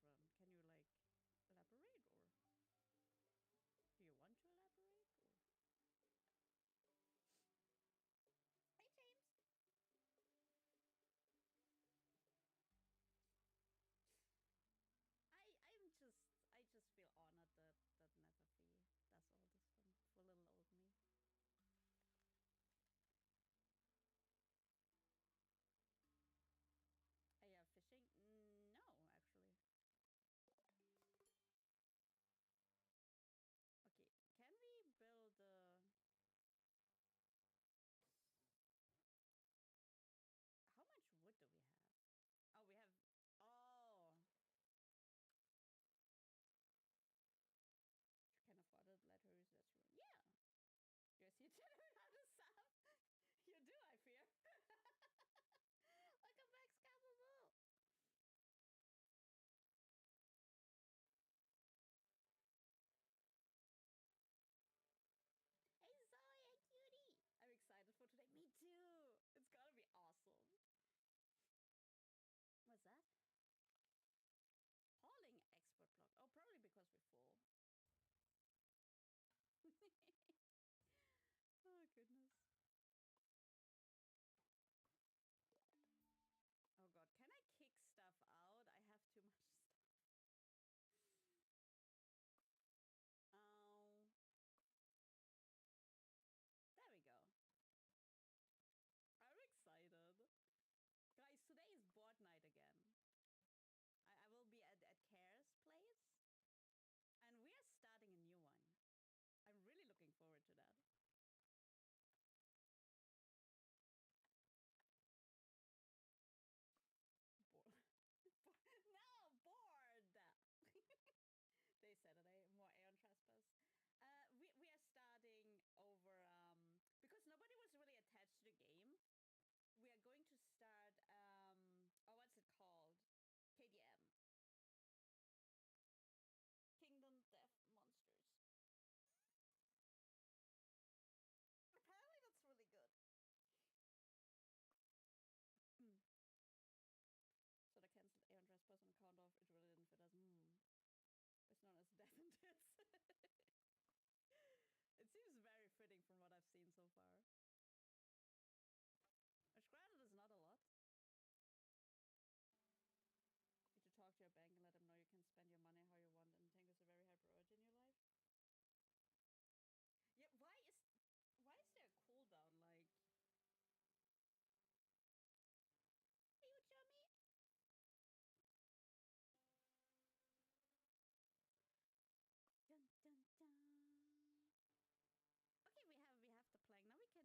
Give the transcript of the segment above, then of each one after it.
different. Can you like elaborate, or do you want to elaborate, or? Hey, James. I just feel honored that Netherfee does all this for little old me. Are you fishing? No, actually. Okay, can we build a... How much wood do we have? Oh, we have... Oh! You can afford it, let her use that. Yeah! You guys see Generator Sam? You do, I fear. Welcome back, Scalpable! Hey, Zoe, hey, cutie! I'm excited for today. Me too! It's gonna be awesome. What's that? Hauling export block. Oh, probably because we're full. Oh, goodness. Oh, God. Can I kick stuff out? I have too much stuff. Oh. There we go. I'm excited. Guys, today is board night again. I will be at Care's place. And we are starting a new one. I'm really looking forward to that. Bored. No, bored! Day Saturday, more Aeon Trespass. We are starting over, because nobody was really attached to the game. We are going to start, oh, what's it called? KDM. Kingdom Death Monsters. Apparently that's really good. So the cancelled Aeon Trespass on account of it really didn't fit us. It's known as Death and Tits. It seems very fitting from what I've seen so far. Which granted is not a lot. Need to talk to your bank and let them know you can spend your money how you want, and tank is a very high priority in your life. Yeah, why is there a cooldown, like... Are you chummy? Dun dun dun. Okay, we have the plank. Now we can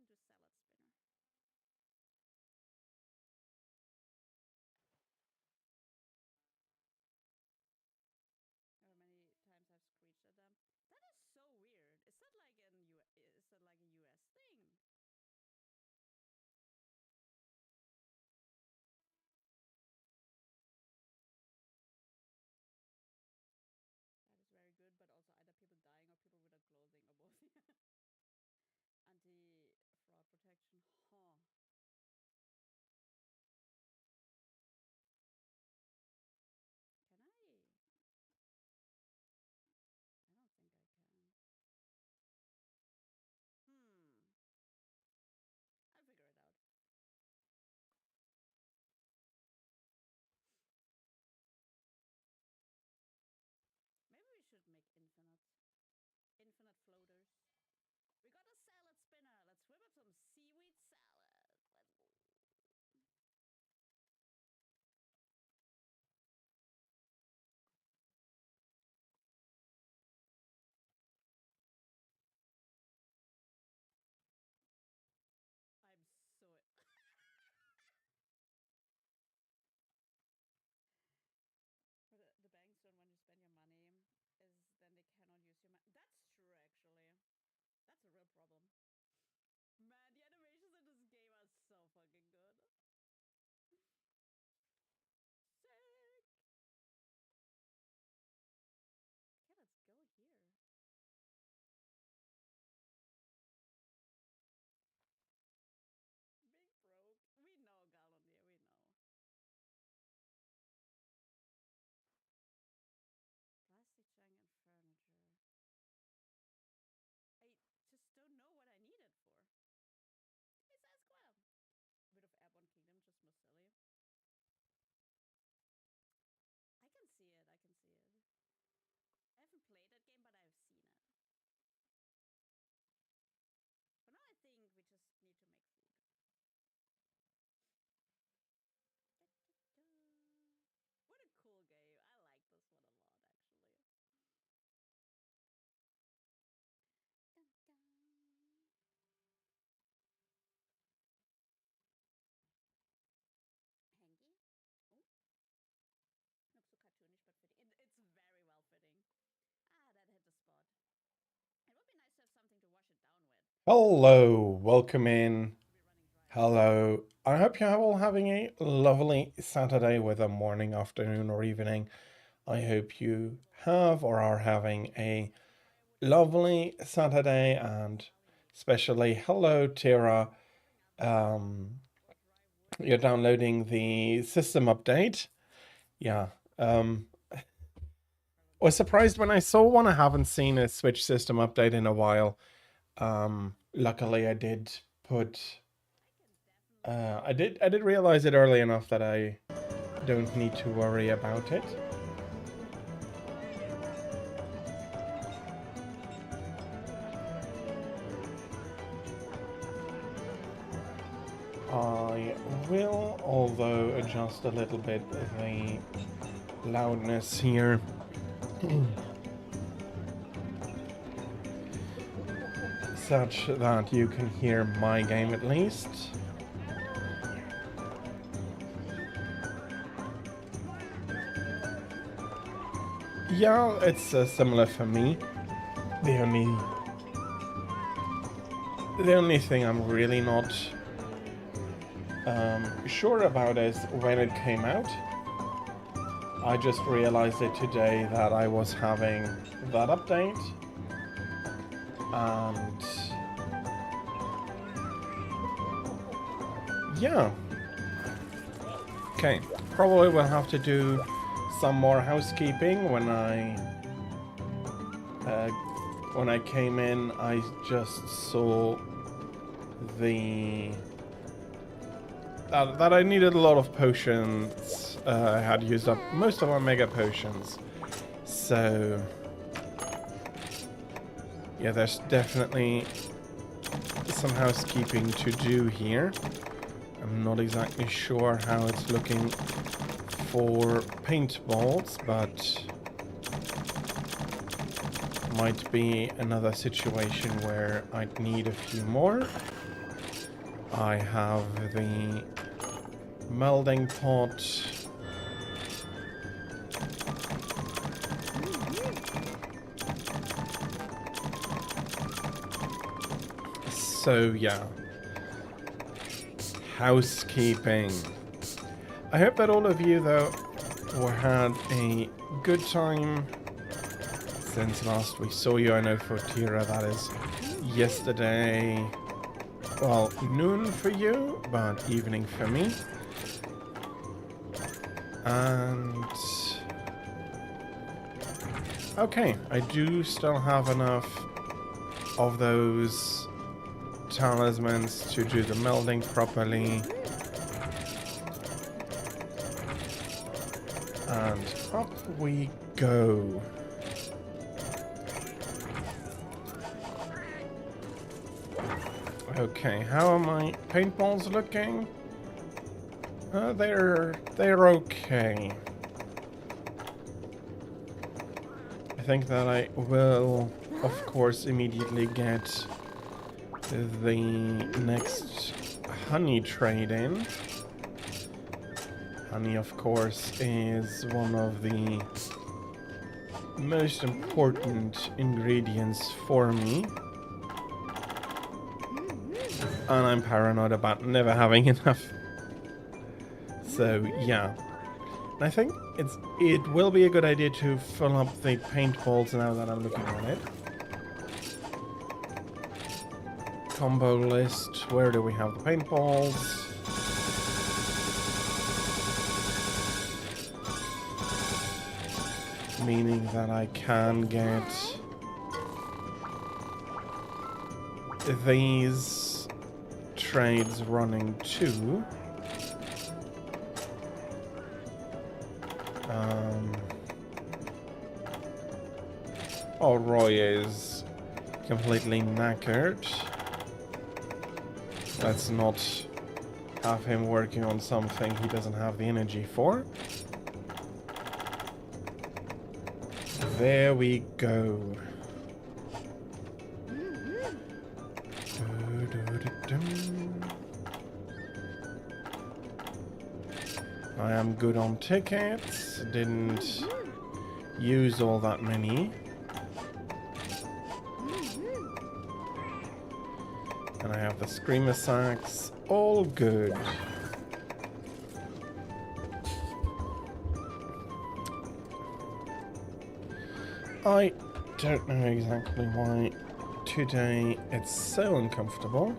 Hello, welcome in. Hello. I hope you're all having a lovely Saturday, whether morning, afternoon, or evening. I hope you have or are having a lovely Saturday, and especially hello, Tira. Um, you're downloading the system update. Yeah. Um, was surprised when I saw one. I haven't seen a Switch system update in a while. Luckily, I did put I did realize it early enough that I don't need to worry about it. I will, although, adjust a little bit the loudness here. Such that you can hear my game at least. Yeah, it's similar for me. The only the only thing I'm really not sure about is when it came out. I just realized it today that I was having that update, and yeah. Okay, probably will have to do some more housekeeping uh, when I came in. I just saw the that I needed a lot of potions. I had used up most of my mega potions, so yeah, there's definitely some housekeeping to do here. I'm not exactly sure how it's looking for paintballs, but might be another situation where I'd need a few more. I have the melding pot. So yeah, housekeeping. I hope that all of you though had a good time since last we saw you. I know for Tira that is yesterday, well, noon for you, but evening for me. And okay, I do still have enough of those talismans to do the melding properly. And up we go. Okay, how are my paintballs looking? They're okay. I think that I will, of course, immediately get the next honey trade in. Honey, of course, is one of the most important ingredients for me. And I'm paranoid about never having enough. So yeah. And I think it will be a good idea to fill up the paintballs now that I'm looking at it. Combo list, where do we have the paintballs? Meaning that I can get these trades running too. Oh, Roy is completely knackered. Let's not have him working on something he doesn't have the energy for. There we go. I am good on tickets. Didn't use all that many. And I have the Screamer Sax. All good. I don't know exactly why today it's so uncomfortable.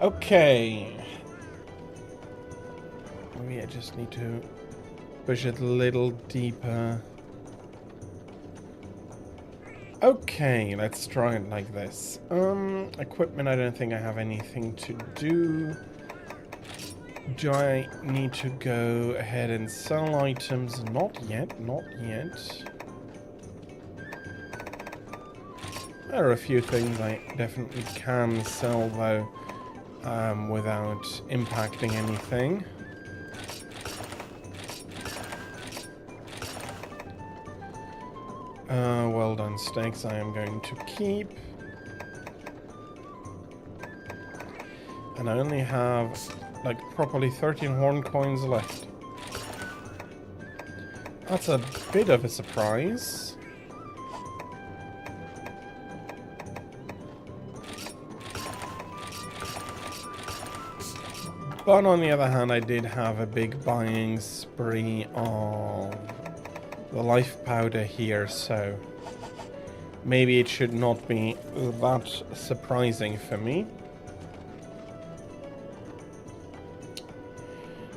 Okay. Maybe I just need to push it a little deeper. Okay, let's try it like this. Equipment, I don't think I have anything to do. Do I need to go ahead and sell items? Not yet, not yet. There are a few things I definitely can sell though, without impacting anything. Well done steaks I am going to keep. And I only have like properly 13 horn coins left. That's a bit of a surprise. But on the other hand, I did have a big buying spree of the life powder here, so maybe it should not be that surprising for me.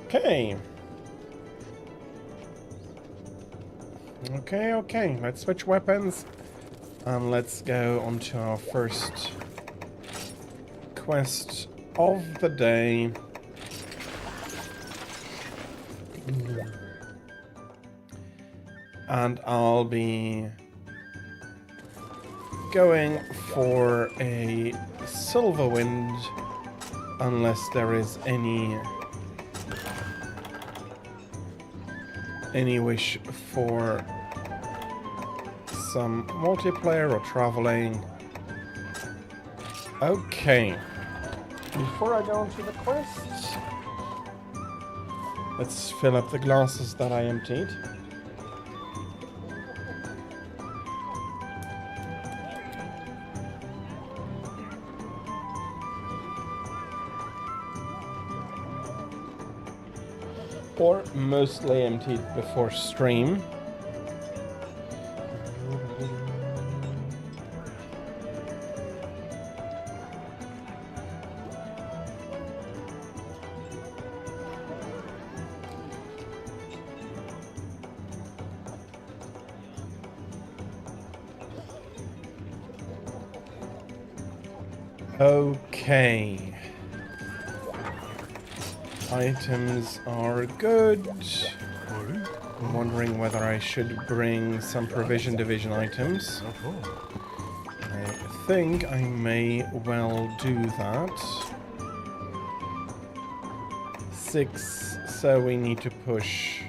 Okay. Okay, let's switch weapons and let's go on to our first quest of the day. And I'll be going for a silver wind unless there is any wish for some multiplayer or traveling. Okay, before I go into the quest, let's fill up the glasses that I emptied. Or mostly emptied before stream. Okay. Items are good. I'm wondering whether I should bring some provision division items. I think I may well do that. 6, so we need to push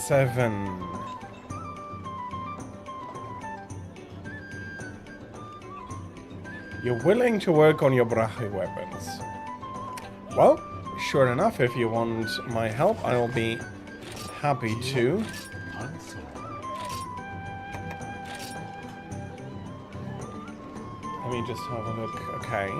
7. You're willing to work on your Brahe weapons. Well, sure enough, if you want my help, I'll be happy to. Let me just have a look. Okay.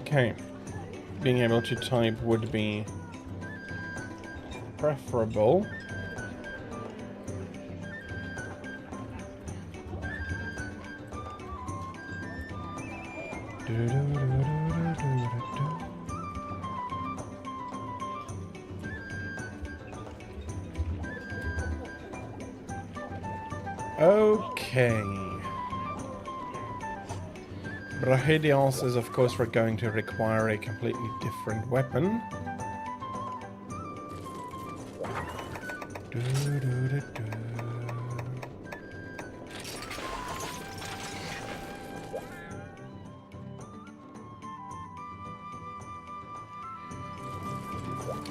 Okay, being able to type would be preferable. Okay. Brahidios is, of course, we're going to require a completely different weapon.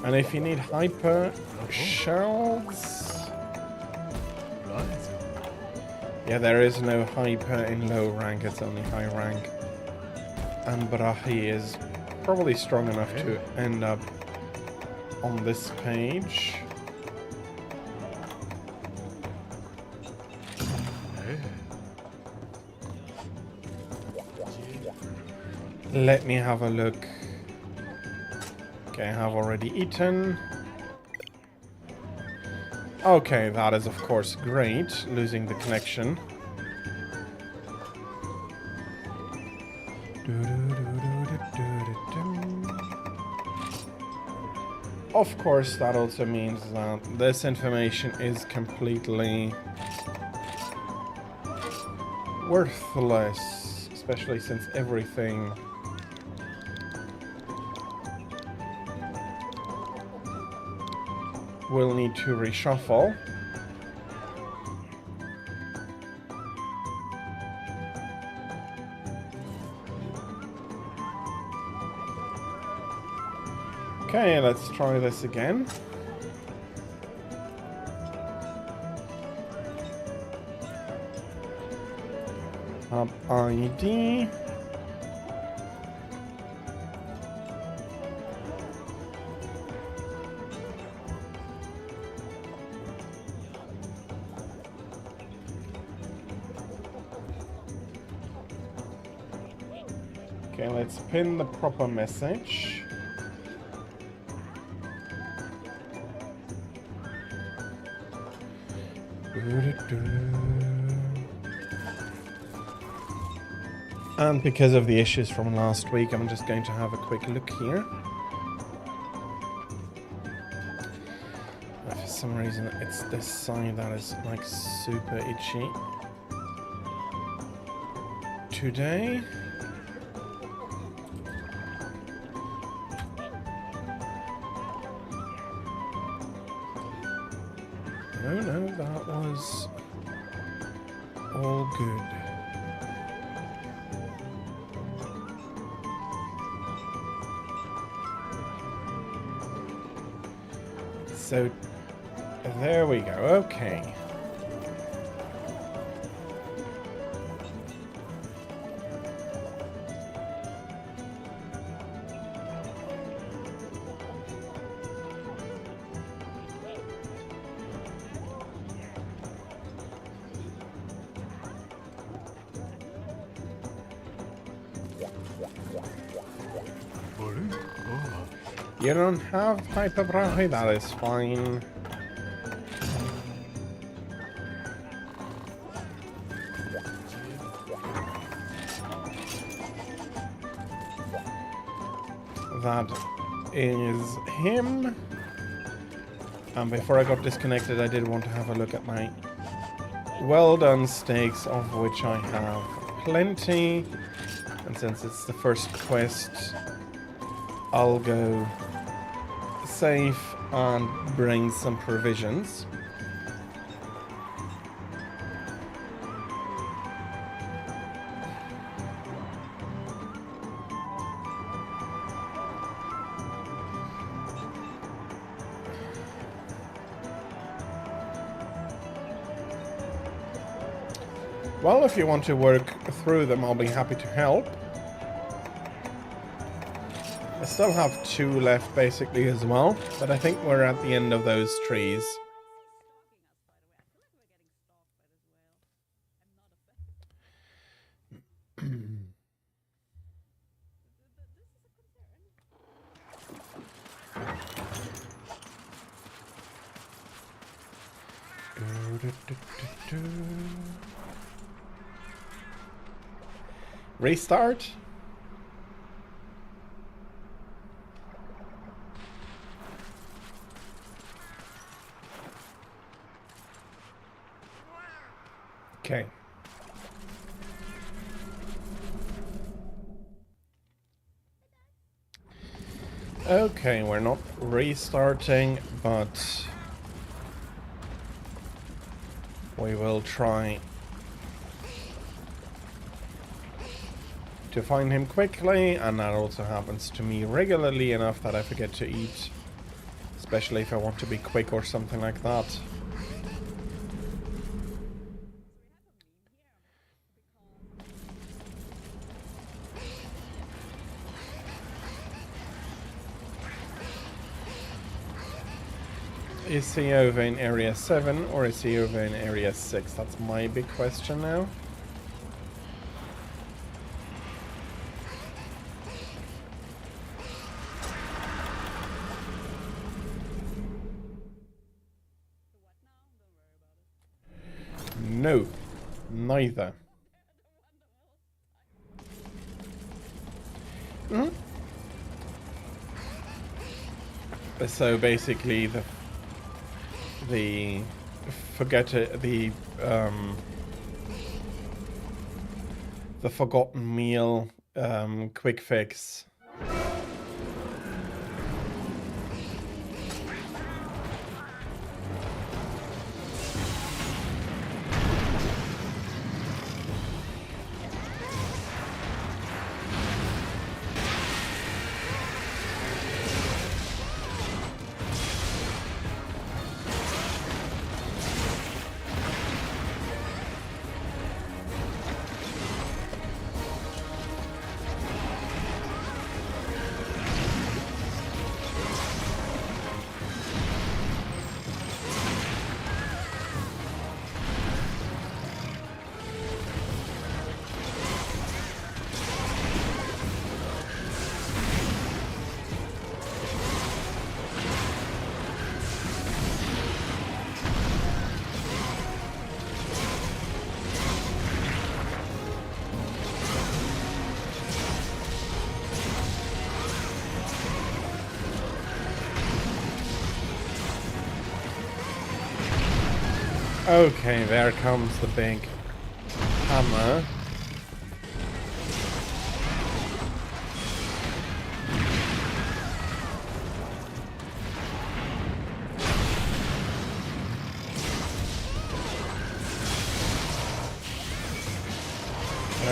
And if you need hyper shells... Yeah, there is no hyper in low rank, it's only high rank. And Brahi is probably strong enough to end up on this page. Let me have a look. Okay, I have already eaten. Okay, that is of course great, losing the connection. Of course, that also means that this information is completely worthless, especially since everything will need to reshuffle. Okay, let's try this again. Hub ID. Okay, let's pin the proper message. And because of the issues from last week, I'm just going to have a quick look here. For some reason, it's this side that is like super itchy today. No, that was all good. So, there we go, okay. You don't have hyper brahi, that is fine. That is him. And before I got disconnected, I did want to have a look at my well done steaks, of which I have plenty. And since it's the first quest, I'll go safe and bring some provisions. Well, if you want to work through them, I'll be happy to help. I still have 2 left basically as well, but I think we're at the end of those trees. Restart? Okay. Okay, we're not restarting, but we will try to find him quickly, and that also happens to me regularly enough that I forget to eat, especially if I want to be quick or something like that. Is he over in area 7 or is he over in area 6? That's my big question now. No, neither. So basically the forget it, the forgotten meal quick fix. Okay, there comes the big hammer.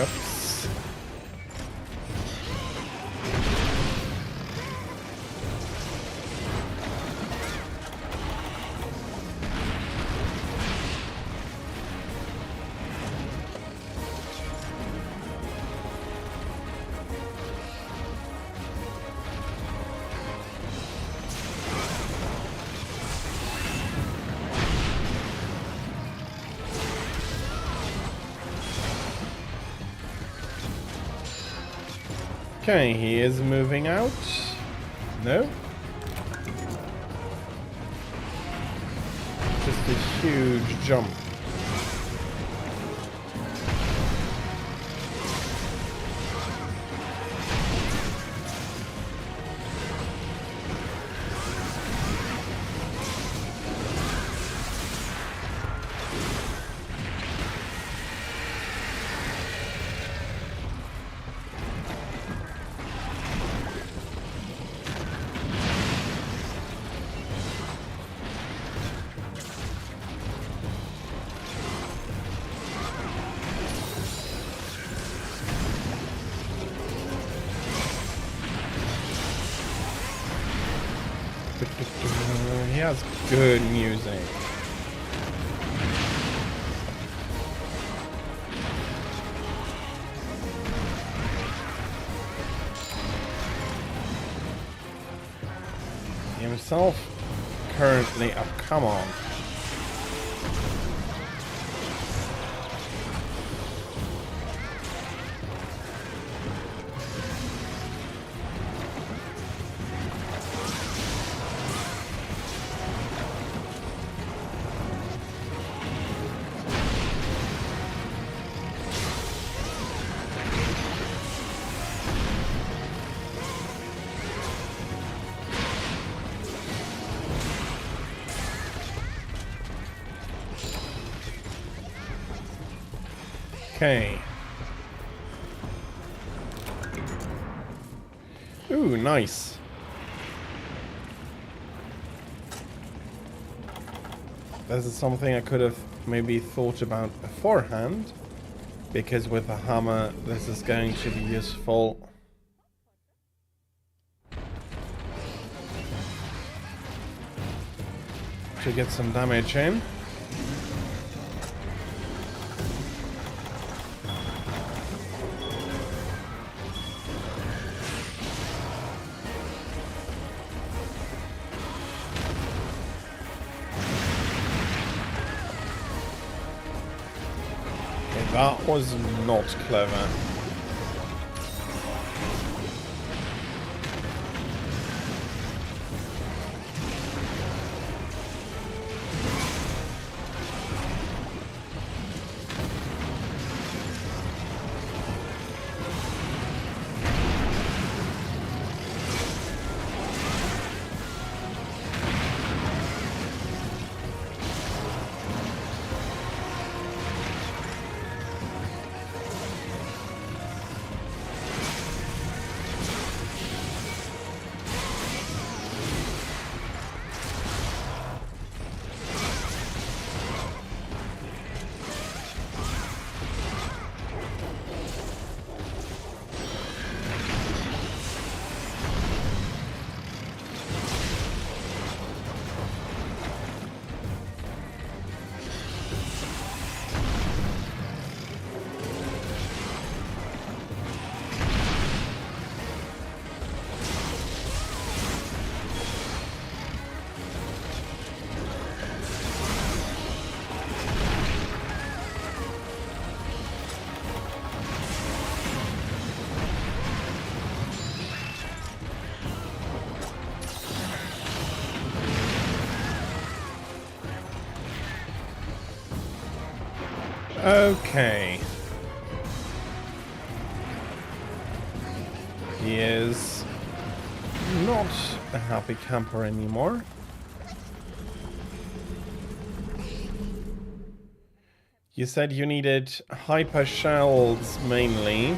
Oops. Okay, he is moving out. No? Just a huge jump. He has good music. Himself currently, oh come on. Okay. Ooh, nice. This is something I could have maybe thought about beforehand, because with the hammer this is going to be useful. To get some damage in. Okay, that was not clever. Okay. He is not a happy camper anymore. You said you needed hyper shells mainly.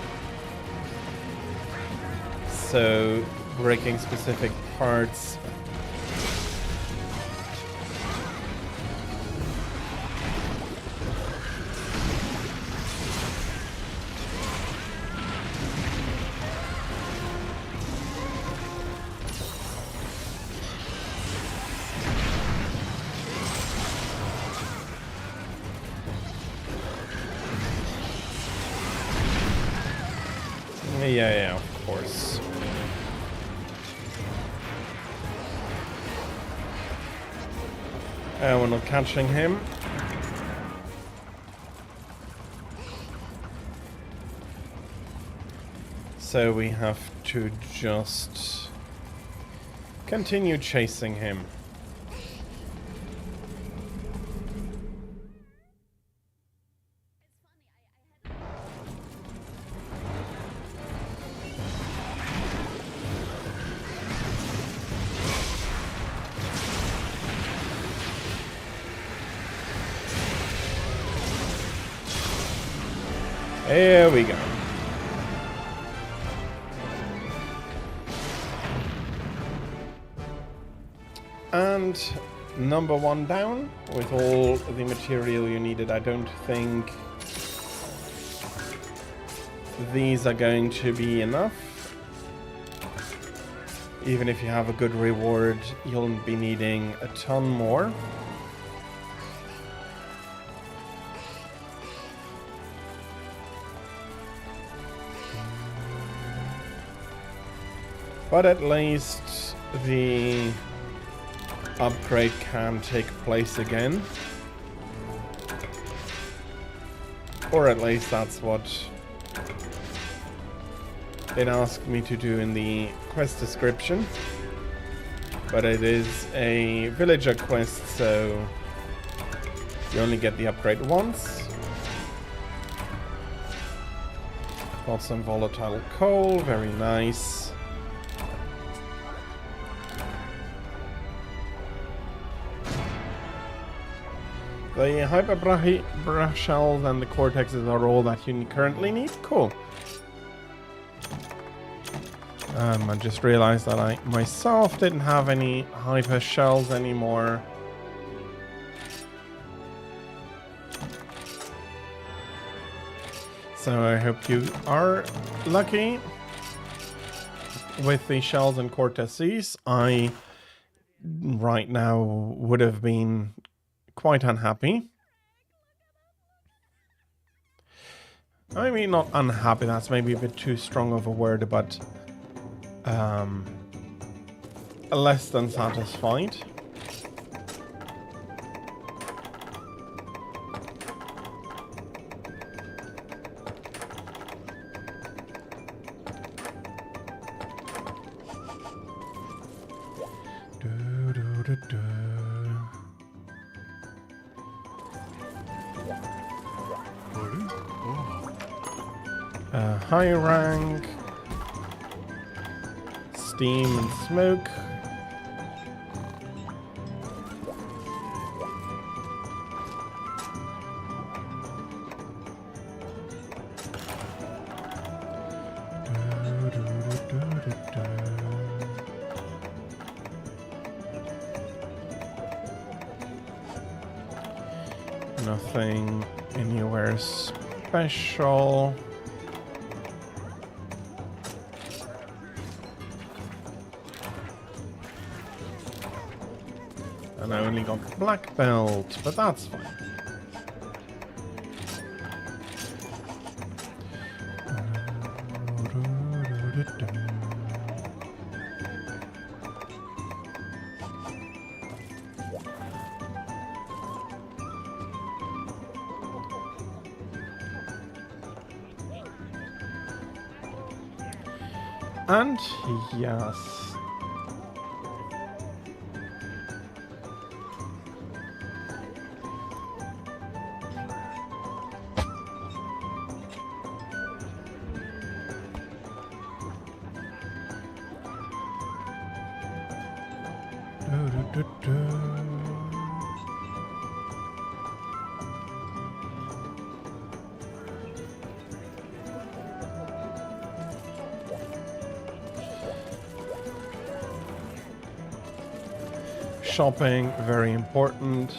So breaking specific parts. Yeah, of course. We're not catching him. So we have to just continue chasing him. There we go. And number one down with all the material you needed. I don't think these are going to be enough. Even if you have a good reward, you'll be needing a ton more. But at least the upgrade can take place again. Or at least that's what it asked me to do in the quest description. But it is a villager quest, so you only get the upgrade once. Got some volatile coal, very nice. The hyper shells and the cortexes are all that you currently need. Cool. I just realized that I myself didn't have any hyper shells anymore. So I hope you are lucky with the shells and cortexes. I right now would have been quite unhappy. I mean, not unhappy, that's maybe a bit too strong of a word, but less than satisfied. High rank, steam and smoke. Nothing anywhere special. And I only got black belt, but that's fine. And yes. Shopping, very important.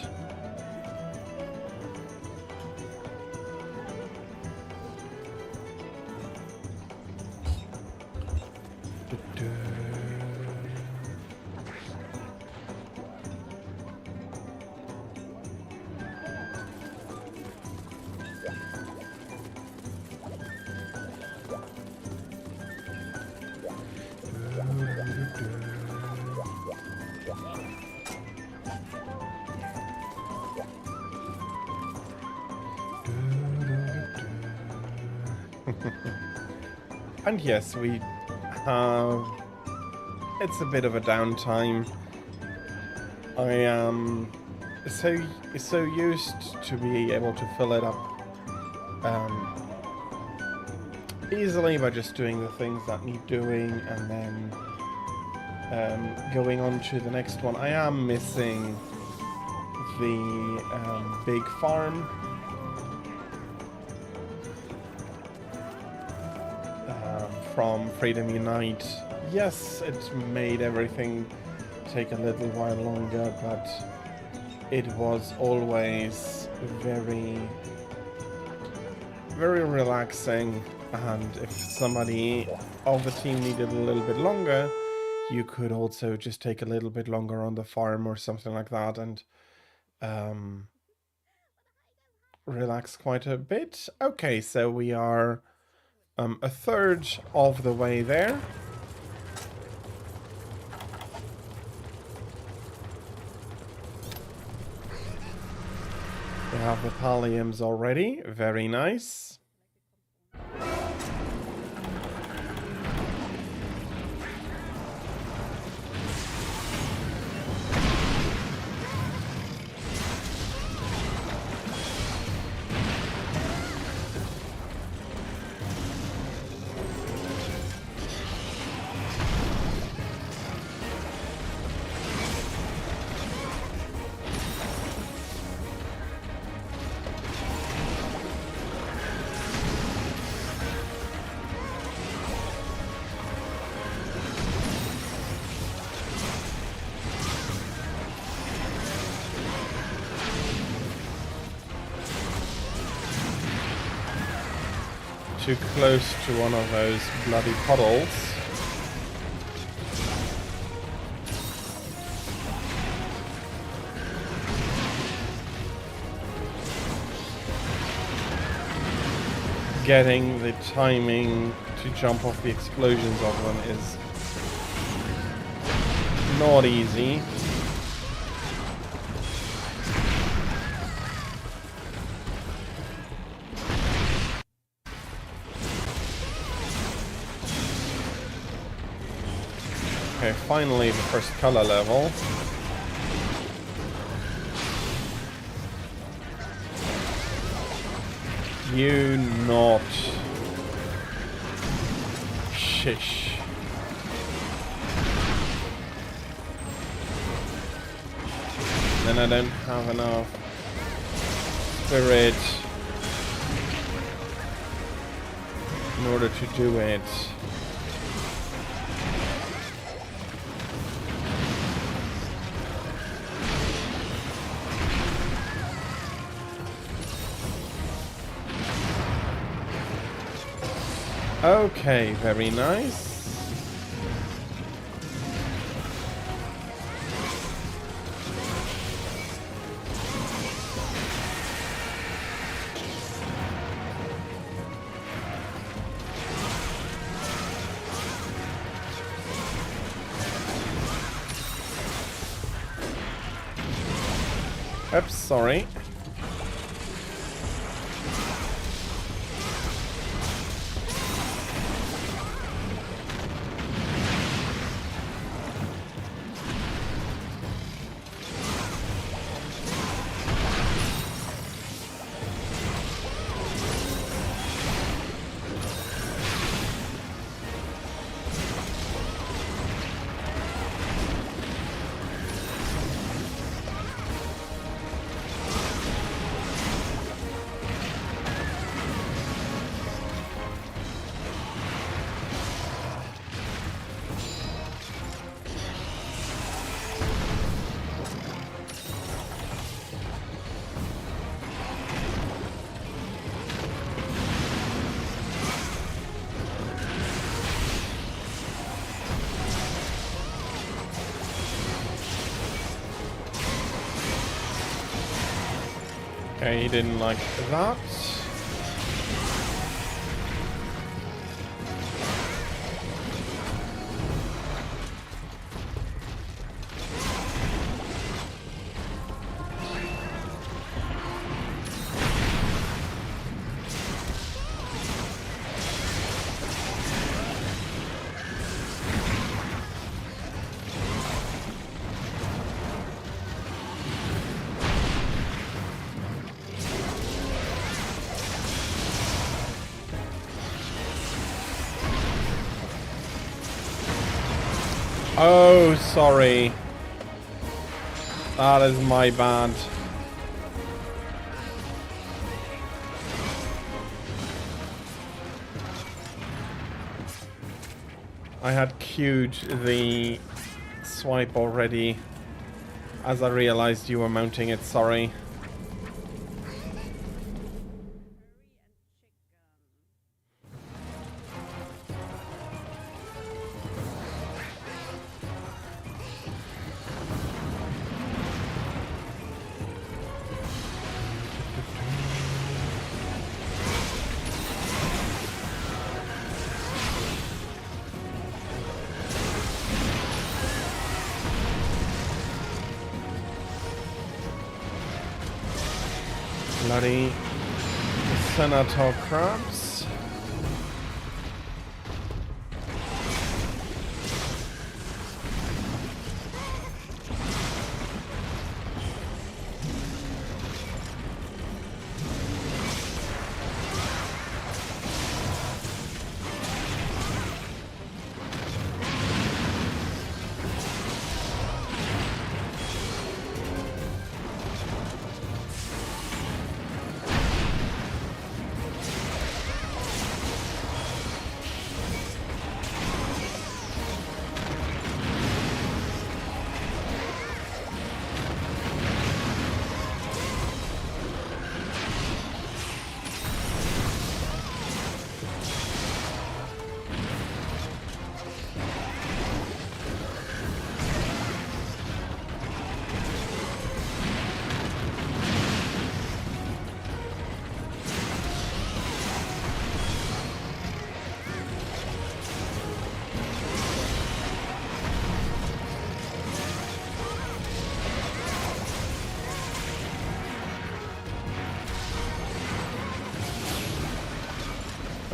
And yes, we have... It's a bit of a downtime. I am so used to be able to fill it up easily by just doing the things that need doing and then going on to the next one. I am missing the big farm. From Freedom Unite. Yes, it made everything take a little while longer, but it was always very, very relaxing. And if somebody of the team needed a little bit longer, you could also just take a little bit longer on the farm or something like that and relax quite a bit. Okay, so we are a third of the way there. We have the palliums already. Very nice. too close to one of those bloody puddles. Getting the timing to jump off the explosions of them is not easy. Okay, finally the first color level. You not. Shish. Then I don't have enough spirit in order to do it. Okay, very nice. Oops, sorry. Okay, he didn't like that. Oh, sorry. That is my bad. I had queued the swipe already as I realized you were mounting it, sorry. Bloody Senator crabs.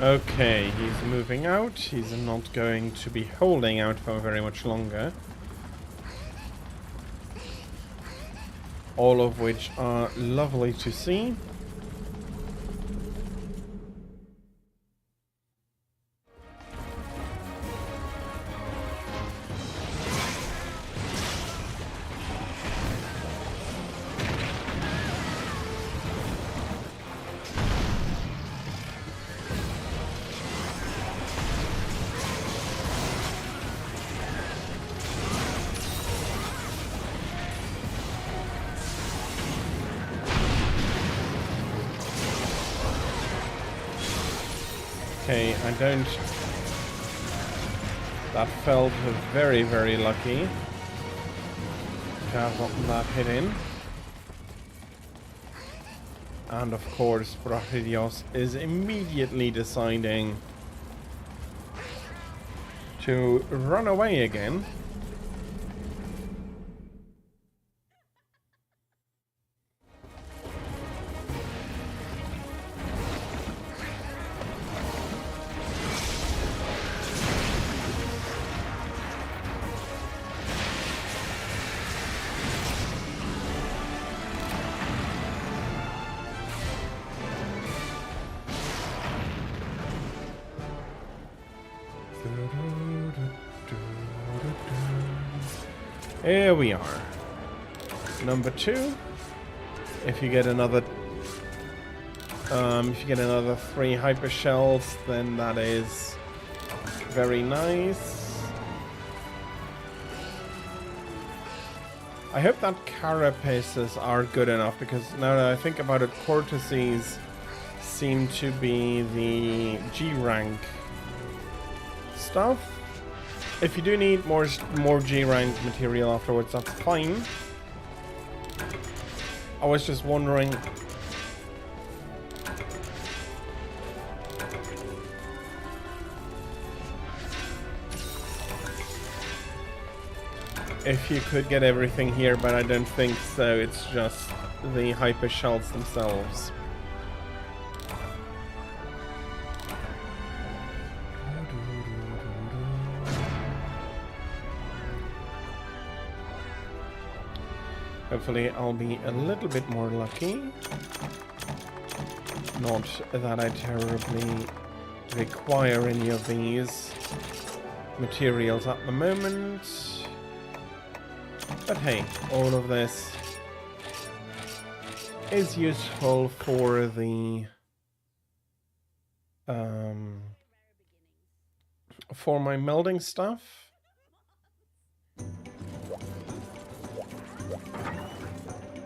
Okay, he's moving out. He's not going to be holding out for very much longer. All of which are lovely to see. Okay, I don't... That felt very, very lucky to have gotten that hit in. And of course, Brachelios is immediately deciding to run away again. Here we are. Number 2. If you get another 3 hyper shells, then that is very nice. I hope that carapaces are good enough, because now that I think about it, courtesies seem to be the G rank stuff. If you do need more G rank material afterwards, that's fine. I was just wondering if you could get everything here, but I don't think so. It's just the hyper shells themselves. Hopefully I'll be a little bit more lucky. Not that I terribly require any of these materials at the moment. But hey, all of this is useful for the for my melding stuff.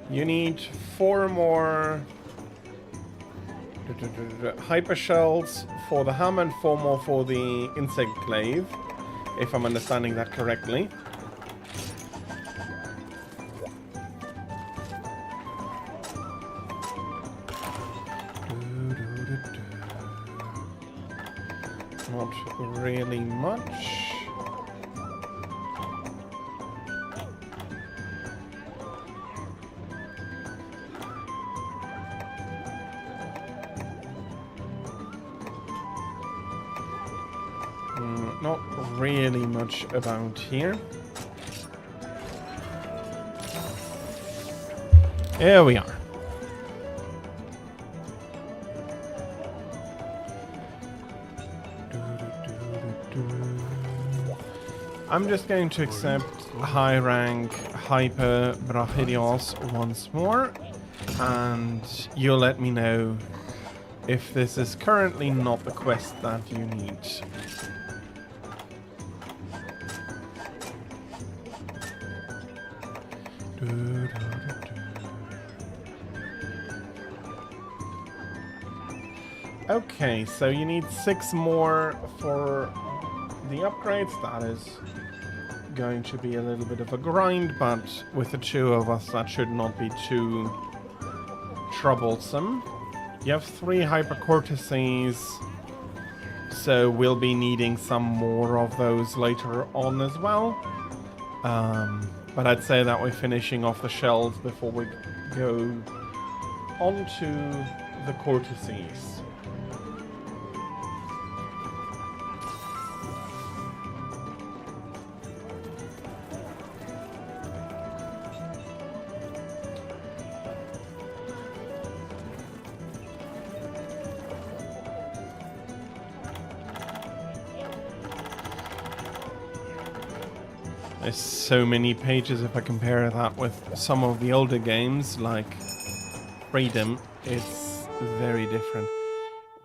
You need 4 more hyper shells for the ham and 4 more for the insect clave, if I'm understanding that correctly. Not really much. Not really much about here. Here we are. I'm just going to accept high rank Hyper Brachelios once more, and you'll let me know if this is currently not the quest that you need. Okay, so you need 6 more for the upgrades. That is going to be a little bit of a grind, but with the 2 of us, that should not be too troublesome. You have 3 hyper courtesies, so we'll be needing some more of those later on as well. But I'd say that we're finishing off the shells before we go on to the courtesies. There's so many pages. If I compare that with some of the older games like Freedom, it's very different.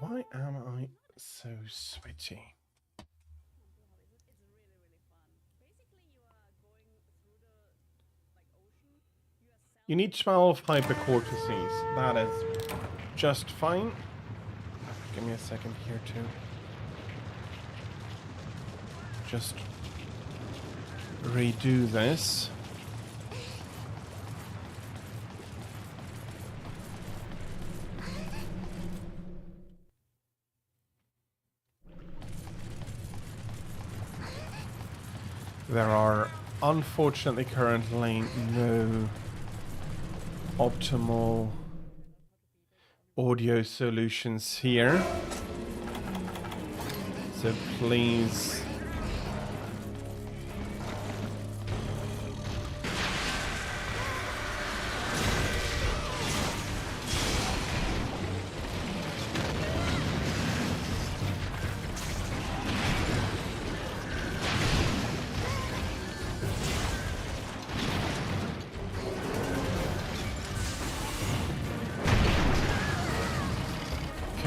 Why am I so switchy? You need 12 hypercortices. That is just fine. Give me a second here too. Just redo this. There are unfortunately currently no optimal audio solutions here. So please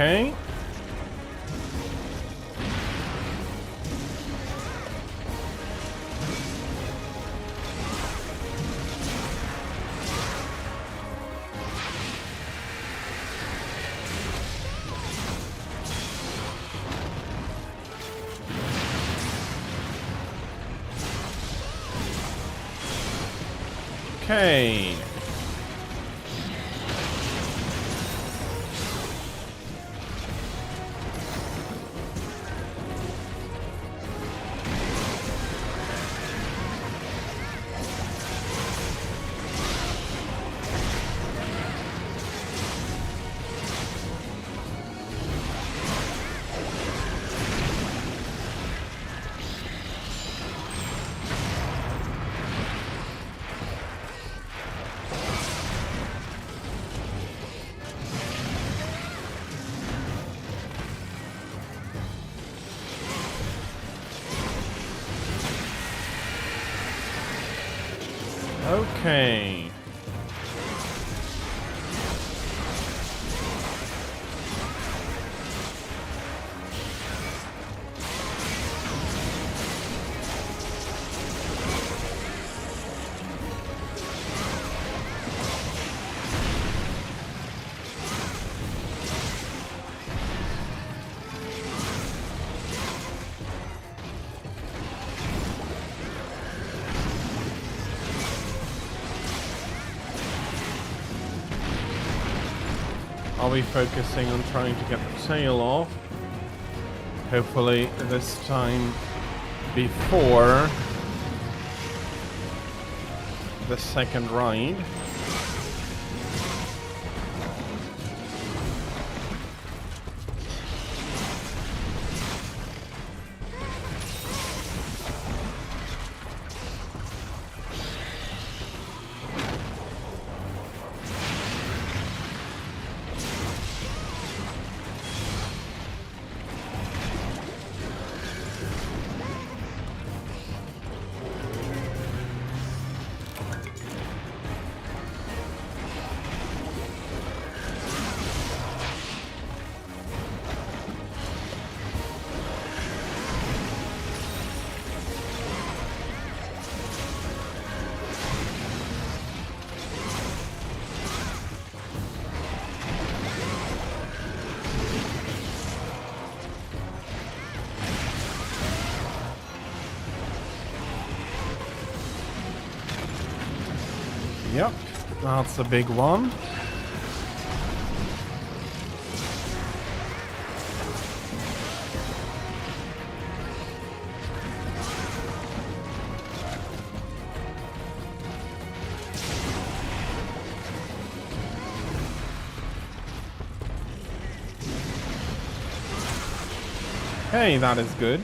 okay. Okay. Okay. I'll be focusing on trying to get the tail off. Hopefully this time before the second ride. Yep, that's a big one. Hey, that is good.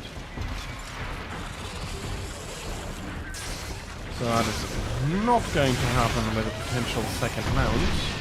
So that is not going to happen with a potential second mount.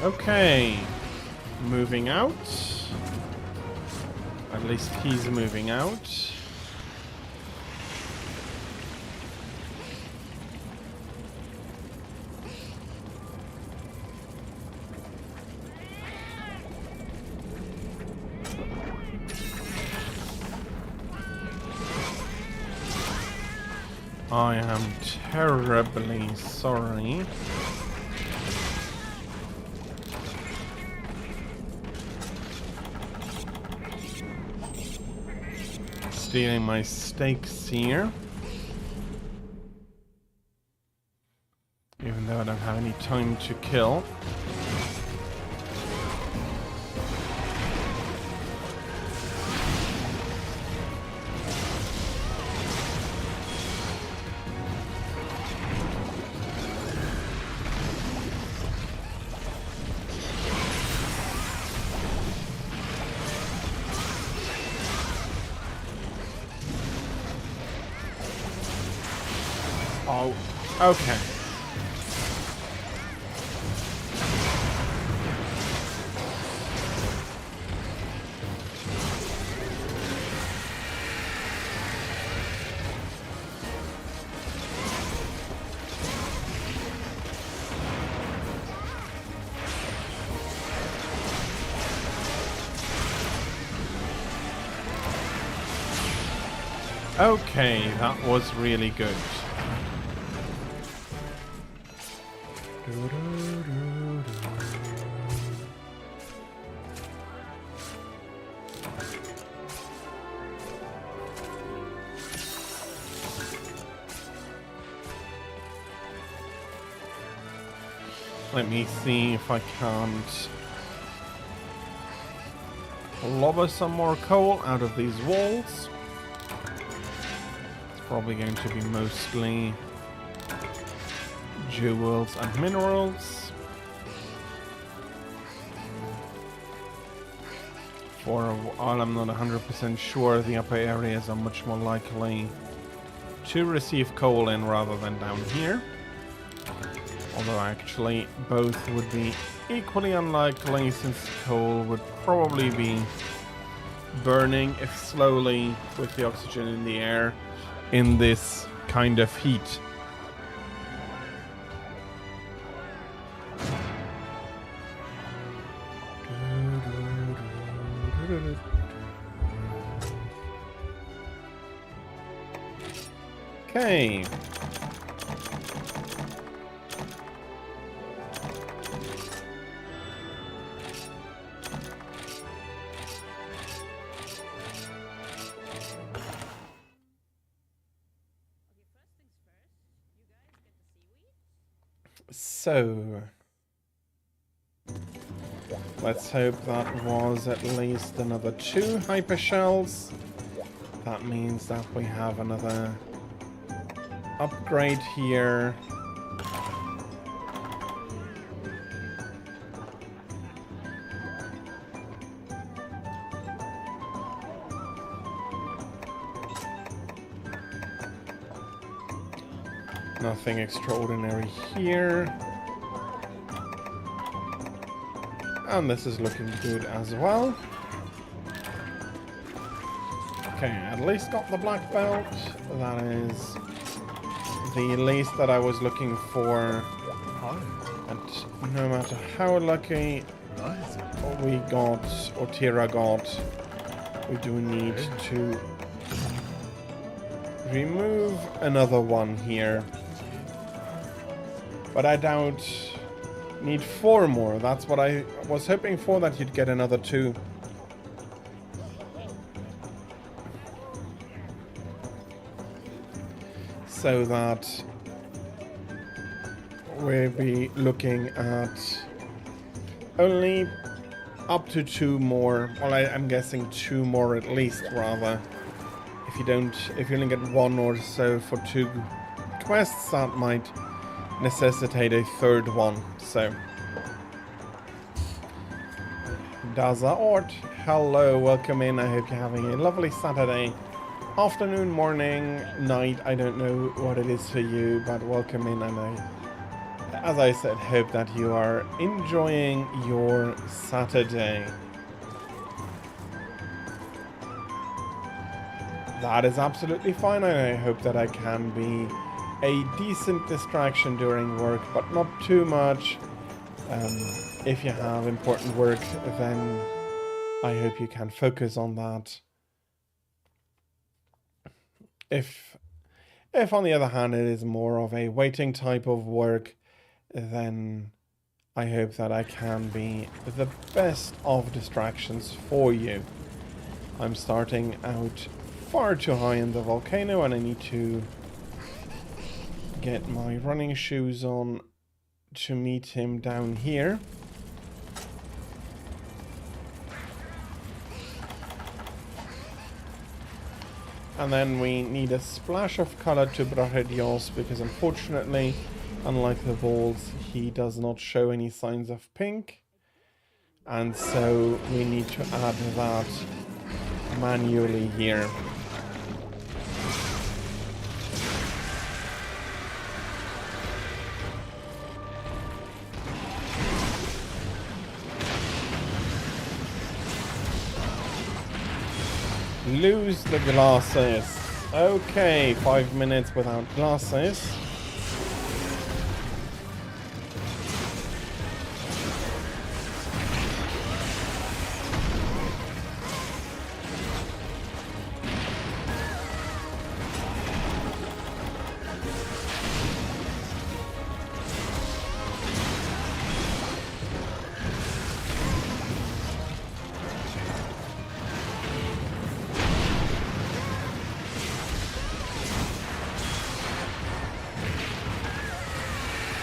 Okay. Moving out. At least he's moving out. I am terribly sorry. Stealing my steaks here. Even though I don't have any time to kill. Oh, okay. Okay, that was really good. Let me see if I can't lobber some more coal out of these walls. It's probably going to be mostly jewels and minerals. For while I'm not 100% sure, the upper areas are much more likely to receive coal in rather than down here. Although actually both would be equally unlikely, since coal would probably be burning, if slowly, with the oxygen in the air in this kind of heat. Okay. So, let's hope that was at least another 2 hyper shells. That means that we have another upgrade here. Nothing extraordinary here. And this is looking good as well. Okay, at least got the black belt. That is the least that I was looking for. And no matter how lucky we got, or Tira got, we do need to remove another one here. But I doubt... Need 4 more. That's what I was hoping for, that you'd get another 2. So that we'll be looking at only up to 2 more. Well, I'm guessing 2 more at least, rather. If you only get 1 or so for 2 quests, that might necessitate a 3rd one. So, Daza Ort, hello, welcome in. I hope you're having a lovely Saturday afternoon, morning, night. I don't know what it is for you, but welcome in, and as I said, hope that you are enjoying your Saturday. That is absolutely fine, and I hope that I can be a decent distraction during work, but not too much. If you have important work, then I hope you can focus on that. If on the other hand it is more of a waiting type of work, then I hope that I can be the best of distractions for you. I'm starting out far too high in the volcano and I need to get my running shoes on to meet him down here. And then we need a splash of color to Brahedios because unfortunately, unlike the balls, he does not show any signs of pink. And so we need to add that manually here. Lose the glasses. Okay, 5 minutes without glasses.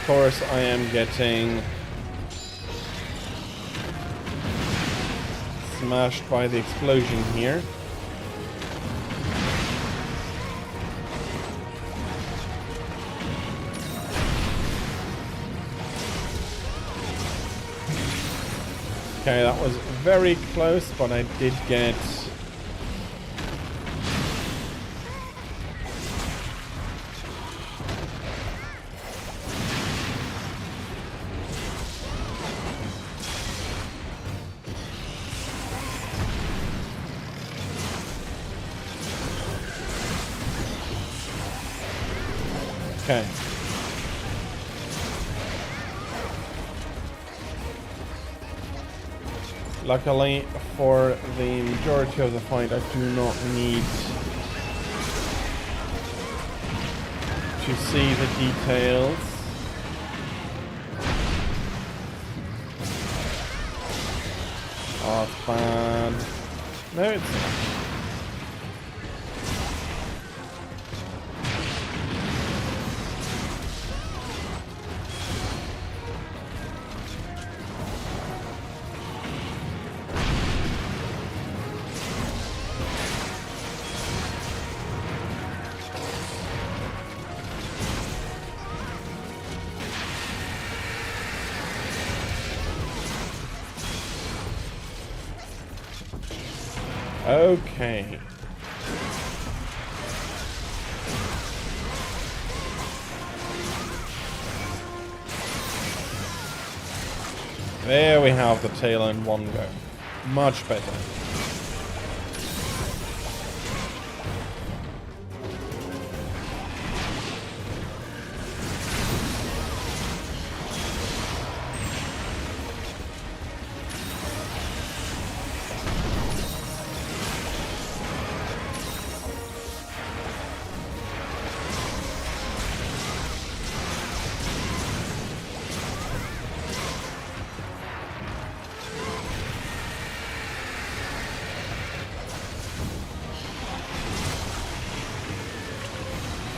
Of course, I am getting smashed by the explosion here. Okay, that was very close, but I did get okay. Luckily, for the majority of the fight, I do not need to see the details. Oh, it's bad. No, it's not. Okay. There we have the tail in one go. Much better.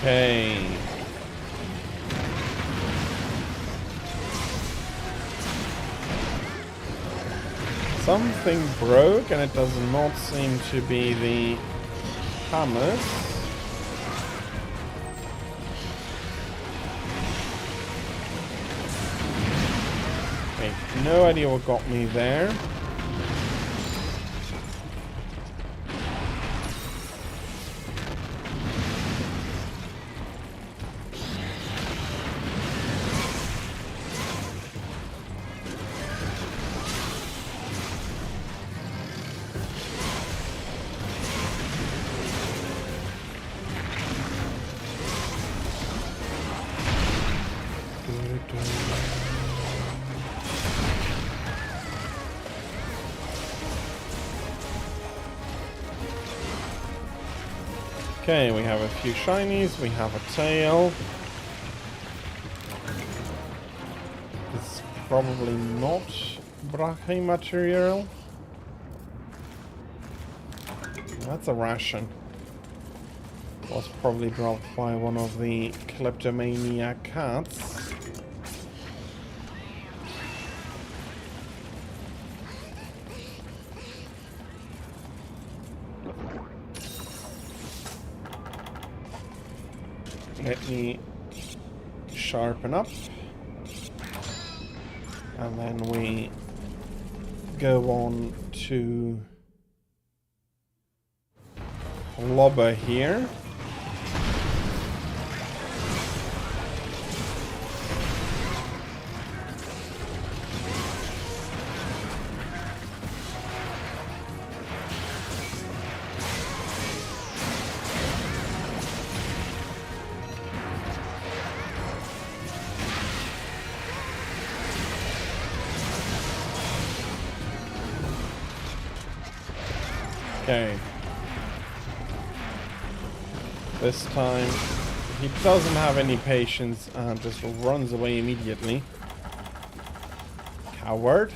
Okay. Something broke and it does not seem to be the hammers. Okay, no idea what got me there. Okay, we have a few shinies, we have a tail. It's probably not Brahe material. That's a ration. Was probably dropped by one of the kleptomaniac cats. Let me sharpen up. And then we go on to Lobber here. Okay. This time, he doesn't have any patience and just runs away immediately. Coward.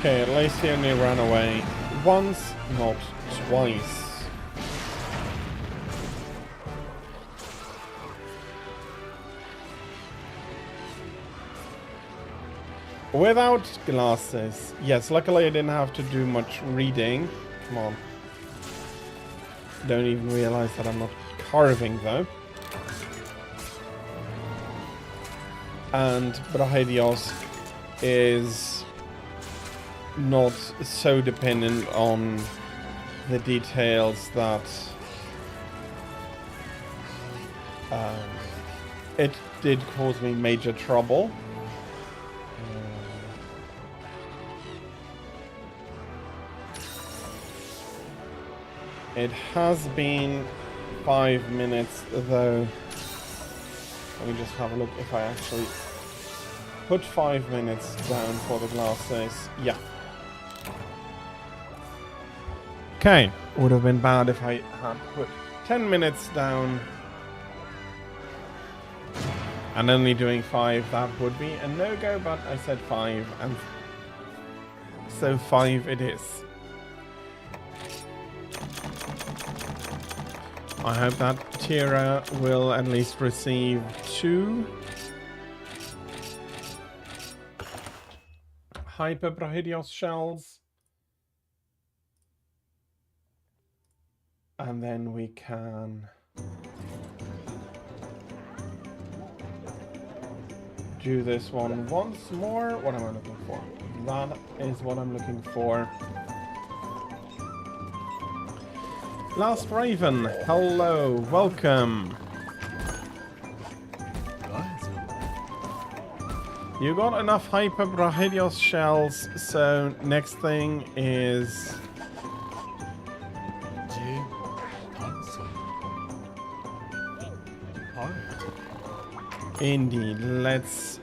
Okay, at least he only ran away once, not twice. Without glasses. Yes, luckily I didn't have to do much reading. Come on. Don't even realize that I'm not carving though. And Brahedios is not so dependent on the details that it did cause me major trouble. It has been 5 minutes though. Let me just have a look if I actually put 5 minutes down for the glasses. Yeah. Okay, would have been bad if I had put 10 minutes down and only doing 5. That would be a no-go, but I said 5, and so 5 it is. I hope that Tira will at least receive 2 Hyper Brahedios shells. And then we can do this one once more. What am I looking for? That is what I'm looking for. Last Raven, hello, welcome. You got enough Hyper Brahedios shells, so next thing is indeed, let's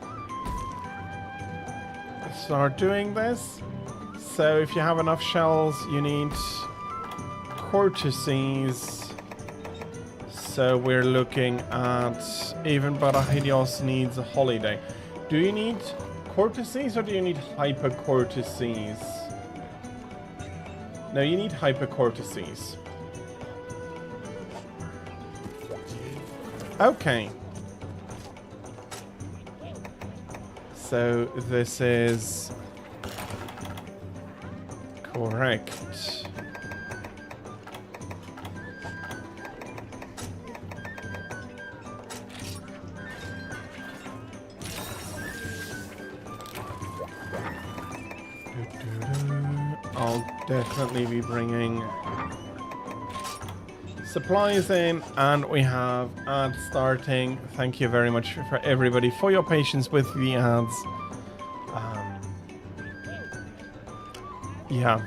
start doing this. So if you have enough shells, you need courtesies. So we're looking at even Brahedios needs a holiday. Do you need courtesies or do you need hyper courtesies? No, you need hyper courtesies. Okay. So this is correct. I'll definitely be bringing supplies in, and we have ads starting. Thank you very much for everybody for your patience with the ads. Yeah,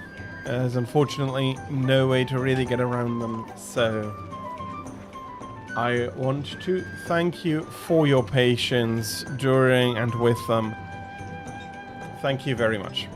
there's unfortunately no way to really get around them, so I want to thank you for your patience during and with them. Thank you very much.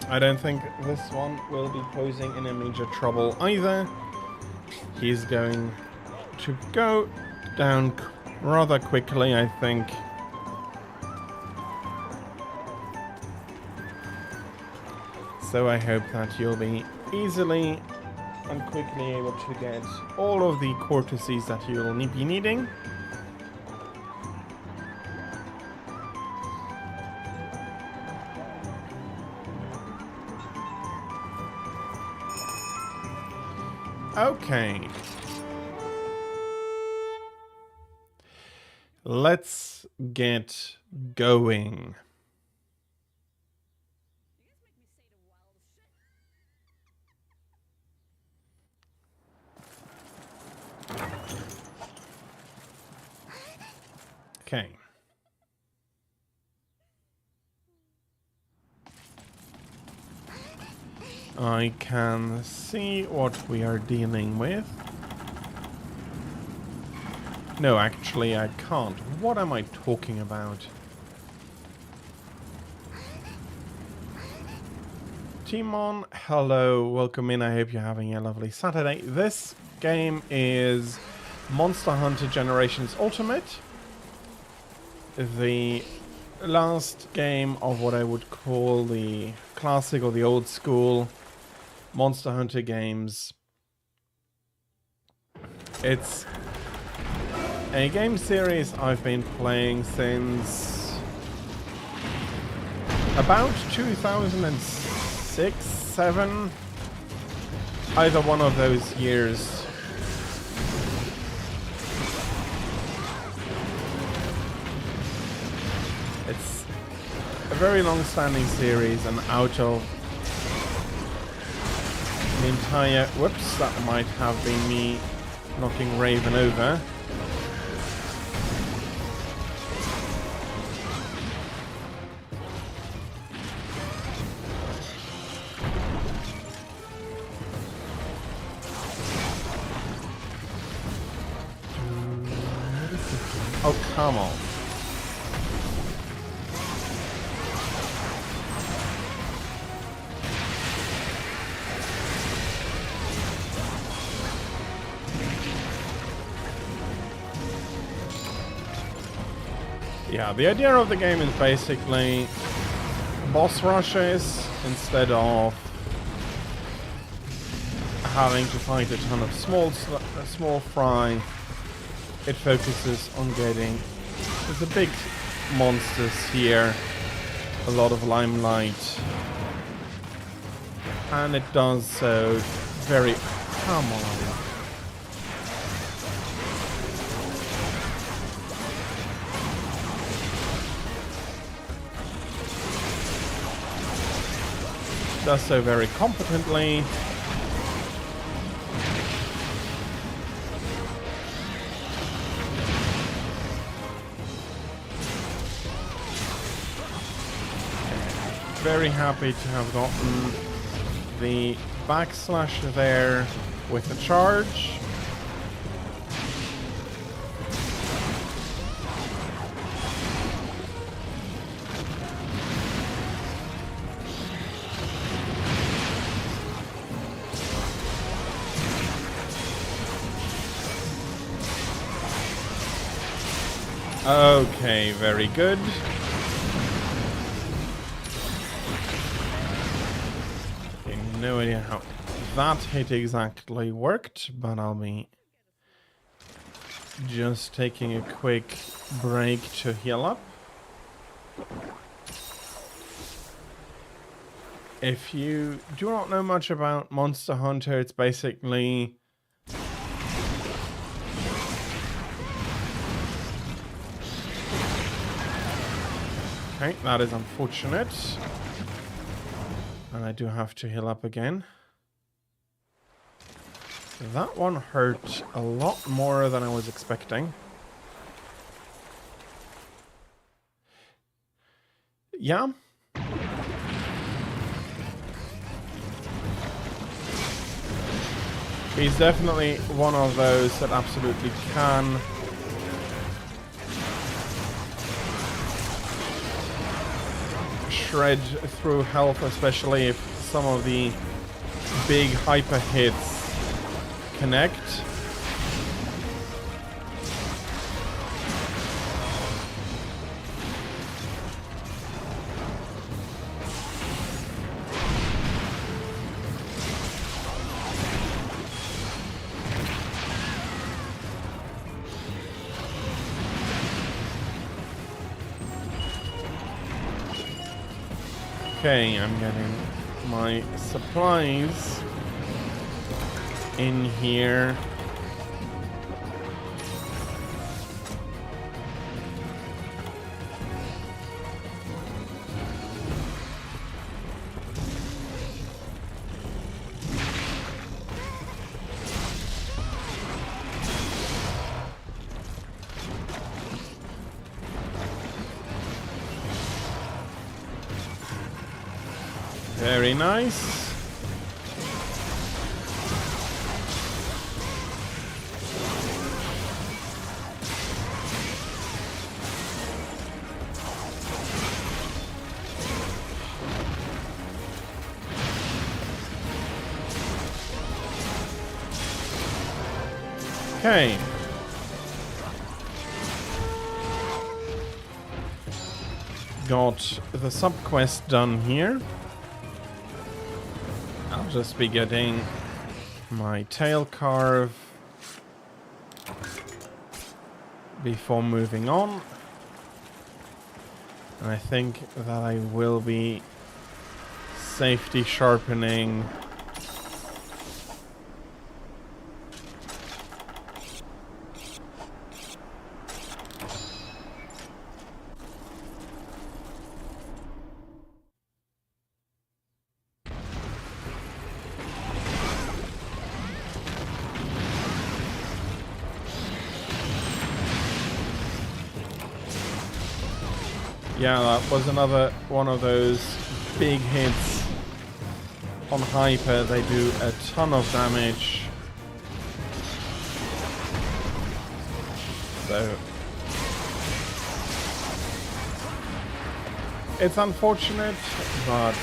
I don't think this one will be posing any major trouble either. He's going to go down rather quickly, I think. So I hope that you'll be easily and quickly able to get all of the courtesies that you'll be needing. Okay. Let's get going. Okay. I can see what we are dealing with. No, actually I can't. What am I talking about? Timon, hello, welcome in. I hope you're having a lovely Saturday. This game is Monster Hunter Generations Ultimate. The last game of what I would call the classic or the old school Monster Hunter games. It's a game series I've been playing since about 2006, 7, either one of those years. It's a very long-standing series, and out of the entire... Whoops, that might have been me knocking Raven over. Oh, come on. Yeah, the idea of the game is basically boss rushes instead of having to fight a ton of small fry. It focuses on getting the big monsters here, a lot of limelight, and it does so very... Come on. Does so very competently. Very happy to have gotten the backslash there with the charge. Okay, very good. Okay, no idea how that hit exactly worked, but I'll be just taking a quick break to heal up. If you do not know much about Monster Hunter, it's basically okay, that is unfortunate. And I do have to heal up again. That one hurt a lot more than I was expecting. Yeah. He's definitely one of those that absolutely can shred through health, especially if some of the big hyper hits connect. Okay, I'm getting my supplies in here. Very nice. Okay. Got the sub-quest done here. I'll just be getting my tail carve before moving on. And I think that I will be safety sharpening yeah, that was another one of those big hits on hyper. They do a ton of damage. So it's unfortunate, but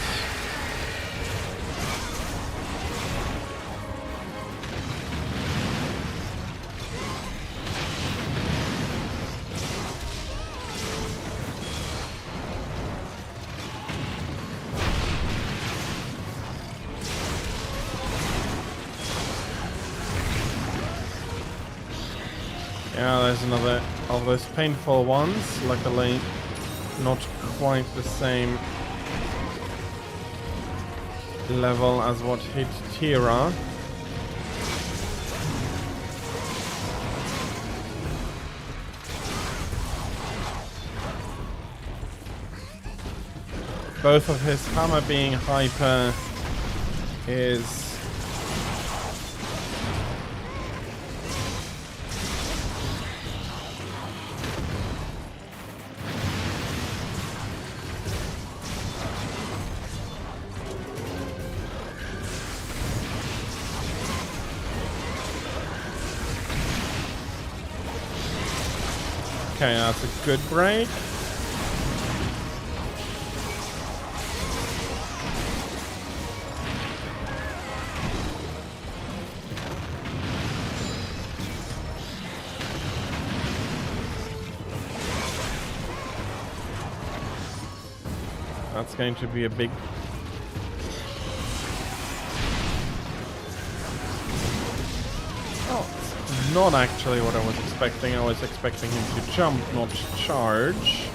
yeah, there's another of those painful ones. Luckily, not quite the same level as what hit Tira. Both of his hammer being hyper is okay, that's a good break. That's going to be a big... Oh, it's not actually what I was expecting. I was expecting him to jump, not charge.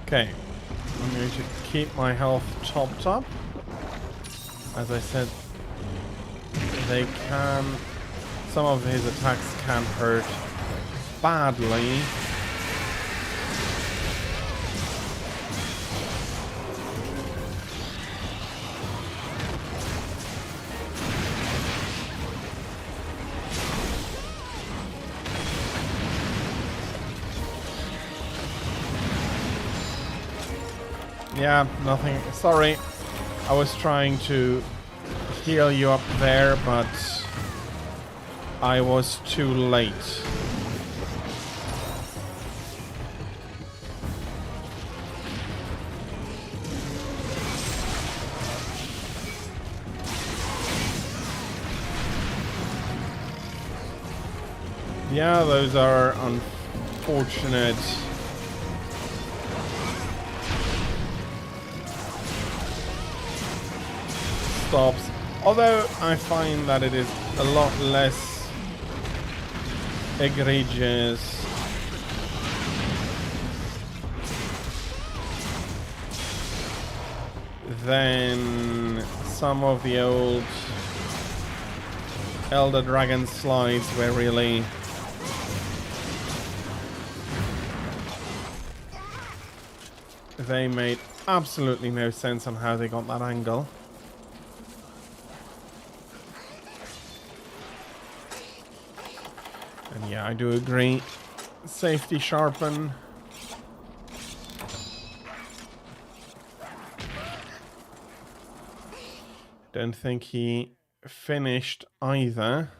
Okay, I'm going to keep my health topped up. As I said, they can... Some of his attacks can hurt badly. Yeah, nothing. Sorry. I was trying to heal you up there, but I was too late. Yeah, those are unfortunate. Stops. Although I find that it is a lot less egregious than some of the old Elder Dragon slides where really they made absolutely no sense on how they got that angle. And yeah, I do agree. Safety sharpen. Don't think he finished either.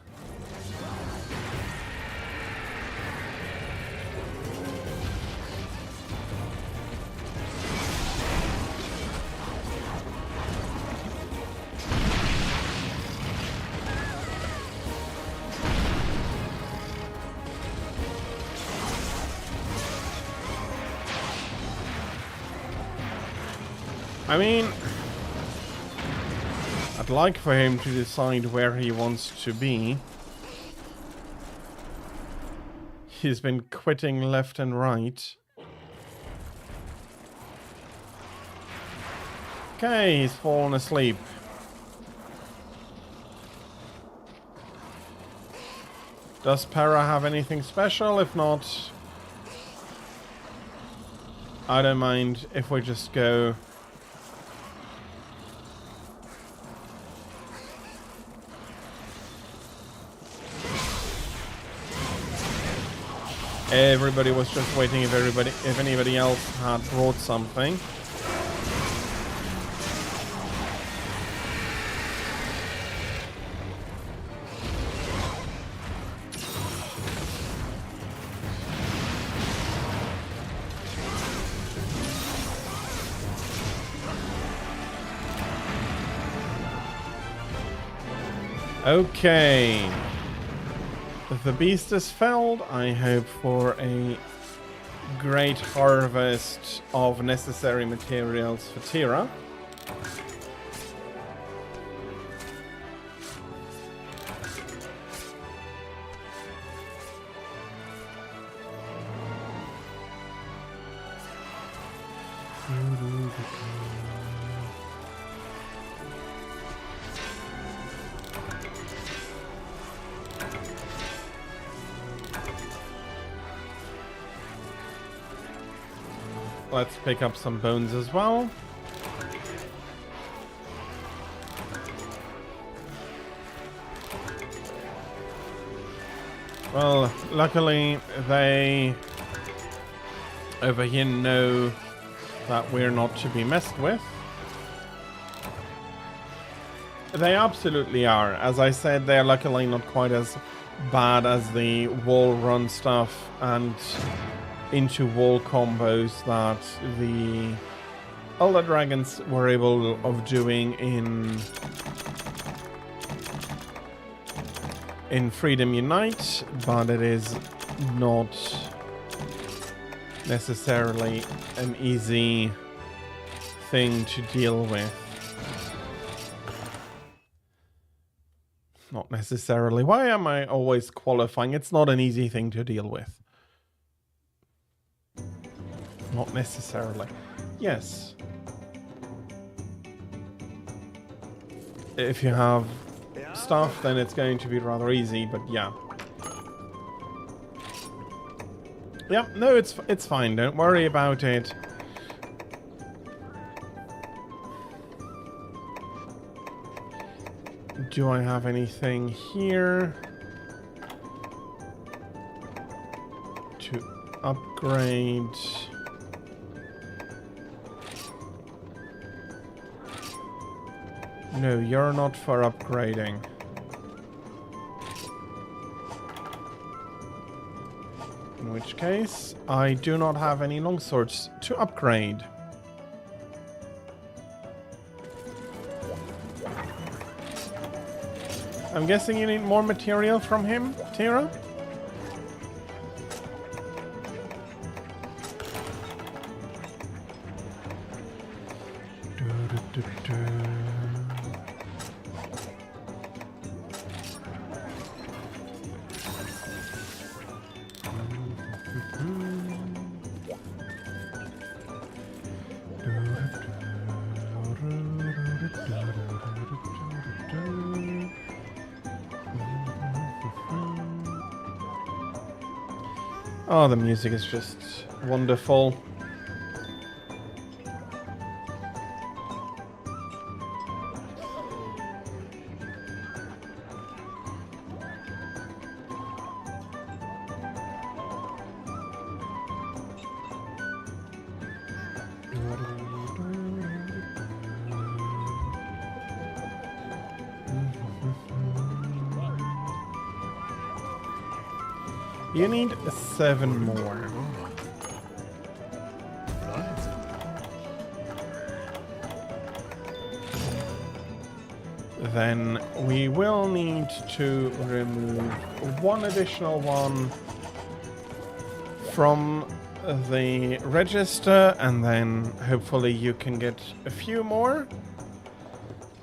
I mean, I'd like for him to decide where he wants to be. He's been quitting left and right. Okay, he's fallen asleep. Does Para have anything special? If not, I don't mind if we just go. Everybody was just waiting if anybody else had brought something. Okay. The beast is felled. I hope for a great harvest of necessary materials for Tira. Let's pick up some bones as well. Well, luckily they over here know that we're not to be messed with. They absolutely are. As I said, they're luckily not quite as bad as the wall run stuff and into wall combos that the all the dragons were able of doing in Freedom Unite, but it is not necessarily an easy thing to deal with. Not necessarily. Why am I always qualifying? It's not an easy thing to deal with. Not necessarily. Yes. If you have stuff, then it's going to be rather easy, but yeah. Yeah, no, it's fine. Don't worry about it. Do I have anything here to upgrade? No, you're not for upgrading. In which case, I do not have any longswords to upgrade. I'm guessing you need more material from him, Tira? Oh, the music is just wonderful. You need 7 more. Then we will need to remove one additional one from the register, and then hopefully you can get a few more.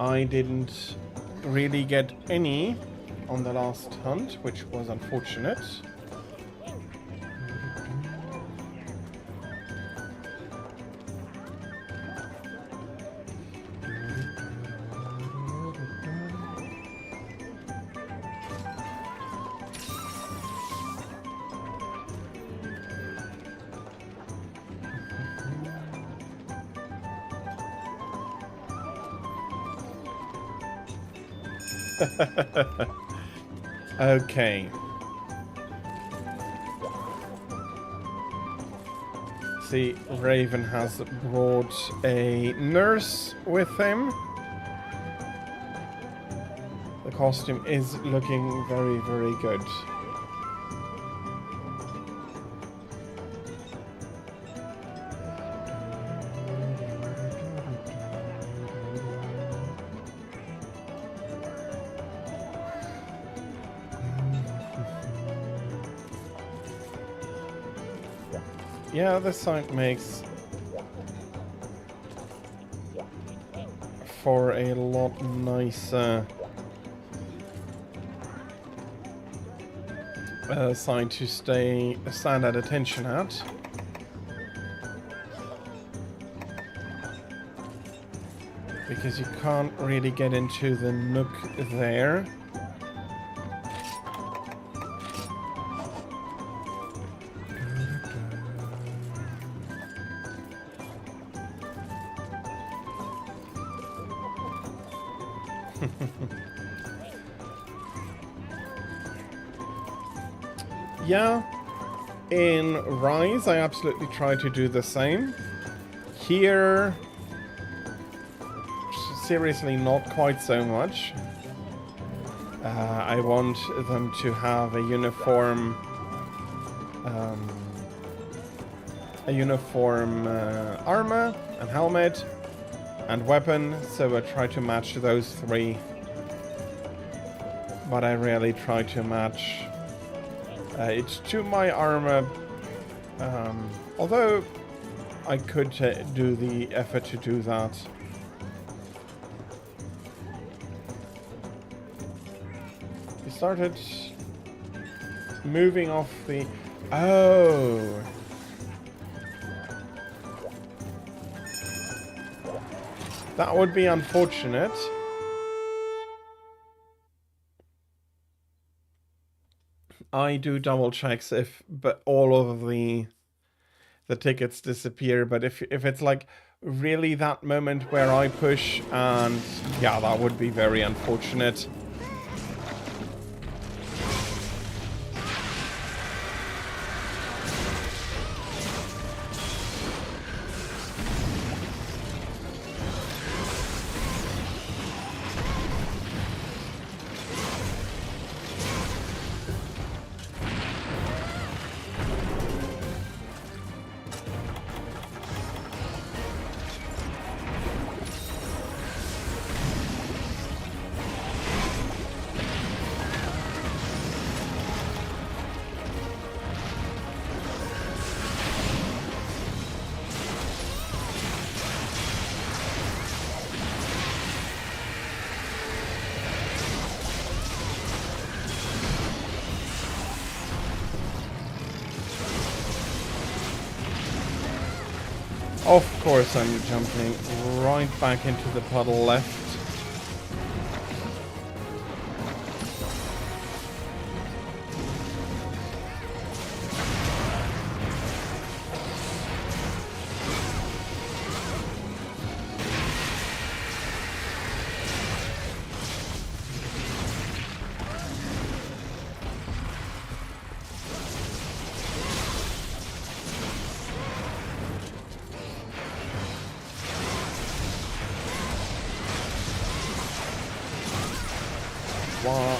I didn't really get any on the last hunt, which was unfortunate. Okay. See, Raven has brought a nurse with him. The costume is looking very, very good. Yeah, this site makes for a lot nicer site to stand at attention at. Because you can't really get into the nook there. Yeah, in Rise I absolutely try to do the same. Here, seriously not quite so much. I want them to have a uniform a uniform armor and helmet and weapon, so I try to match those three. But I rarely try to match it to my armor. Although I could do the effort to do that. He started moving off the... Oh! That would be unfortunate. I do double checks but all of the tickets disappear. But if it's like really that moment where I push, and yeah, that would be very unfortunate. Of course I'm jumping right back into the puddle left. Wow.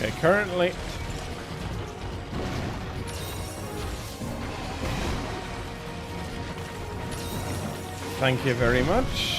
Okay, currently... Thank you very much.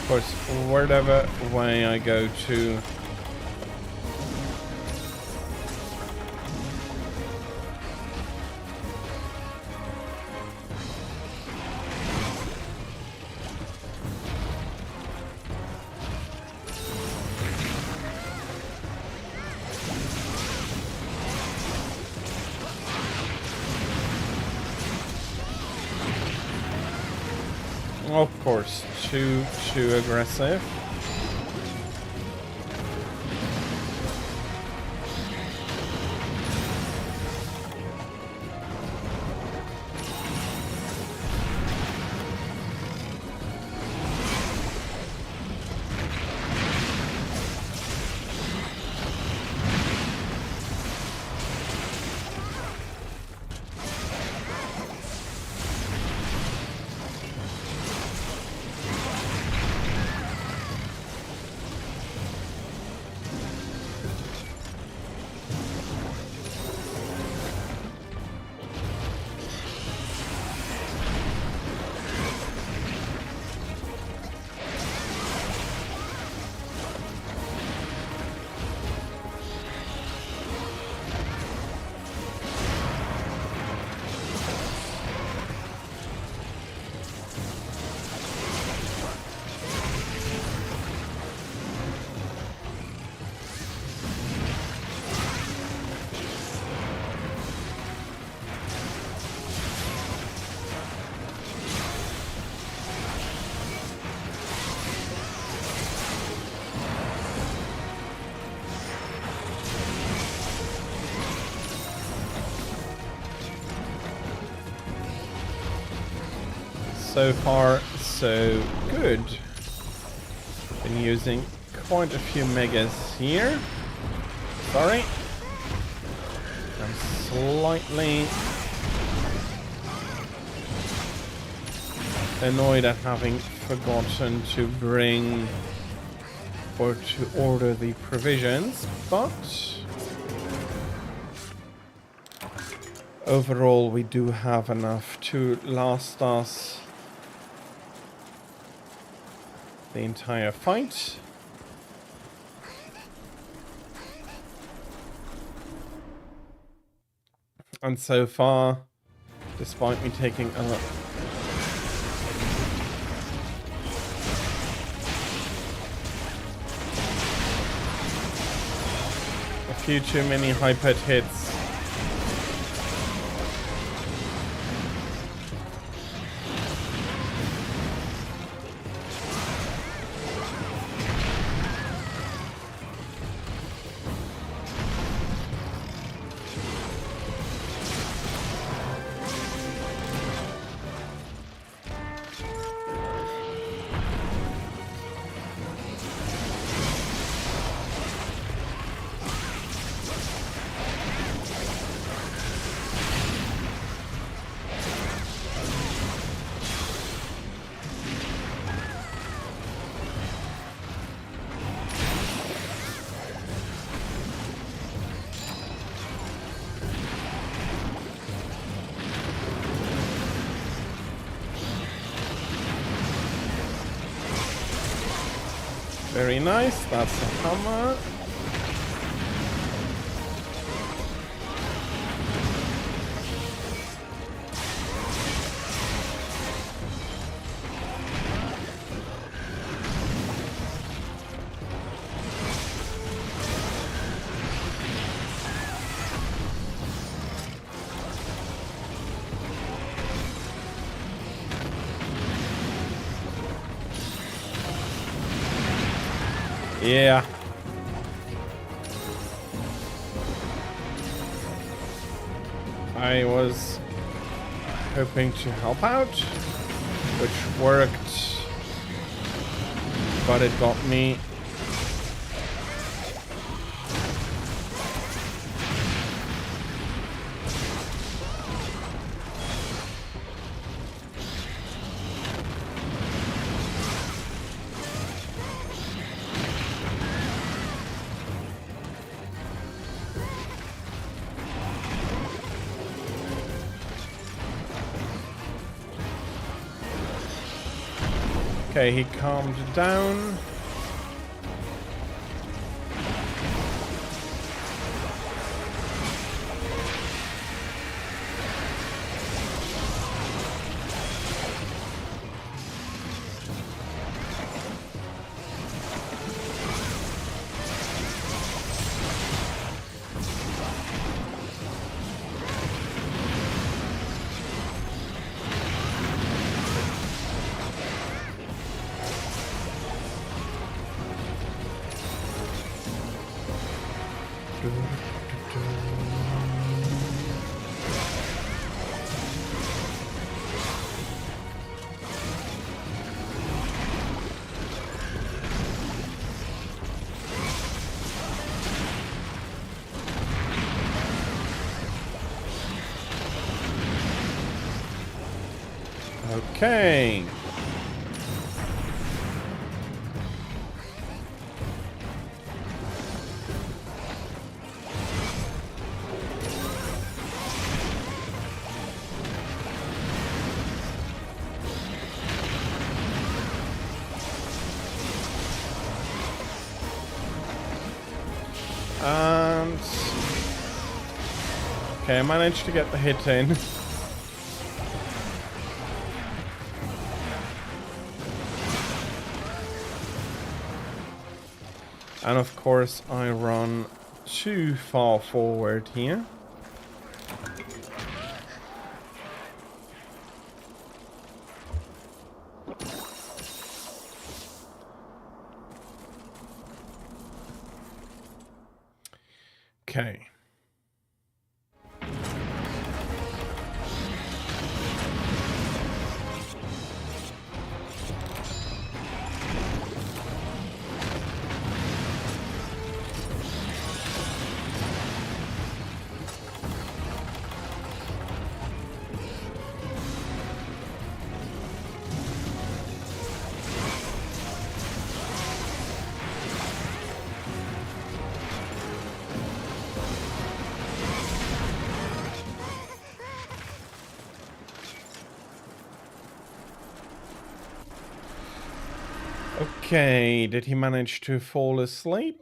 Of course, whatever way I go to... Of course, too aggressive. So far, so good. Been using quite a few megas here. Sorry. I'm slightly annoyed at having forgotten to bring or to order the provisions, but overall we do have enough to last us the entire fight. And so far, despite me taking a few too many hyper hits, very nice, that's a hammer. Yeah. I was hoping to help out, which worked, but it got me. Okay, he calmed down. Okay. And okay, I managed to get the hit in. And of course I run too far forward here. Okay. Okay, did he manage to fall asleep?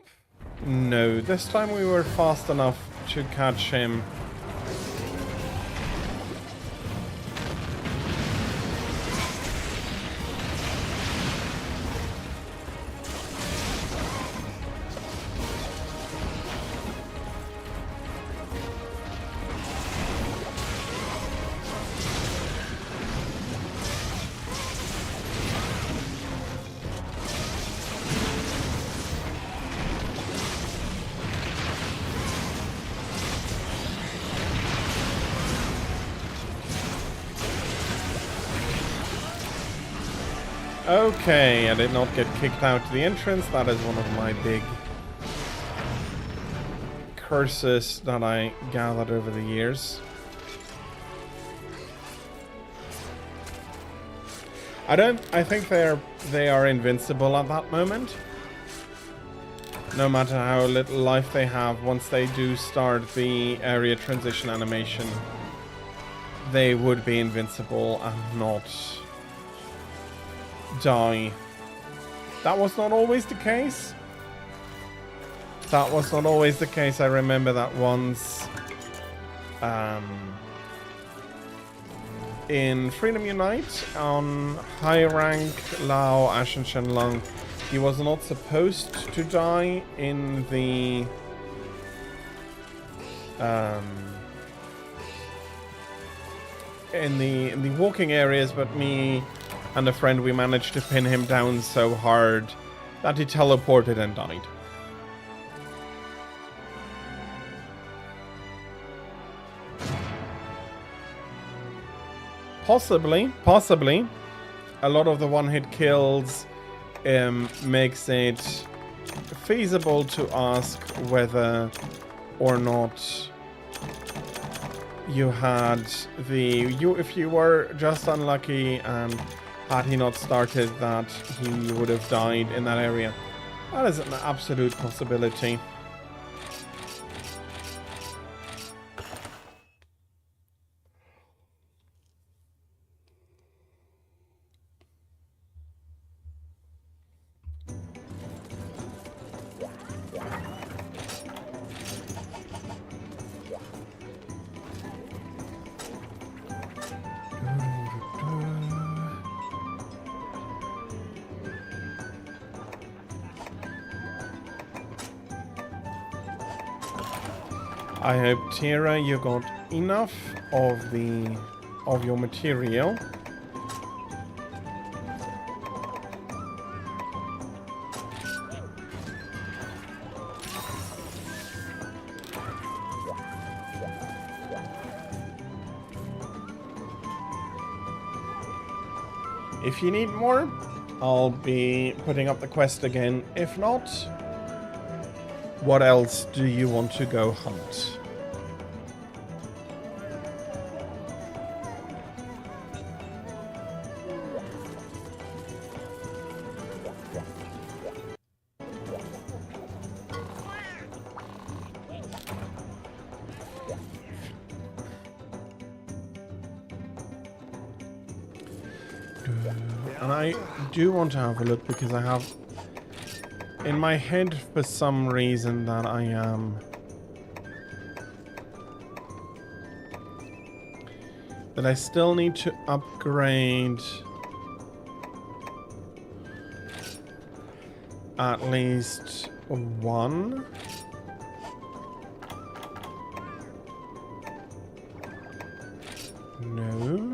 No, this time we were fast enough to catch him. Okay, I did not get kicked out to the entrance. That is one of my big curses that I gathered over the years. I think they are invincible at that moment. No matter how little life they have, once they do start the area transition animation, they would be invincible and not die. That was not always the case. That was not always the case. I remember that once in Freedom Unite on high rank Lao Ashen Shenlong, he was not supposed to die in the walking areas, but me and a friend, we managed to pin him down so hard that he teleported and died. Possibly. A lot of the one-hit kills makes it feasible to ask whether or not you had if you were just unlucky and had he not started that, he would have died in that area. That is an absolute possibility. I hope, Tira, you got enough of your material. If you need more, I'll be putting up the quest again. If not, what else do you want to go hunt? And I do want to have a look because I have in my head for some reason that I am that I still need to upgrade at least one. No.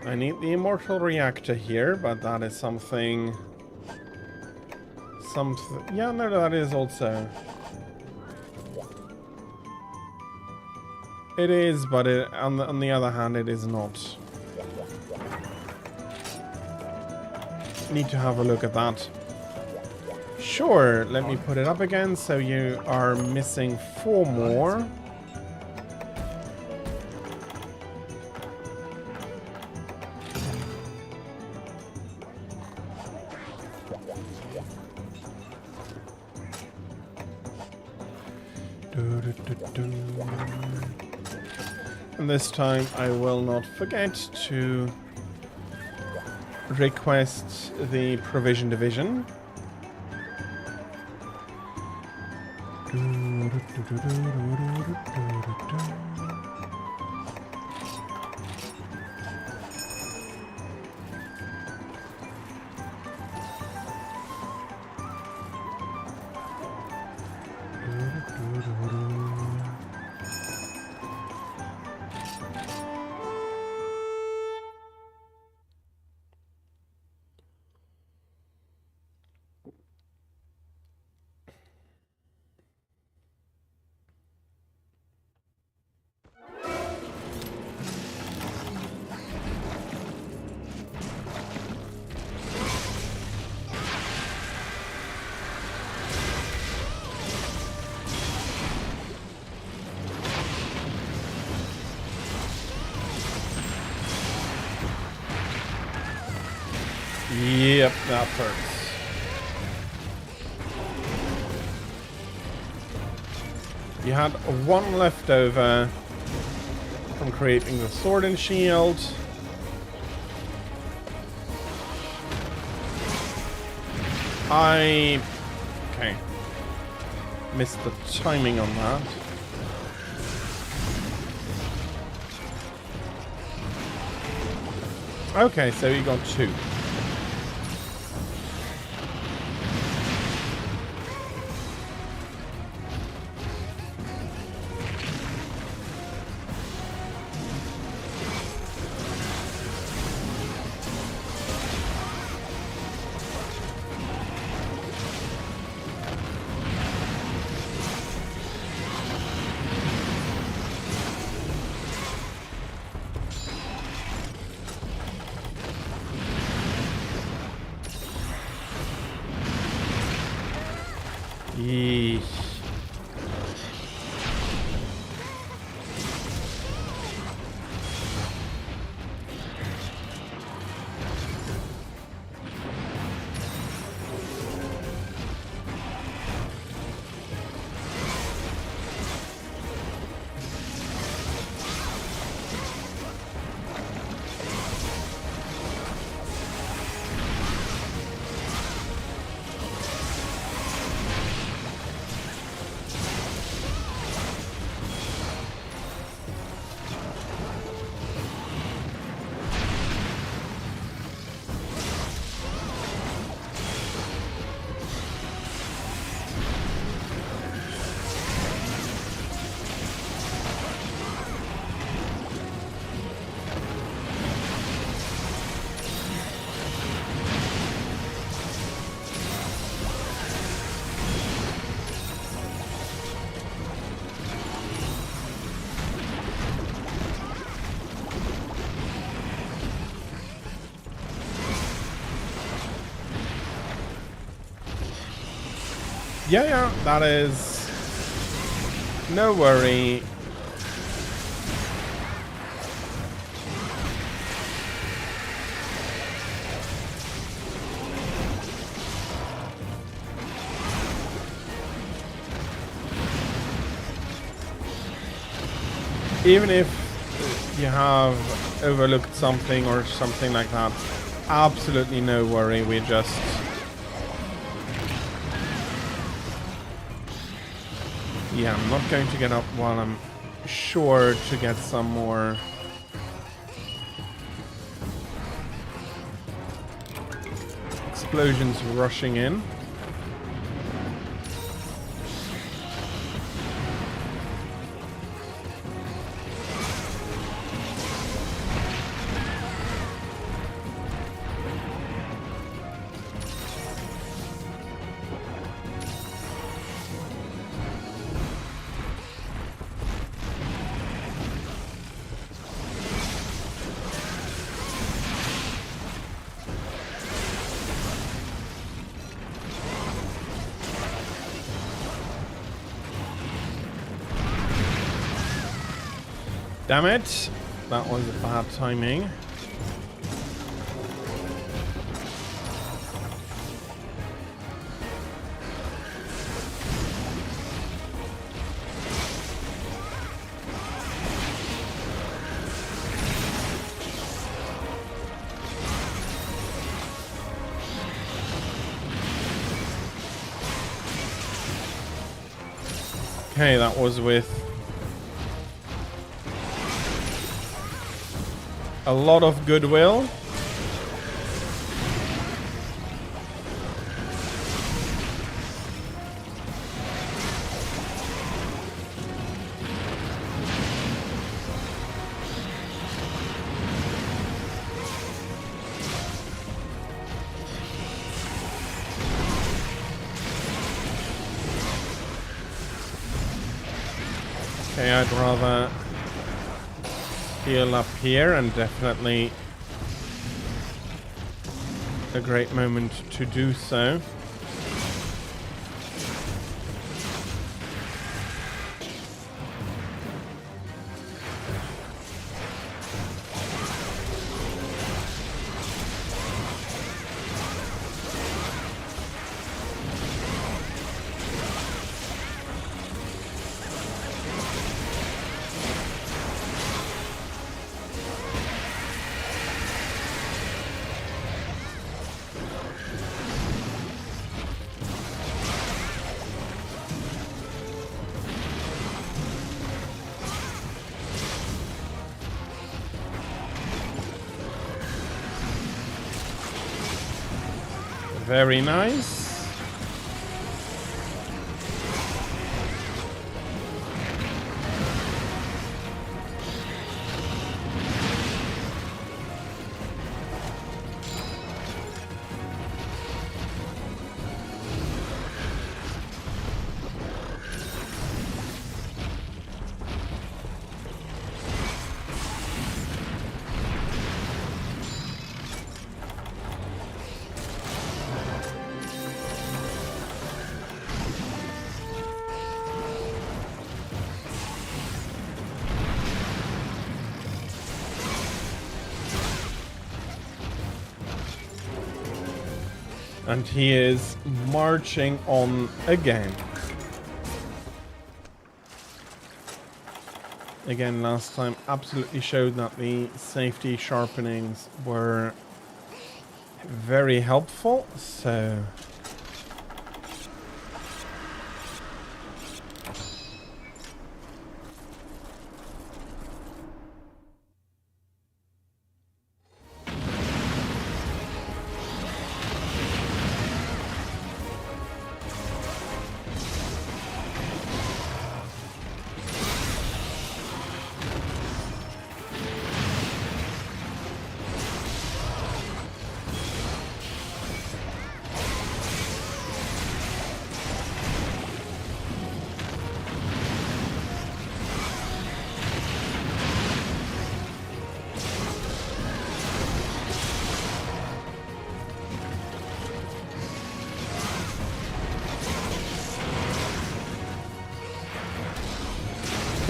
I need the immortal reactor here, but that is something... Yeah, no, that is also... It is, but on the other hand, it is not. Need to have a look at that. Sure, let me put it up again, so you are missing 4 more. And this time I will not forget to request the provision division. Yep, that hurts. You had one left over from creating the sword and shield. Okay. Missed the timing on that. Okay, so you got two. Yeesh. Yeah, that is no worry. Even if you have overlooked something or something like that, absolutely no worry. We just yeah, I'm not going to get up while I'm sure to get some more explosions rushing in. Damn it! That was bad timing. Okay, that was with a lot of goodwill. Okay, I'd rather heal up here, and definitely a great moment to do so. Very nice. And he is marching on again. Again, last time absolutely showed that the safety sharpenings were very helpful, so...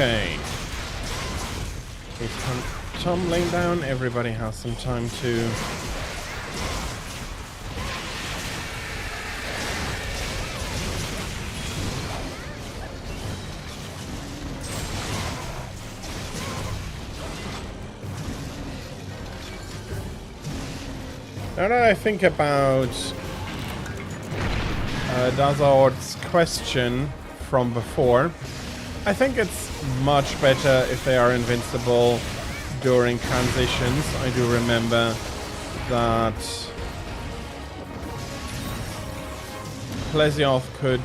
Okay. He's tumbling down. Everybody has some time to... Now that I think about Dazord's question from before, I think it's much better if they are invincible during transitions. I do remember that Plesioth could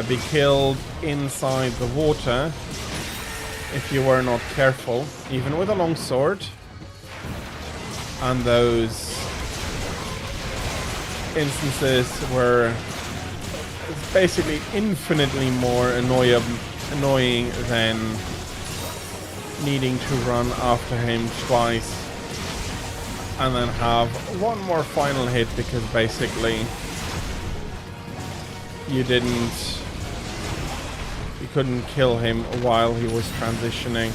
be killed inside the water if you were not careful, even with a long sword. And those instances were basically infinitely more annoying than needing to run after him twice and then have one more final hit because basically you couldn't kill him while he was transitioning.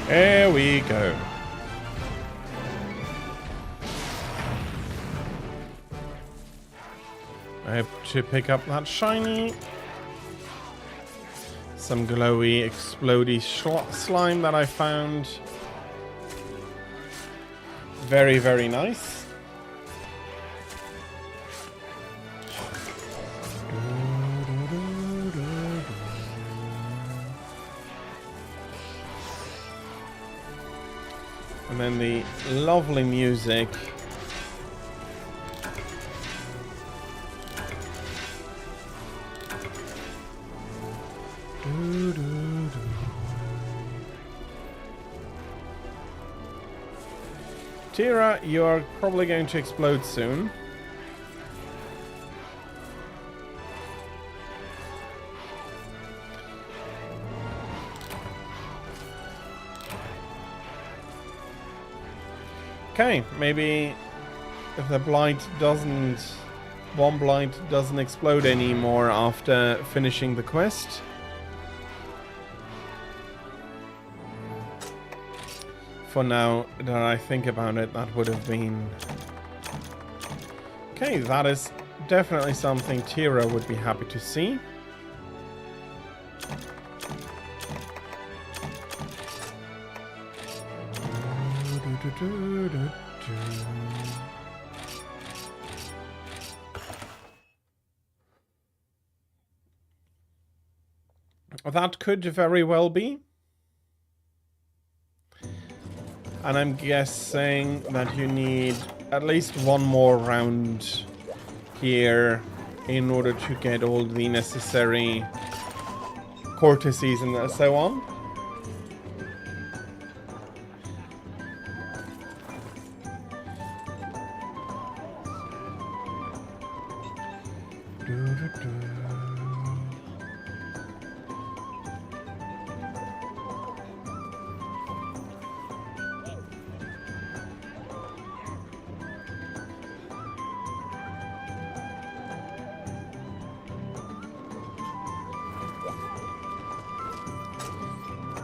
Here we go. I have to pick up that shiny. Some glowy, explodey slime that I found. Very, very nice. And then the lovely music. Tira, you're probably going to explode soon. Okay, maybe if the blight doesn't... One blight doesn't explode anymore after finishing the quest. For now that I think about it, that would have been... Okay, that is definitely something Tira would be happy to see. That could very well be. And I'm guessing that you need at least one more round here in order to get all the necessary courtesies and so on.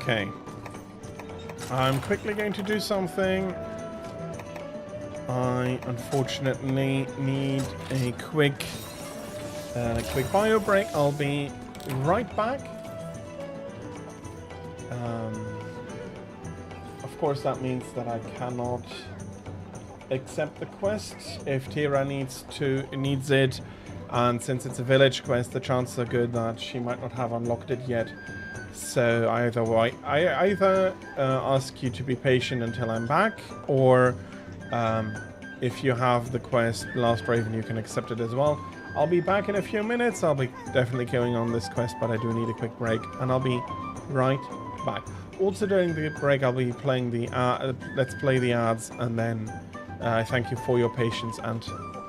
Okay. I'm quickly going to do something. I unfortunately need a quick bio break. I'll be right back. Of course, that means that I cannot accept the quest if Tira needs it, and since it's a village quest, the chances are good that she might not have unlocked it yet. So I either ask you to be patient until I'm back, or if you have the quest Last Raven, you can accept it as well. I'll be back in a few minutes. I'll be definitely going on this quest, but I do need a quick break, and I'll be right back. Also during the break, I'll be playing the let's play the ads, and then I thank you for your patience, and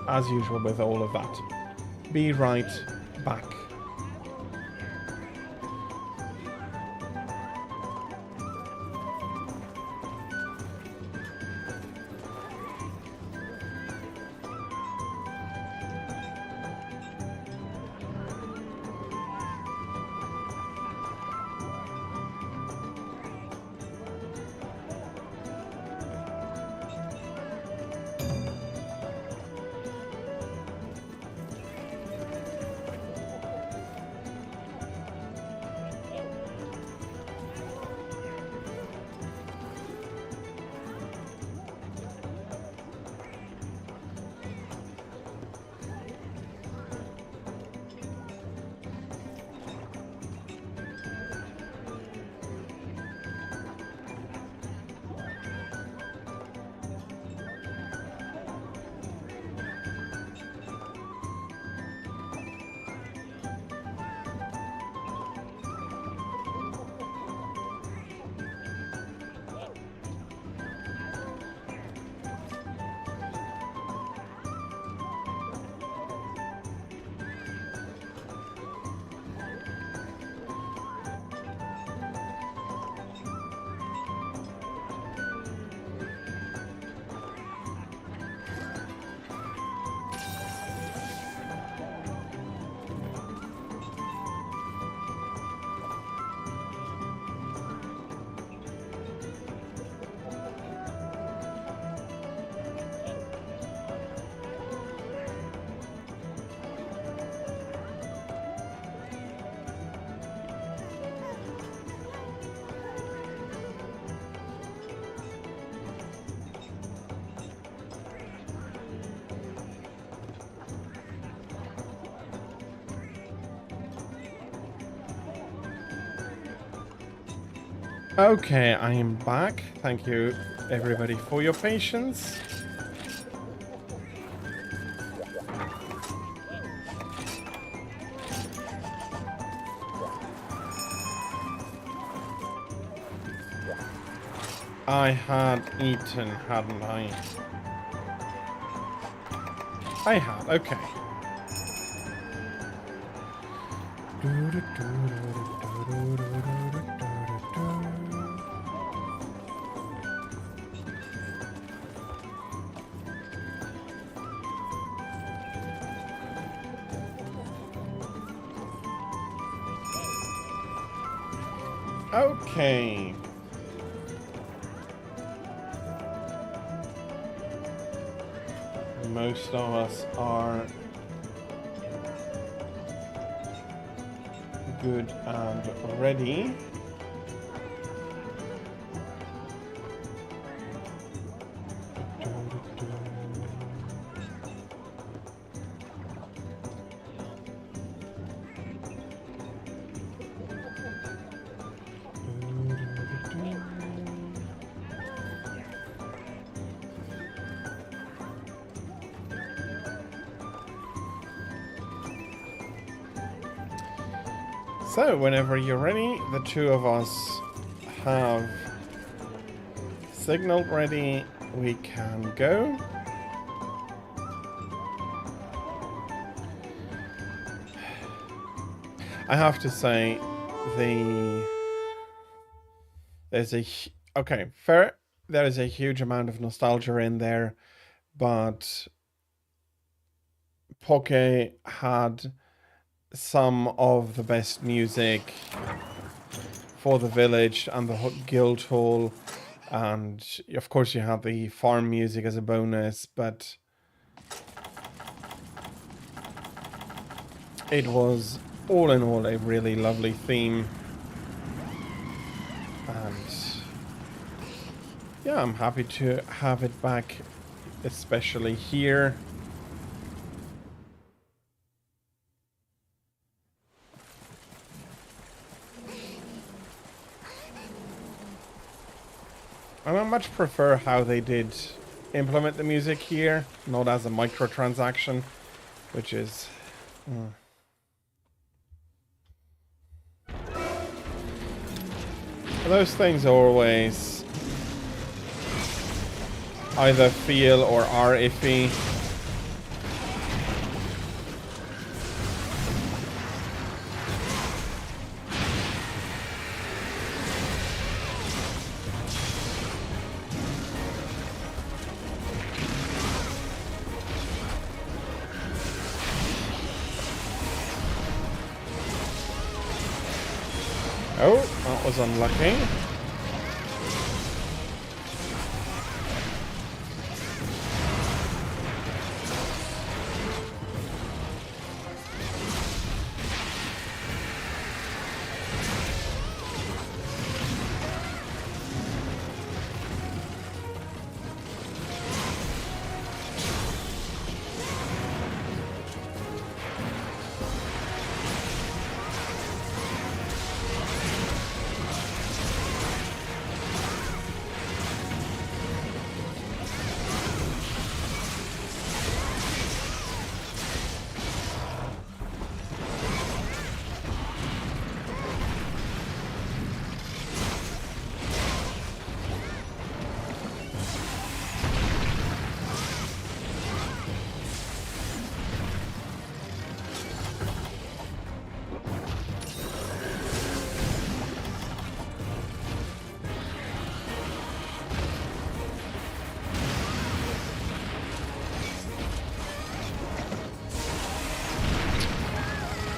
as usual with all of that. Be right back. Okay, I am back. Thank you, everybody, for your patience. I had eaten, hadn't I? I had, okay. Okay. Most of us are good and ready. So, whenever you're ready, the two of us have signal ready. We can go. I have to say, there's a okay, fair. There is a huge amount of nostalgia in there, but Poke had some of the best music for the village and the guild hall, and of course you had the farm music as a bonus, but it was all in all a really lovely theme. And yeah, I'm happy to have it back, especially here. And I much prefer how they did implement the music here, not as a microtransaction, which is... Those things always either feel or are iffy. Oh, that was unlucky.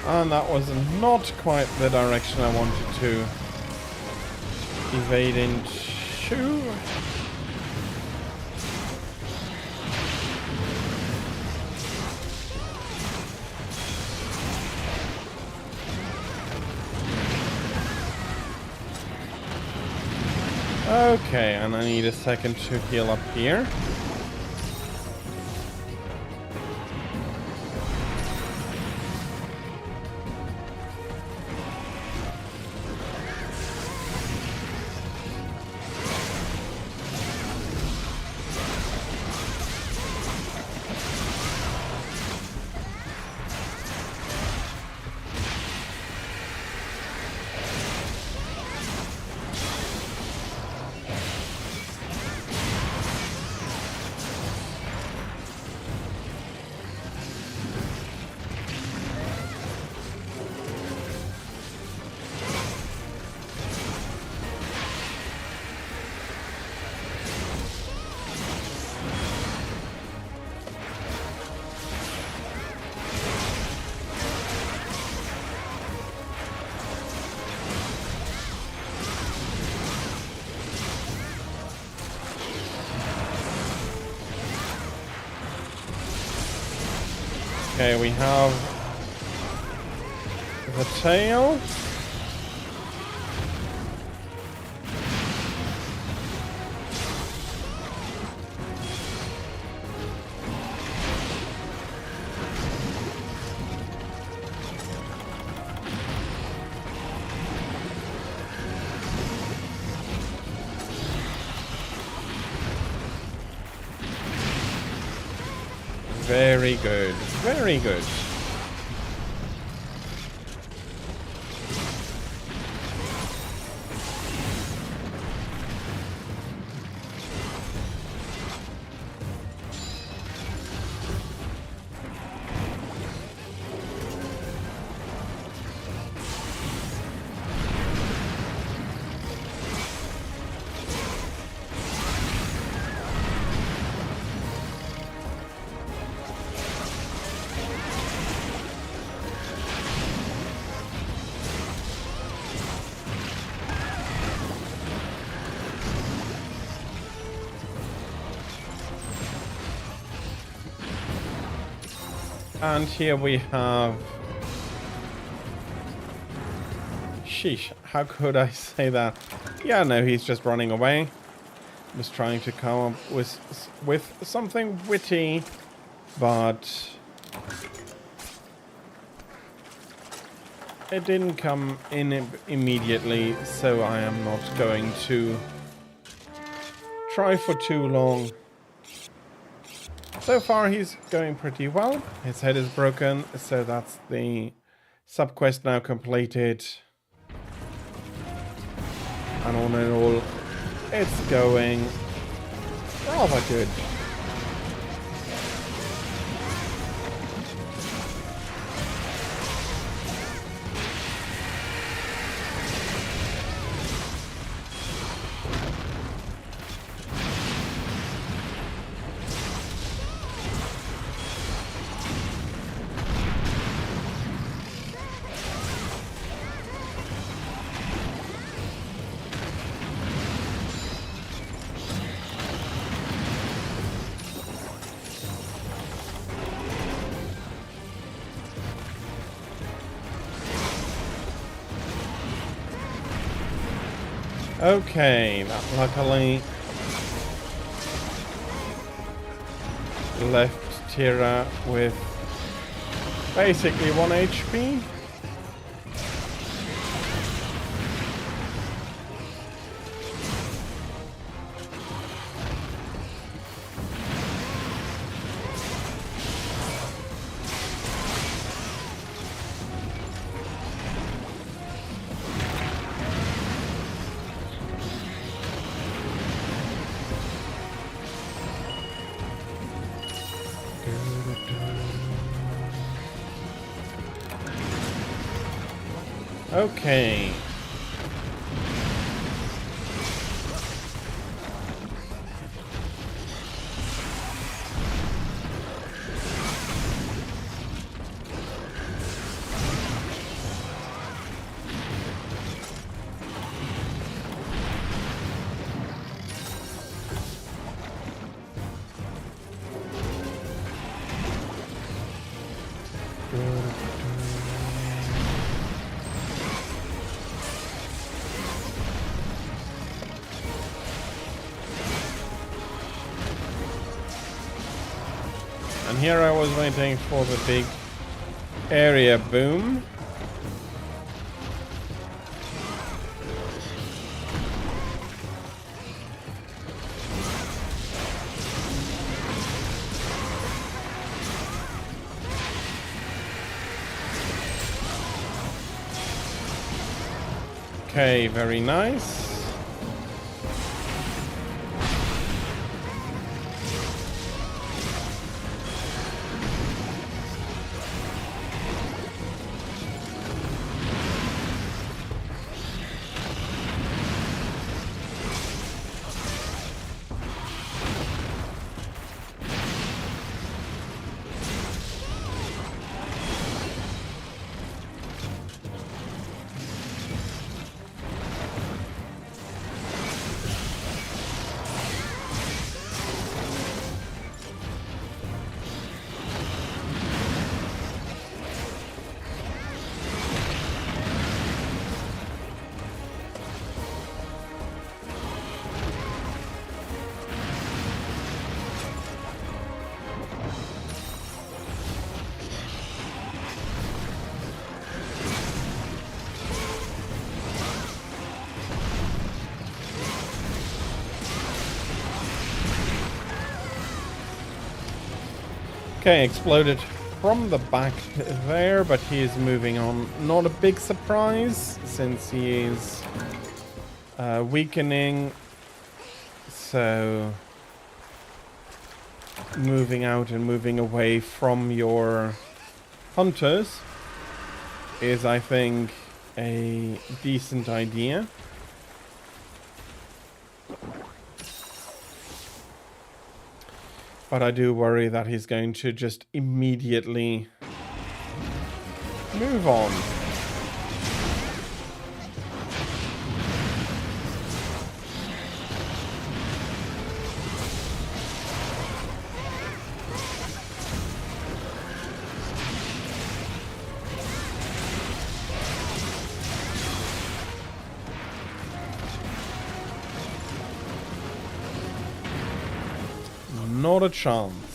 And that was not quite the direction I wanted to evade into. Okay, and I need a second to heal up here. Okay, we have the tail. Very good. Very good. And here we have... Sheesh, how could I say that? Yeah, no, he's just running away. Was trying to come up with something witty, but it didn't come in immediately, so I am not going to try for too long. So far he's going pretty well. His head is broken, so that's the sub-quest now completed. And all in all, it's going rather good. Okay, that luckily left Tira with basically 1 HP. Okay. And here I was waiting for the big area boom. Okay, very nice. Okay, exploded from the back there, but he is moving on. Not a big surprise, since he is weakening. So, moving out and moving away from your hunters is, I think, a decent idea. But I do worry that he's going to just immediately move on. Not a chance.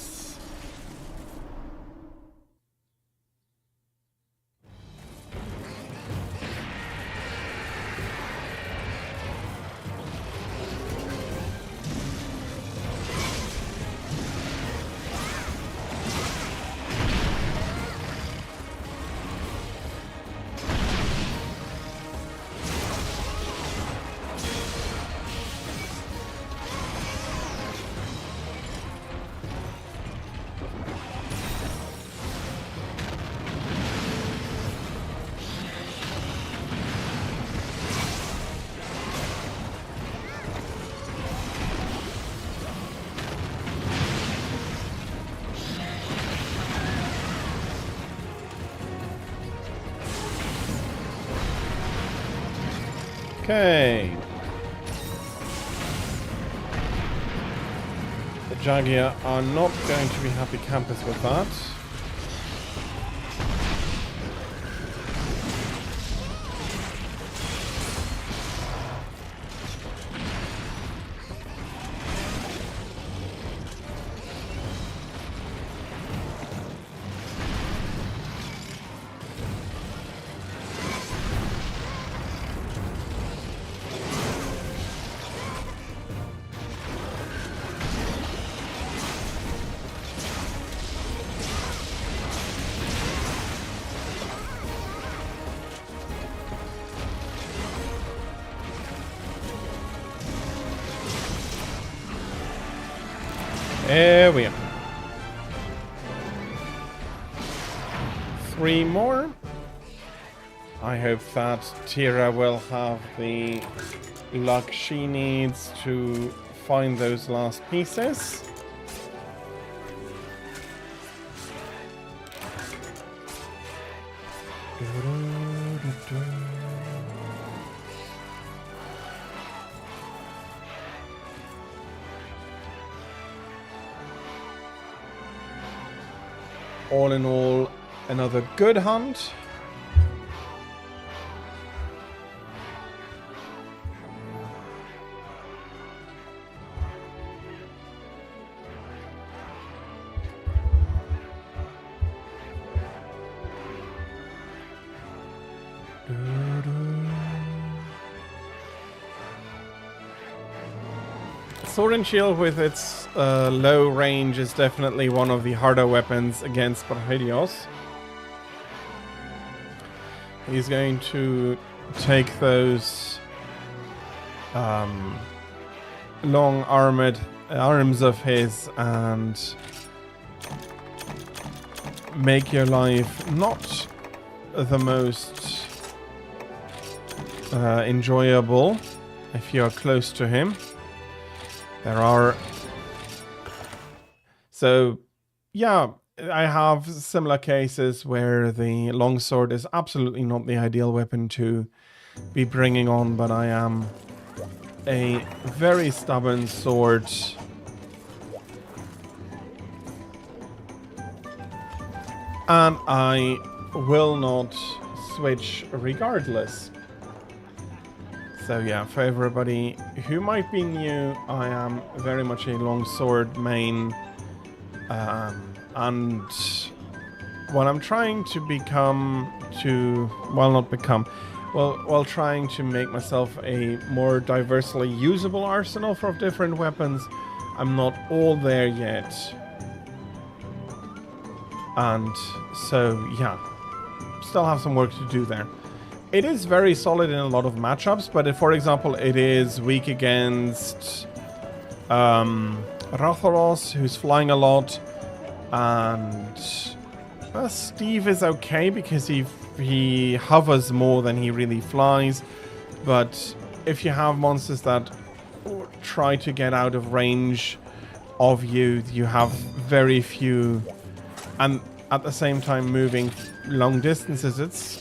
Okay. The Jagia are not going to be happy campers with that. There we are. 3 more. I hope that Tira will have the luck she needs to find those last pieces. All in all, another good hunt. Sword and Shield with its low range is definitely one of the harder weapons against Barhedios. He's going to take those long armored arms of his and make your life not the most enjoyable if you're close to him. There are... So, yeah, I have similar cases where the longsword is absolutely not the ideal weapon to be bringing on, but I am a very stubborn sword. And I will not switch regardless. So yeah, for everybody who might be new, I am very much a longsword main. And what I'm trying to become while trying to make myself a more diversely usable arsenal for different weapons, I'm not all there yet. And so, yeah, still have some work to do there. It is very solid in a lot of matchups, but if, for example, it is weak against Rathalos, who's flying a lot, and Steve is okay because he hovers more than he really flies. But if you have monsters that try to get out of range of you, you have very few, and at the same time moving long distances,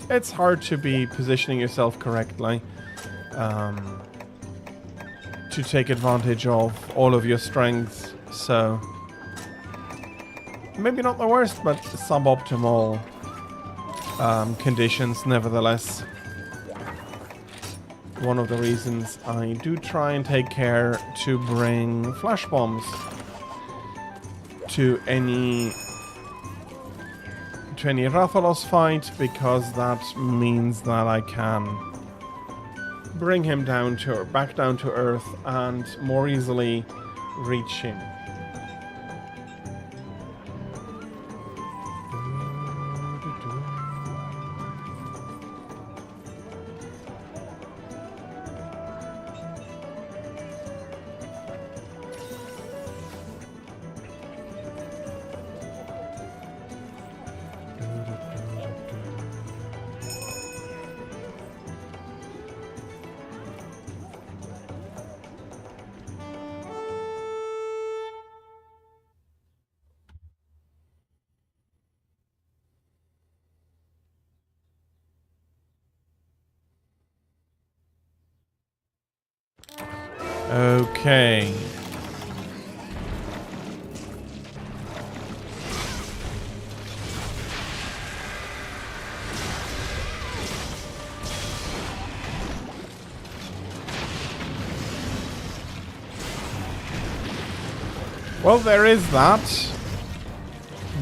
it's hard to be positioning yourself correctly to take advantage of all of your strengths. So maybe not the worst, but suboptimal conditions nevertheless. One of the reasons I do try and take care to bring flash bombs to any Rathalos fight, because that means that I can bring him back down to earth and more easily reach him. Okay. Well, there is that.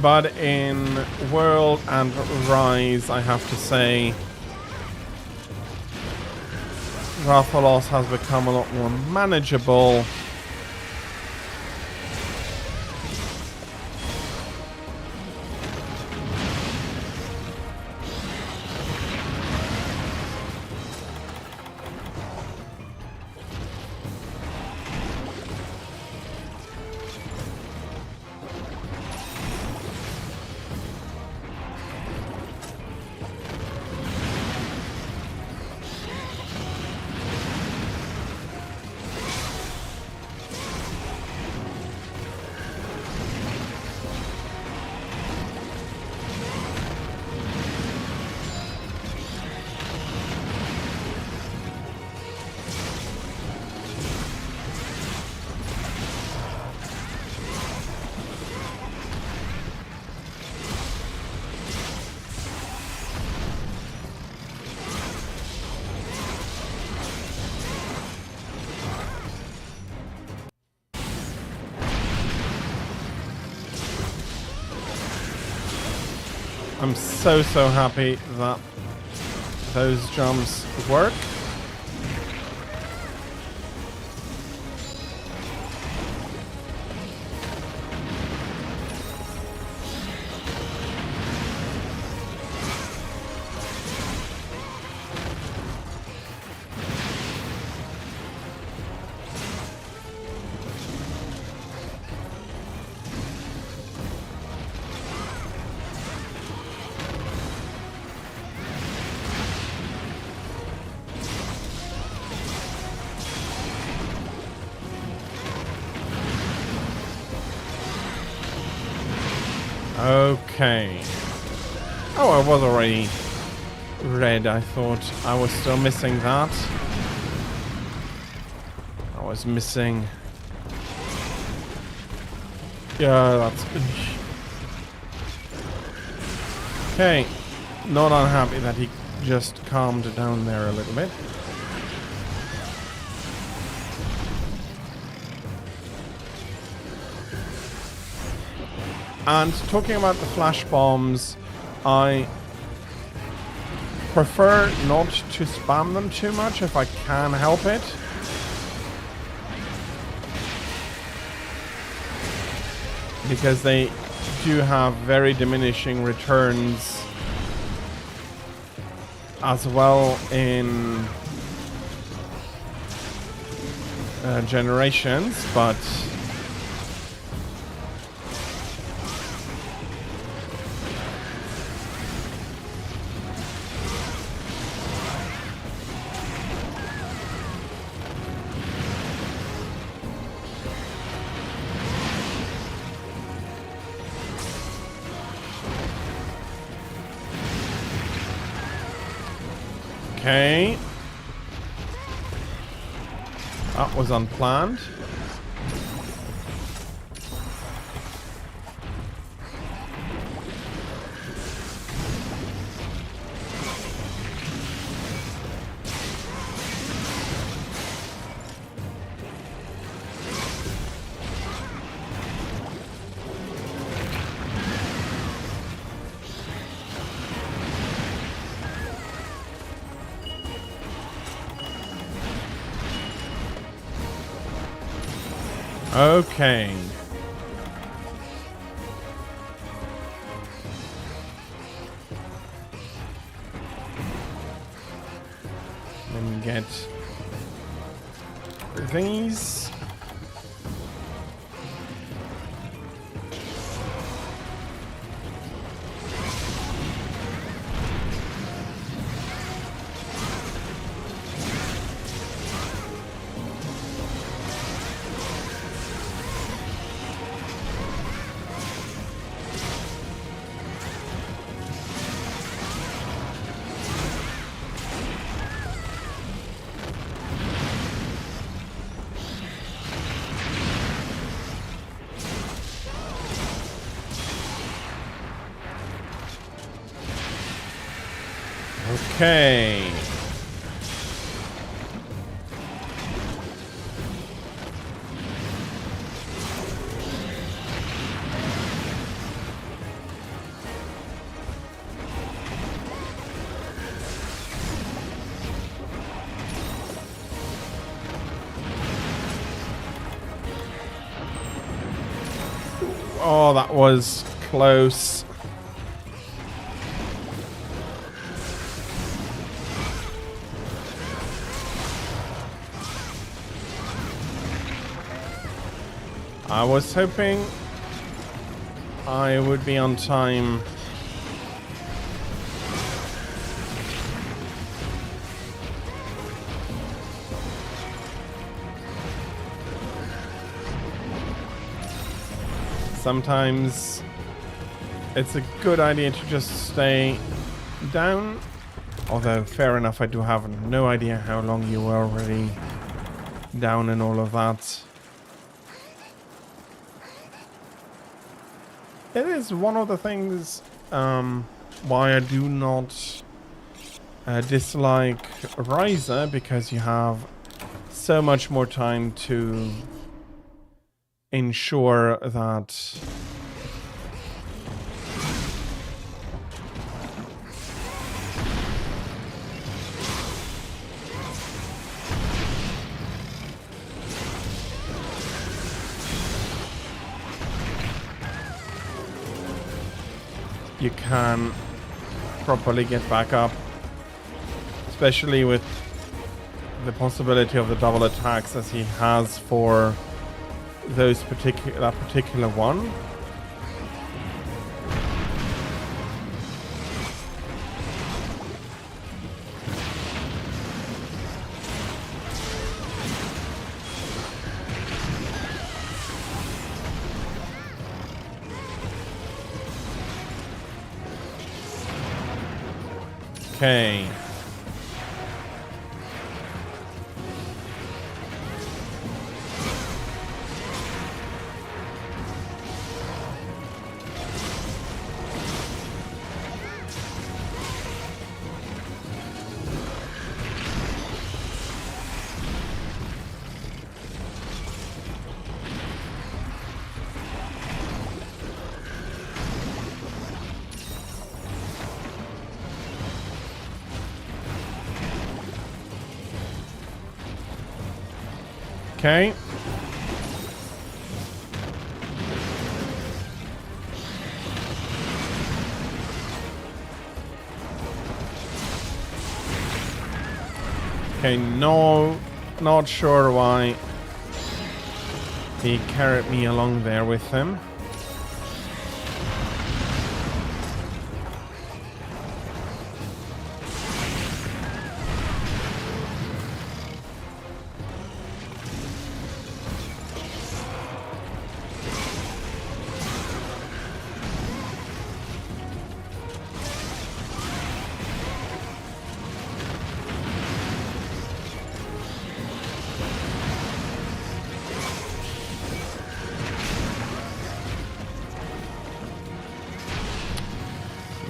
But in World and Rise, I have to say, Rathalos has become a lot more manageable. I'm so happy that those jumps work. Okay. Oh, I was already red. I thought I was still missing that. I was missing. Yeah, that's good. Okay. Not unhappy that he just calmed down there a little bit. And talking about the flash bombs, I prefer not to spam them too much if I can help it. Because they do have very diminishing returns as well in generations, but okay. That was unplanned. Okay. Let me get these. Okay. Oh, that was close. I was hoping I would be on time. Sometimes it's a good idea to just stay down. Although, fair enough, I do have no idea how long you were already down and all of that. It is one of the things why I do not dislike Riser, because you have so much more time to ensure that you can properly get back up, especially with the possibility of the double attacks as he has for that particular one. Okay. Okay. Okay, no, not sure why he carried me along there with him.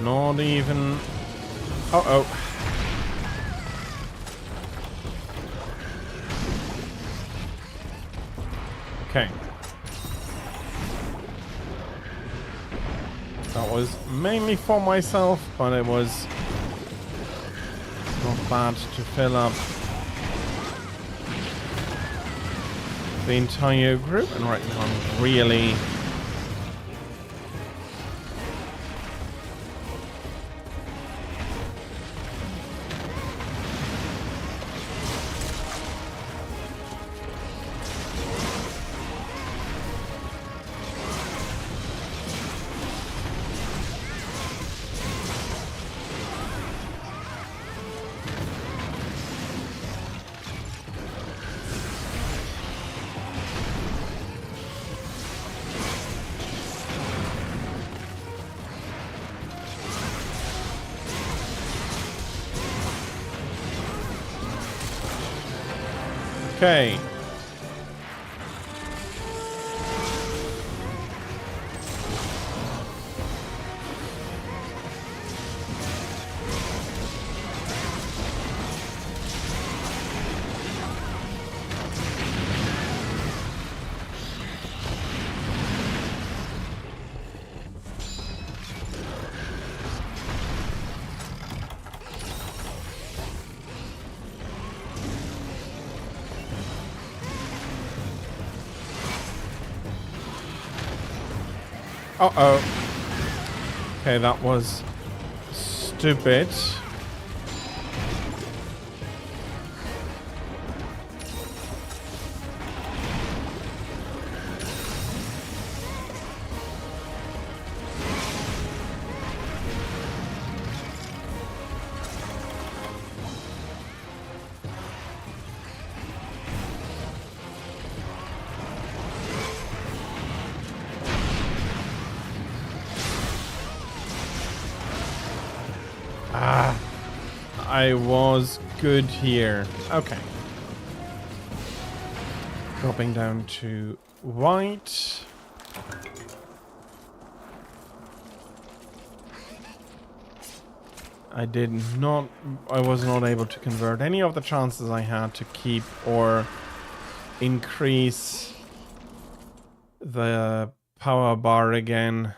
Not even... Uh-oh. Okay. That was mainly for myself, but it was not bad to fill up the entire group. And right now I'm really... Okay. Uh-oh. Okay, that was stupid. Ah, I was good here. Okay. Dropping down to white. I was not able to convert any of the chances I had to keep or increase the power bar again.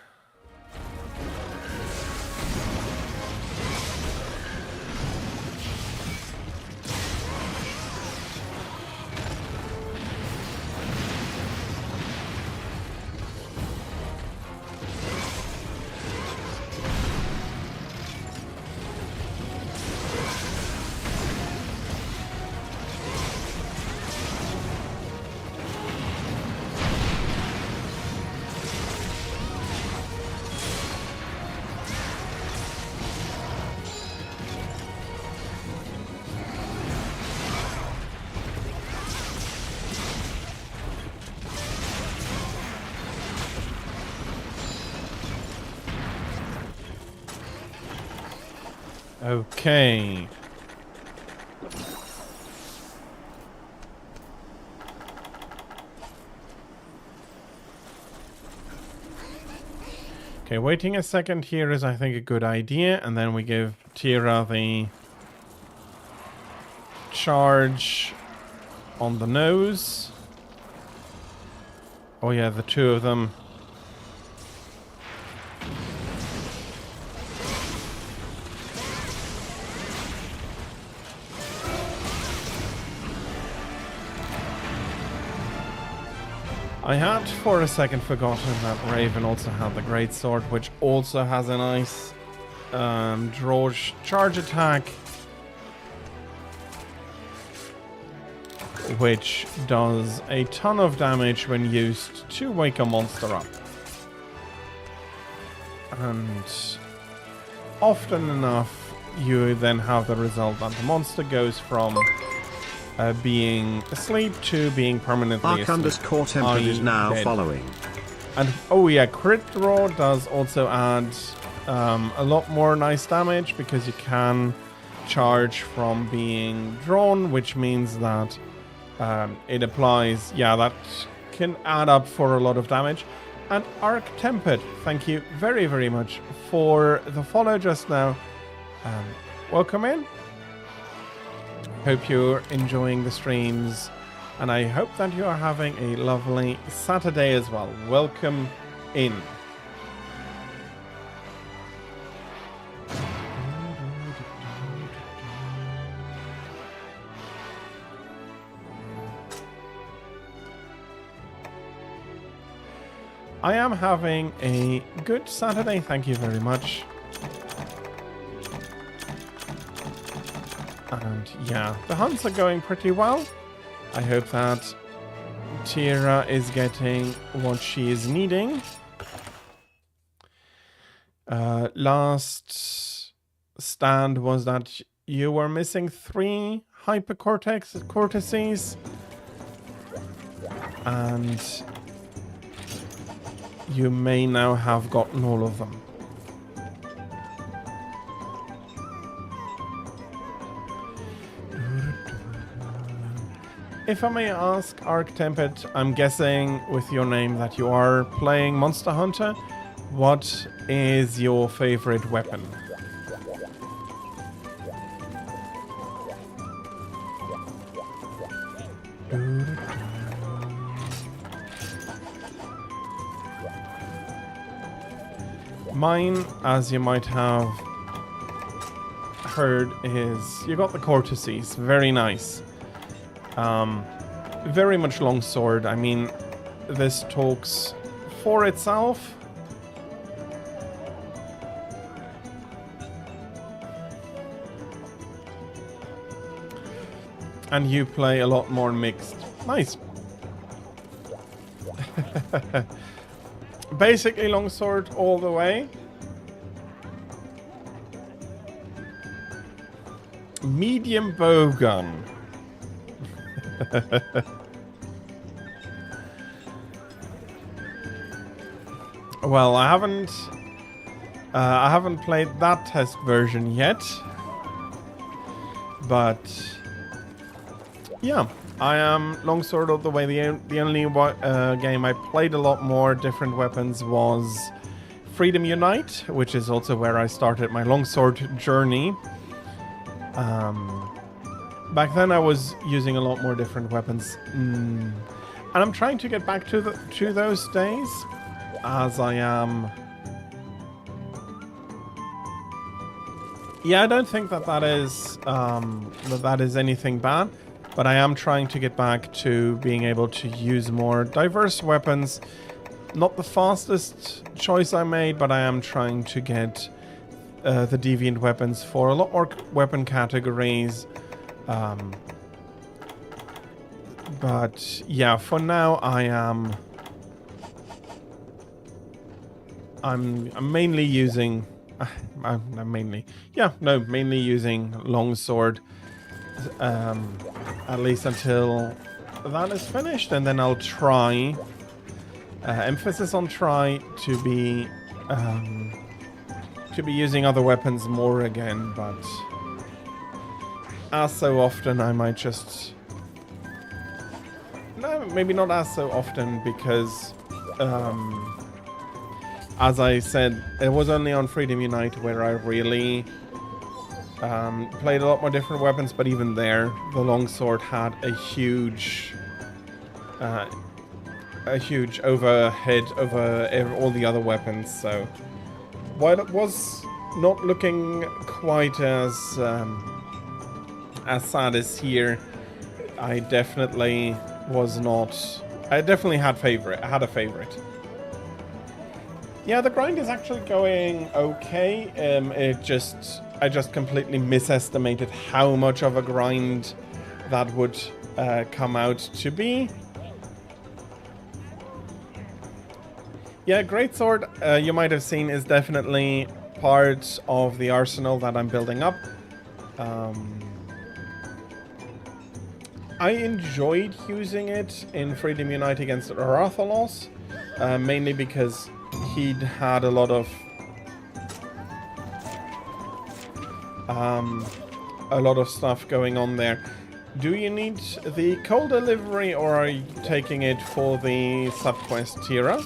Okay. Okay, waiting a second here is, I think, a good idea, and then we give Tira the charge on the nose. Oh yeah, the two of them. I had for a second forgotten that Raven also had the greatsword, which also has a nice charge attack. which does a ton of damage when used to wake a monster up. And often enough, you then have the result that the monster goes from being asleep to being permanently asleep. Arc_tempered is now dead. following. And oh yeah, crit draw does also add a lot more nice damage because you can charge from being drawn, which means that it applies. Yeah, that can add up for a lot of damage. And Arc Tempered, thank you very, very much for the follow just now. Welcome in. Hope you're enjoying the streams, and I hope that you are having a lovely Saturday as well. Welcome in. I am having a good Saturday, thank you very much. And yeah, the hunts are going pretty well. I hope that Tira is getting what she is needing. Last stand was that you were missing 3 hypercortices. And you may now have gotten all of them. If I may ask, Arc Tempered, I'm guessing with your name that you are playing Monster Hunter. What is your favorite weapon? Mine, as you might have heard, is you got the Cortices. Very nice. Very much longsword. I mean, this talks for itself. And you play a lot more mixed. Nice. Basically longsword all the way. Medium bowgun. Well, I haven't played that test version yet, but yeah, I am longsword all the way. The only game I played a lot more different weapons was Freedom Unite, which is also where I started my longsword journey. Back then I was using a lot more different weapons, and I'm trying to get back to those days, as I am. Yeah, I don't think that is anything bad, but I am trying to get back to being able to use more diverse weapons. Not the fastest choice I made, but I am trying to get the Deviant weapons for a lot more weapon categories. But yeah, for now I'm mainly using mainly using longsword, at least until that is finished, and then I'll try, emphasis on try, to be using other weapons more again, but as so often I might just... No, maybe not as so often, because as I said, it was only on Freedom Unite where I really played a lot more different weapons, but even there, the longsword had a huge overhead over all the other weapons, so while it was not looking quite as sad as here, I definitely had a favorite. Yeah, the grind is actually going okay. I just completely misestimated how much of a grind that would come out to be. Yeah, Greatsword, you might have seen, is definitely part of the arsenal that I'm building up. I enjoyed using it in Freedom Unite against Rathalos, mainly because he'd had a lot of stuff going on there. Do you need the coal delivery, or are you taking it for the subquest Tira?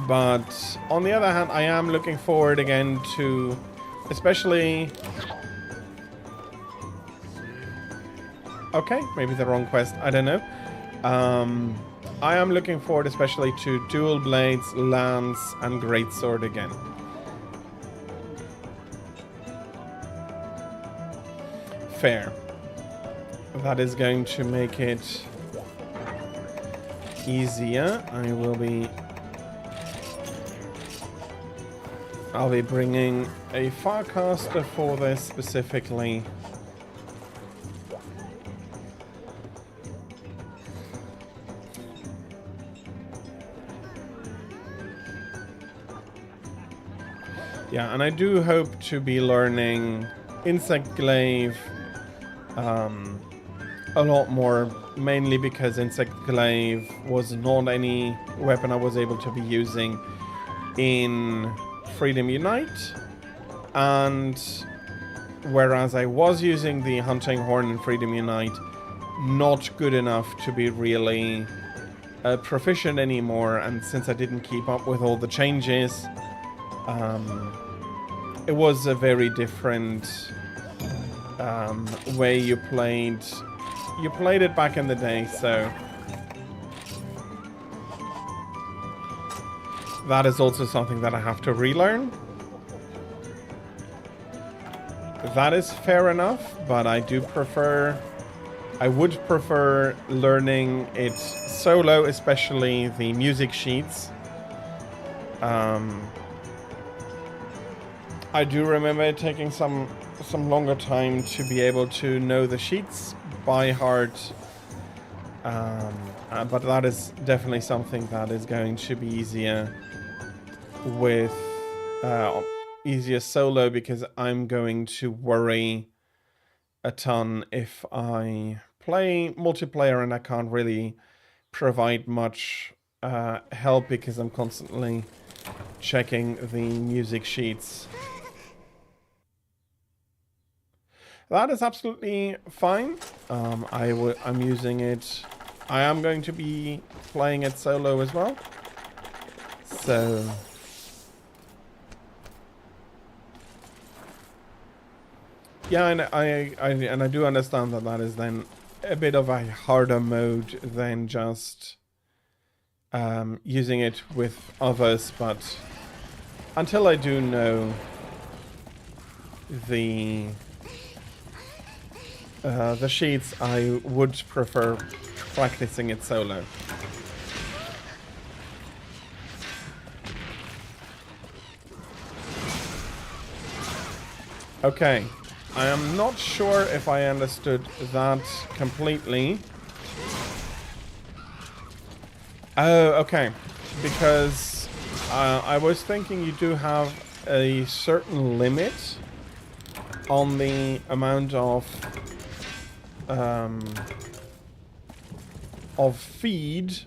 But on the other hand, I am looking forward again to, especially... Okay, maybe the wrong quest, I don't know. I am looking forward especially to Dual Blades, Lance, and Greatsword again. Fair. That is going to make it easier. I'll be bringing a Farcaster for this specifically. Yeah, and I do hope to be learning Insect Glaive a lot more, mainly because Insect Glaive was not any weapon I was able to be using in Freedom Unite, and whereas I was using the Hunting Horn in Freedom Unite, not good enough to be really proficient anymore, and since I didn't keep up with all the changes, it was a very different way you played it back in the day, so that is also something that I have to relearn. That is fair enough, but I would prefer learning it solo, especially the music sheets. I do remember taking some longer time to be able to know the sheets by heart, but that is definitely something that is going to be easier with easier solo, because I'm going to worry a ton if I play multiplayer and I can't really provide much help because I'm constantly checking the music sheets. That is absolutely fine. I'm using it. I am going to be playing it solo as well. So yeah, and I do understand that that is then a bit of a harder mode than just using it with others, but until I do know the sheets, I would prefer practicing it solo. Okay, I am not sure if I understood that completely. Oh, okay, because I was thinking you do have a certain limit on the amount of feed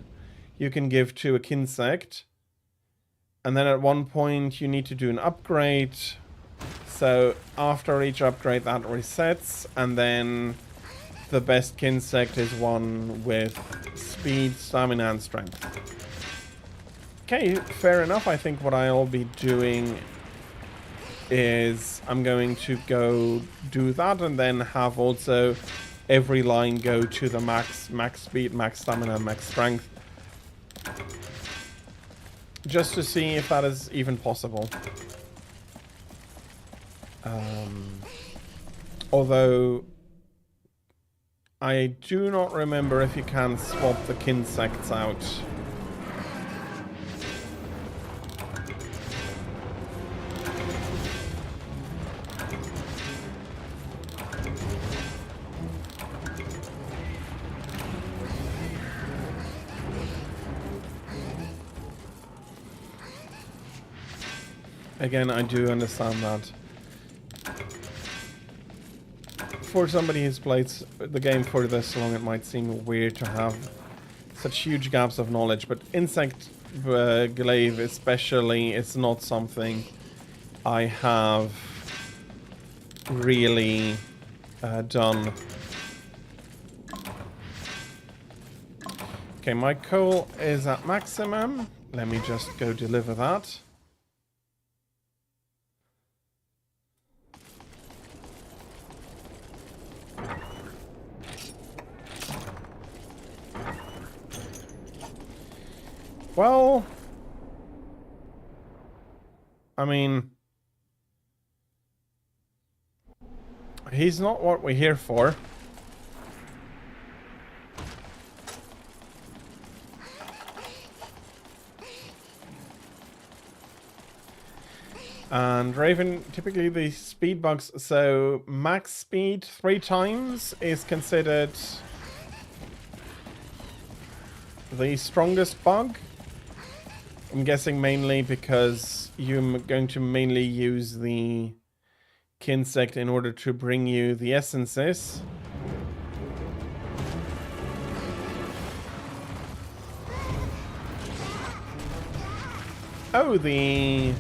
you can give to a Kinsect, and then at one point you need to do an upgrade, so after each upgrade that resets, and then the best Kinsect is one with speed, stamina, and strength. Okay, fair enough. I think what I'll be doing is I'm going to go do that, and then have also every line go to the max speed, max stamina, max strength, just to see if that is even possible. Although I do not remember if you can swap the Kinsects out. Again, I do understand that. For somebody who's played the game for this long, it might seem weird to have such huge gaps of knowledge, but insect glaive especially is not something I have really done. Okay, my coal is at maximum. Let me just go deliver that. Well, I mean, he's not what we're here for. And Raven, typically the speed bugs, so max speed 3 times is considered the strongest bug. I'm guessing mainly because you're going to mainly use the Kinsect in order to bring you the essences. Oh, the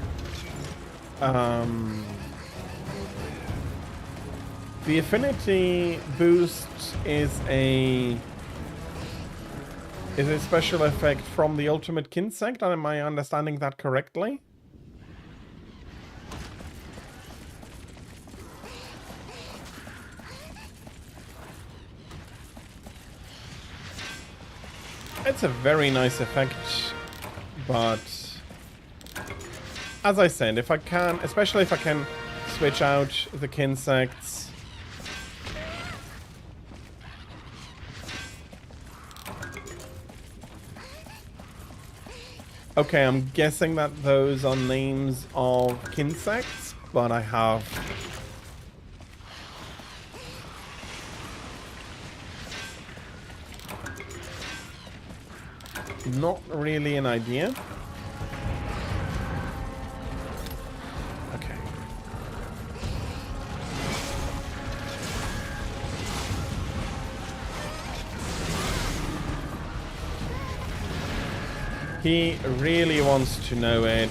affinity boost is a special effect from the ultimate Kinsect. Am I understanding that correctly? It's a very nice effect, but as I said, if I can, especially if I can switch out the Kinsects. Okay, I'm guessing that those are names of Kinsects, but I have not really an idea. Okay. He really wants to know it.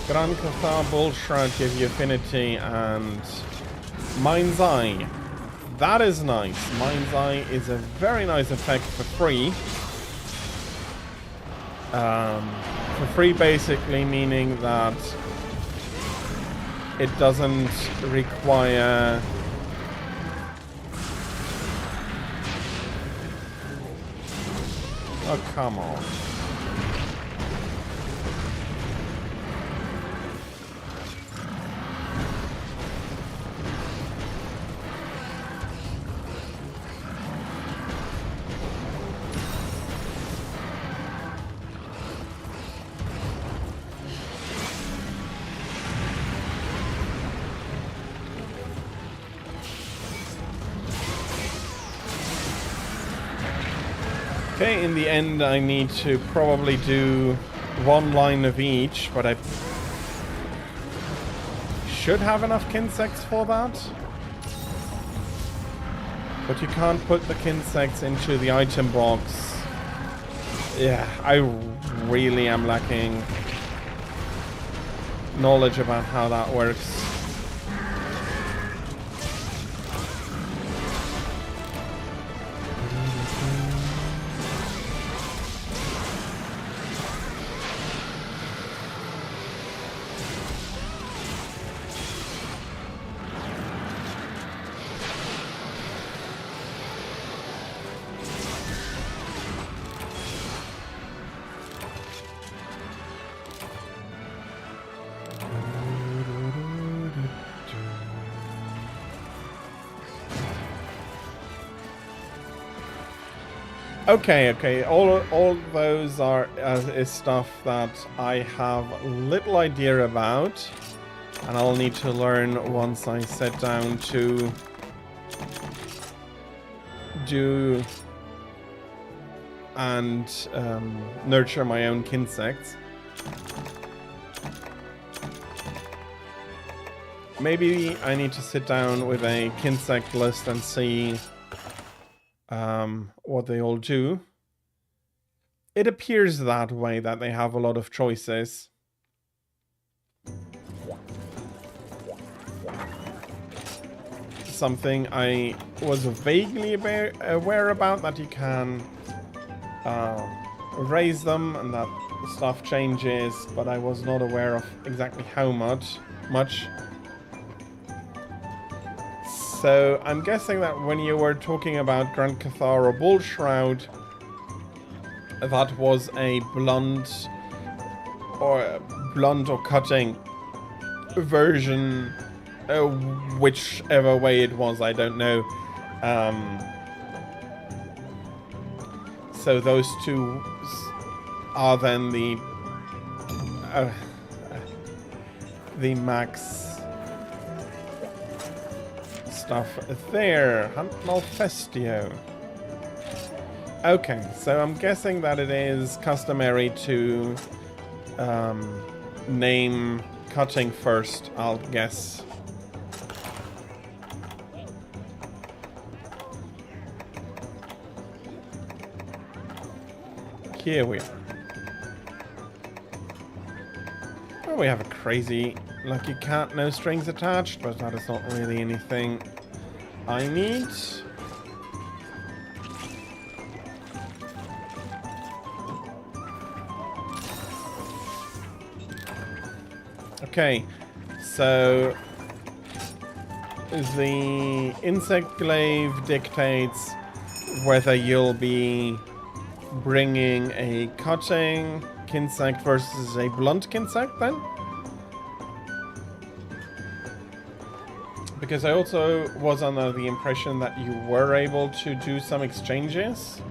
Grand Cathar, Bull Shroud give you affinity, and Mind's Eye. That is nice. Mind's Eye is a very nice effect for free. For free basically meaning that it doesn't require oh, come on. Okay, in the end I need to probably do one line of each, but I should have enough Kinsects for that. But you can't put the Kinsects into the item box. Yeah, I really am lacking knowledge about how that works. Okay. All those are is stuff that I have little idea about, and I'll need to learn once I sit down to do and nurture my own insects. Maybe I need to sit down with a insect list and see what they all do. It appears that way, that they have a lot of choices. Something I was vaguely aware about, that you can raise them and that stuff changes, but I was not aware of exactly how much. So I'm guessing that when you were talking about Grand Cathar or Bull Shroud, that was a blunt or cutting version, whichever way it was, I don't know. So those two are then the max stuff there. Hunt Malfestio. Okay, so I'm guessing that it is customary to name cutting first, I'll guess. Here we are. Oh, we have a crazy lucky cat, no strings attached, but that is not really anything I need. Okay, so the insect glaive dictates whether you'll be bringing a cutting insect versus a blunt insect then? Because I also was under the impression that you were able to do some exchanges.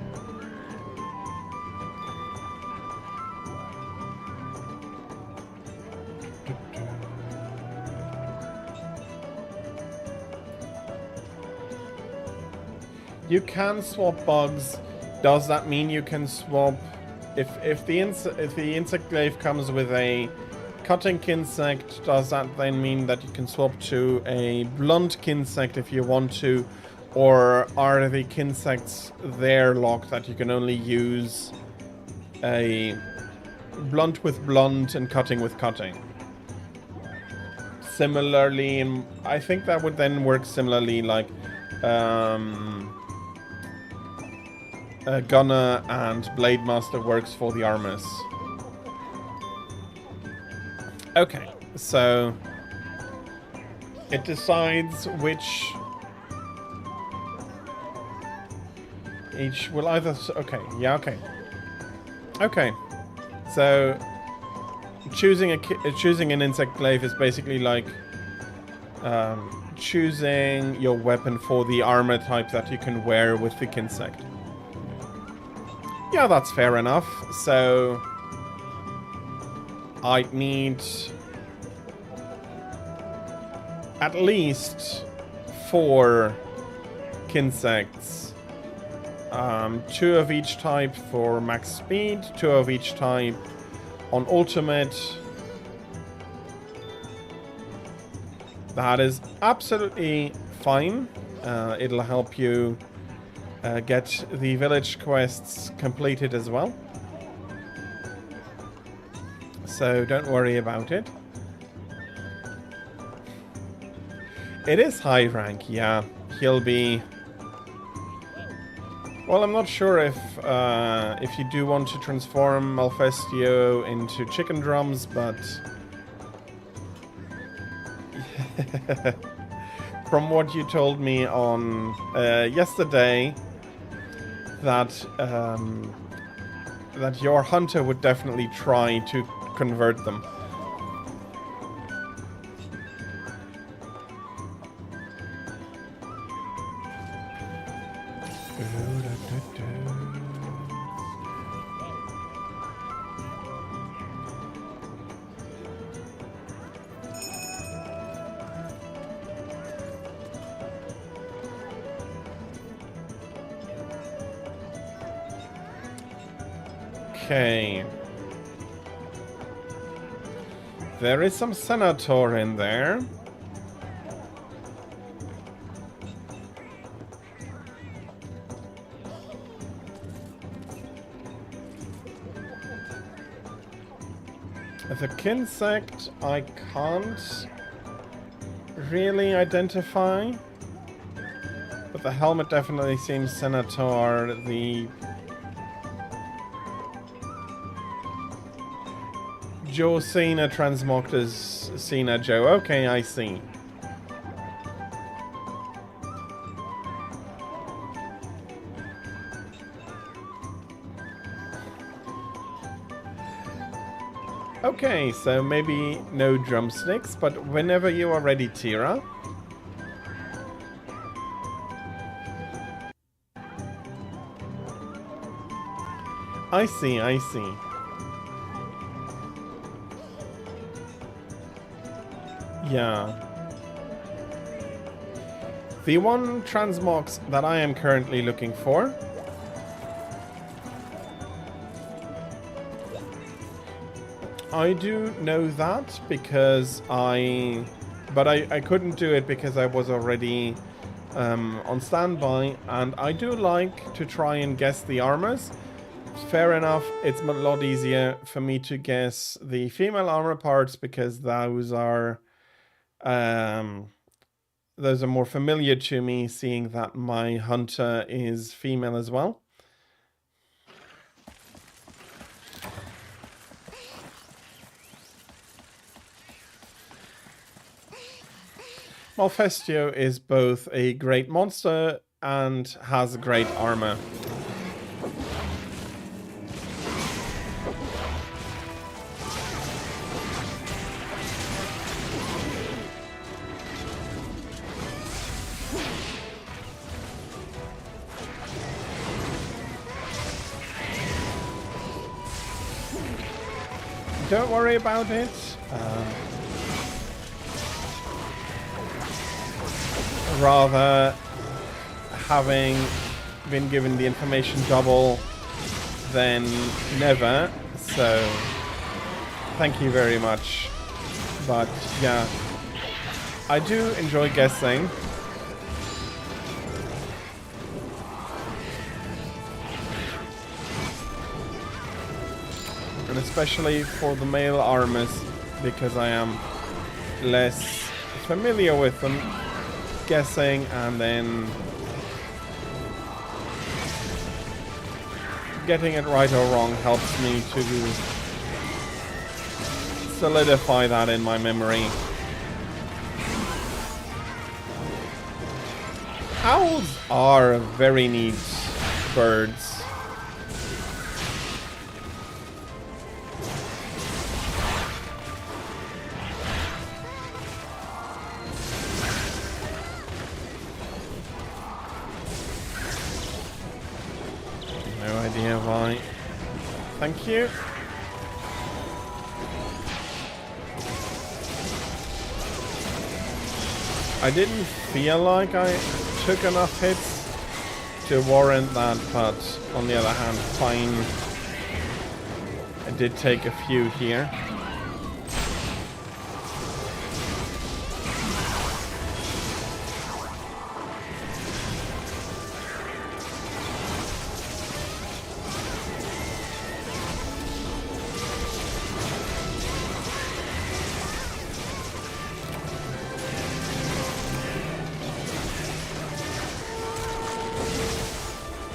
You can swap bugs. Does that mean you can swap if the insect glaive comes with a cutting insect? Does that then mean that you can swap to a blunt insect if you want to, or are the insects there locked that you can only use a blunt with blunt and cutting with cutting? Similarly, I think that would then work similarly like Gunner and Blade Master works for the armors. Okay, so it decides which each will either. Okay, yeah, okay, okay. So choosing an insect glaive is basically like choosing your weapon for the armor type that you can wear with the insect. Yeah, that's fair enough. So I'd need at least 4 insects. 2 of each type for max speed, 2 of each type on ultimate. That is absolutely fine. It'll help you get the village quests completed as well. So don't worry about it. It is high rank, yeah. He'll be... Well, I'm not sure if you do want to transform Malfestio into chicken drums, but... From what you told me on yesterday, that that your hunter would definitely try to convert them. Okay. There is some Senator in there. The Kinsect I can't really identify. But the helmet definitely seems Senator. The Joe Cena transmogged as Cena Joe. Okay, I see. Okay, so maybe no drumsticks, but whenever you are ready, Tira. I see, I see. Yeah. The one transmogs that I am currently looking for I do know that because I couldn't do it because I was already on standby, and I do like to try and guess the armors. Fair enough, it's a lot easier for me to guess the female armor parts because those are more familiar to me, seeing that my hunter is female as well. Malfestio is both a great monster and has great armor. Don't worry about it. Rather, having been given the information double than never, so thank you very much. But yeah, I do enjoy guessing. And especially for the male armors, because I am less familiar with them. Guessing and then getting it right or wrong helps me to solidify that in my memory. Owls are very neat birds. Why? Thank you. I didn't feel like I took enough hits to warrant that, but on the other hand, fine. I did take a few here.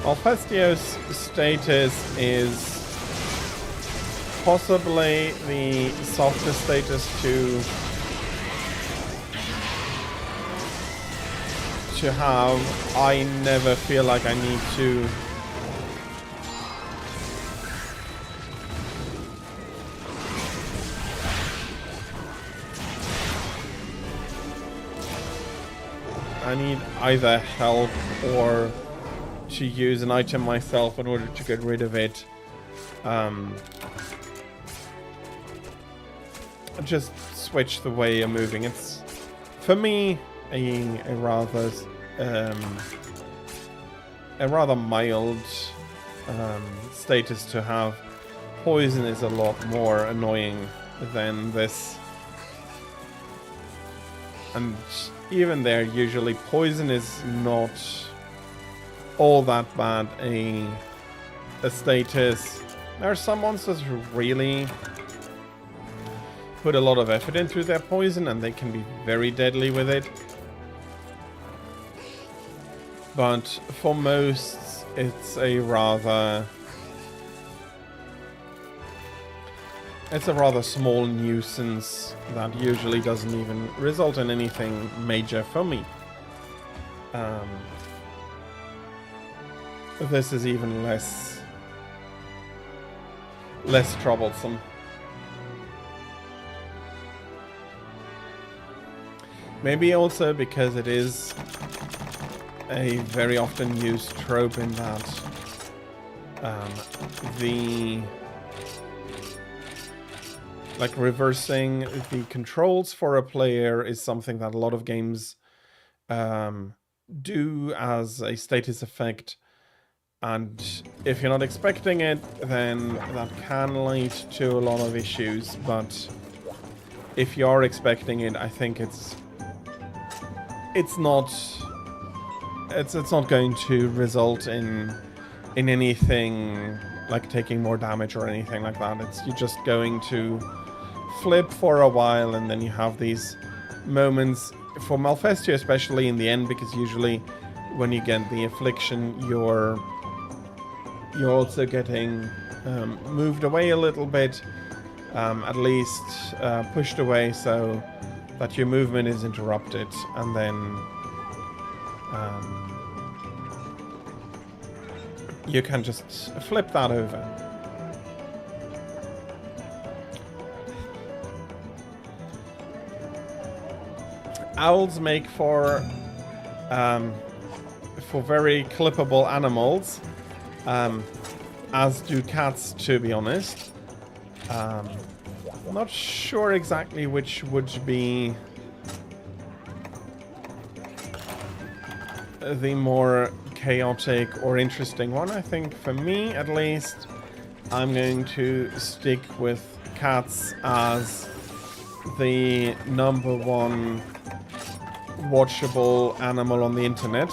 Malfestio's status is possibly the softest status to have. I never feel like I need to either help or to use an item myself in order to get rid of it. Just switch the way you're moving. It's, for me, a rather mild status to have. poison is a lot more annoying than this. And even there, usually poison is not all that bad a status. There are some monsters who really put a lot of effort into their poison and they can be very deadly with it. But for most, it's a rather small nuisance that usually doesn't even result in anything major for me. This is even less troublesome. Maybe also because it is a very often used trope in that reversing the controls for a player is something that a lot of games do as a status effect, and if you're not expecting it, then that can lead to a lot of issues. But if you are expecting it, I think it's not going to result in anything like taking more damage or anything like that. You're just going to flip for a while, and then you have these moments for Malfestia, especially in the end, because usually when you get the affliction, you're also getting moved away a little bit, at least pushed away, so that your movement is interrupted, and then you can just flip that over. Owls make for very clippable animals, as do cats, to be honest. I'm not sure exactly which would be the more chaotic or interesting one. I think for me, at least, I'm going to stick with cats as the #1 watchable animal on the internet.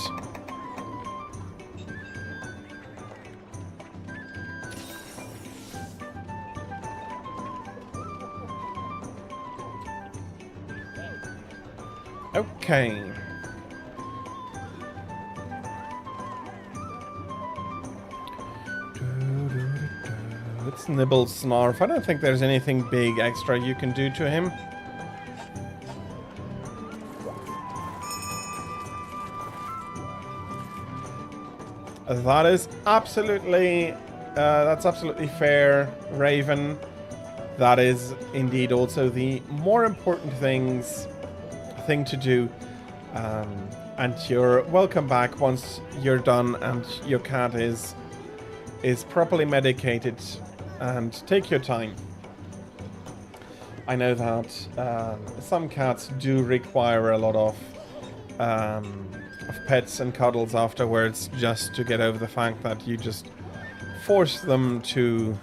Okay. It's Nibble Snarf. I don't think there's anything big extra you can do to him. That is absolutely, that's absolutely fair, Raven. That is indeed also the more important thing to do. And you're welcome back once you're done and your cat is properly medicated. And take your time. I know that some cats do require a lot of pets and cuddles afterwards, just to get over the fact that you just force them to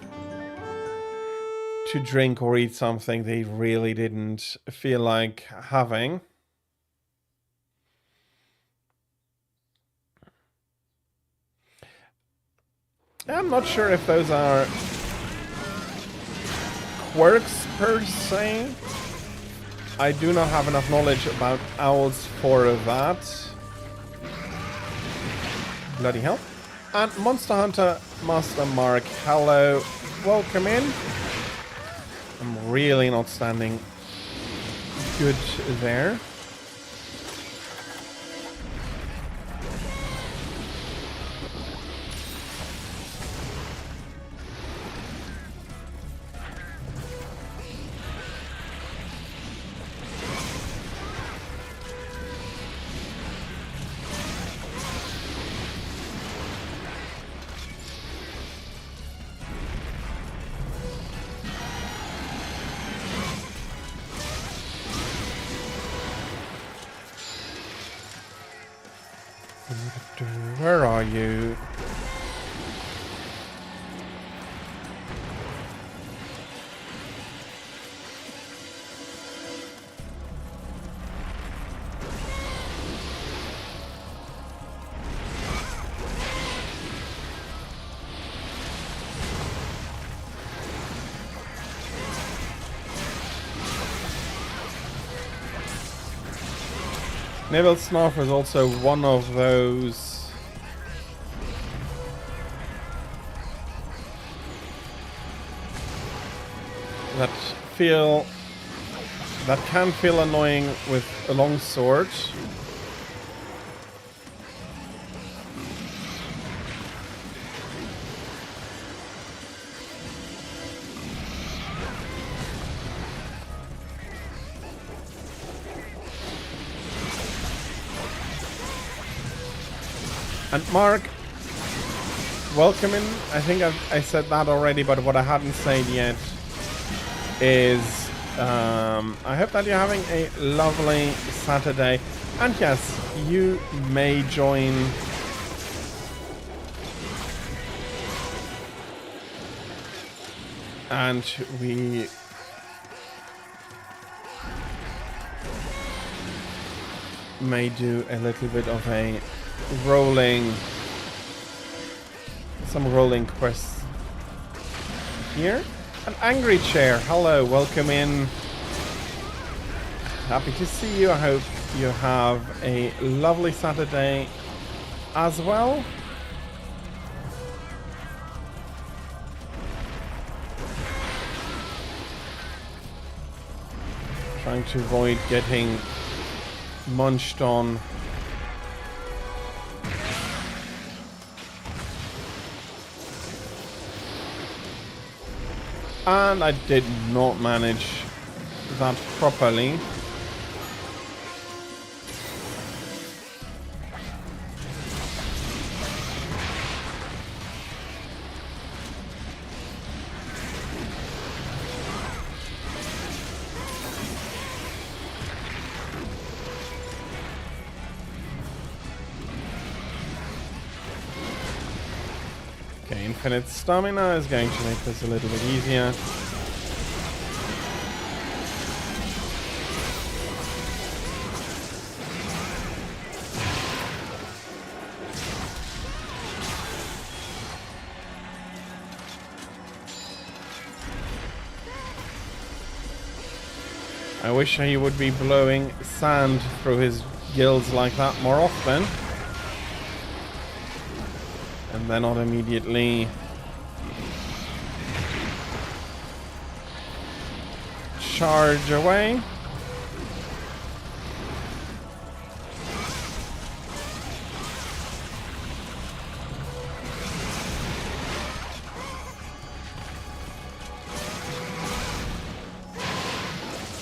drink or eat something they really didn't feel like having. I'm not sure if those are quirks per se. I do not have enough knowledge about owls for that. Bloody hell. And Monster Hunter Master Mark, hello. Welcome in. I'm really not standing good there. Where are you? Nibble Snuff is also one of those that can feel annoying with a long sword. And Mark, welcome in. I think I said that already, but what I hadn't said yet is I hope that you're having a lovely Saturday. And yes, you may join and we may do a little bit of a some rolling quests here. An Angry Chair, hello, welcome in. Happy to see you. I hope you have a lovely Saturday as well. Trying to avoid getting munched on. And I did not manage that properly. Okay, infinite stamina is going to make this a little bit easier. I wish he would be blowing sand through his gills like that more often. And then not immediately charge away.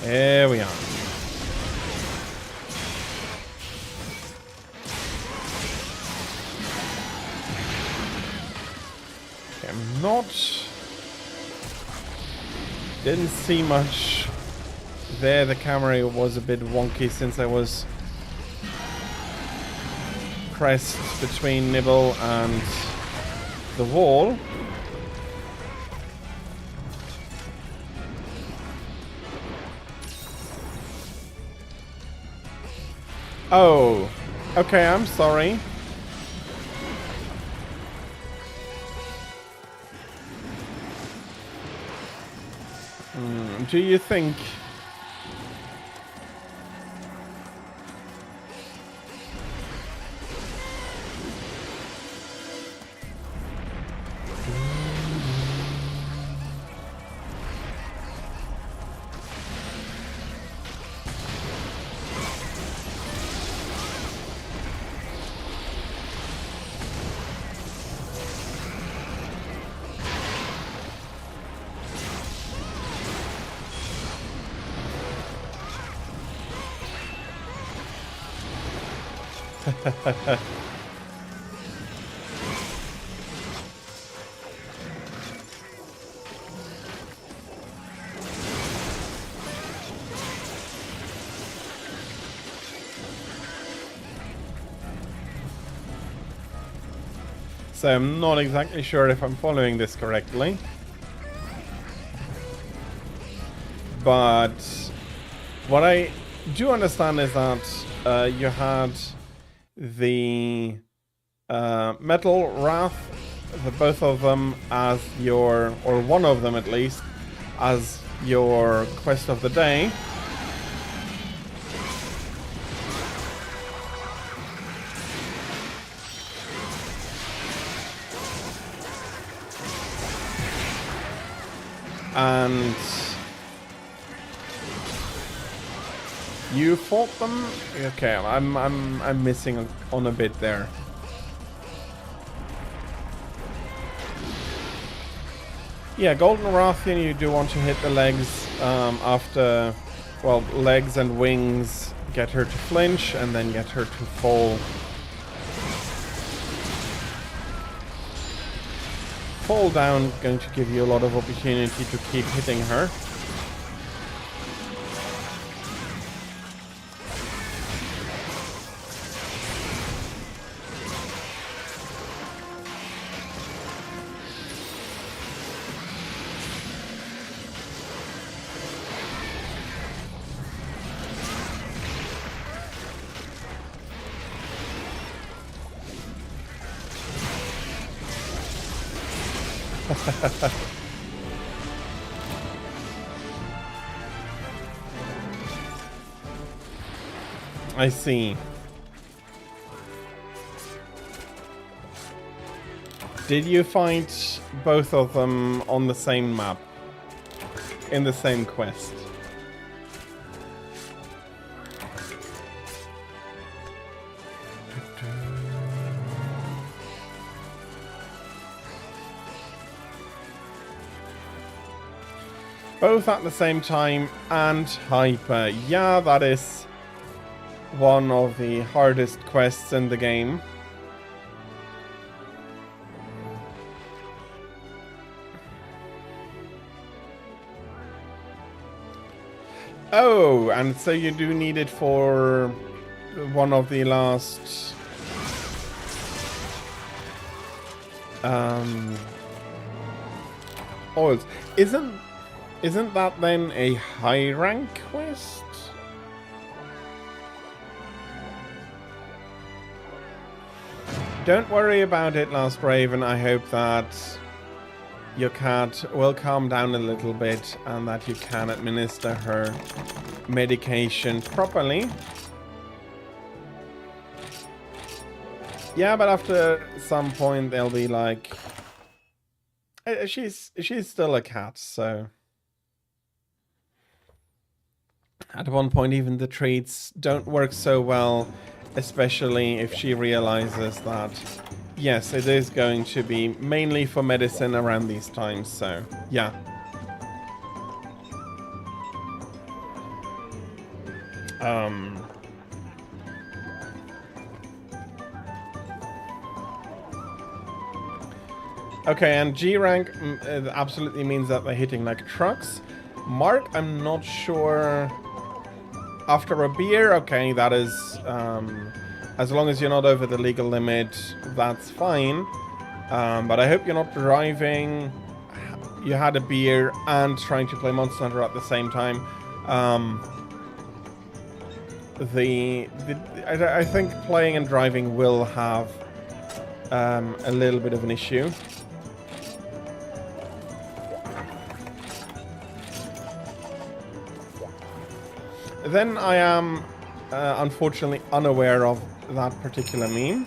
There we are. Okay, I'm not... Didn't see much there. The camera was a bit wonky since I was pressed between Nibble and the wall. Oh, okay, I'm sorry. Do you think... So I'm not exactly sure if I'm following this correctly. But what I do understand is that you had the Metal Wrath, the both of them as your, or one of them at least, as your quest of the day. And you fought them? Okay, I'm missing on a bit there. Yeah, Golden Rathian, you do want to hit the legs after, well, legs and wings, get her to flinch and then get her to fall. Fall down, going to give you a lot of opportunity to keep hitting her. I see. Did you fight both of them on the same map? In the same quest? Both at the same time and hyper. Yeah, that is one of the hardest quests in the game. Oh, and so you do need it for one of the last oils. Isn't that then a high rank quest? Don't worry about it, Last Raven. I hope that your cat will calm down a little bit and that you can administer her medication properly. Yeah, but after some point they'll be like, she's still a cat, so at one point even the treats don't work so well, especially if she realizes that yes, it is going to be mainly for medicine around these times, so yeah. Okay, and G rank absolutely means that they're hitting like trucks. Mark, I'm not sure. After a beer, okay, that is, as long as you're not over the legal limit, that's fine. But I hope you're not driving. You had a beer and trying to play Monster Hunter at the same time. I think playing and driving will have a little bit of an issue. Then I am unfortunately unaware of that particular meme.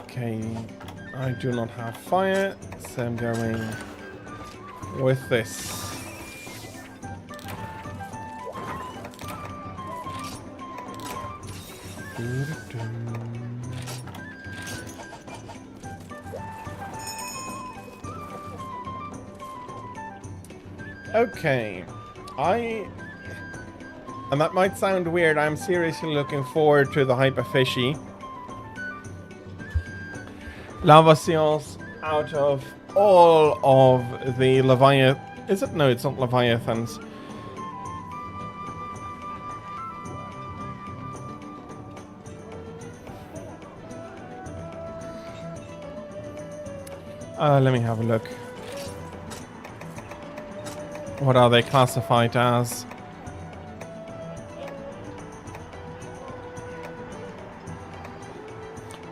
Okay, I do not have fire, so I'm going with this. Okay, and that might sound weird, I'm seriously looking forward to the Hyper Fishy Lava Seals out of all of the Leviathan. Is it? No, it's not Leviathans. Let me have a look. What are they classified as?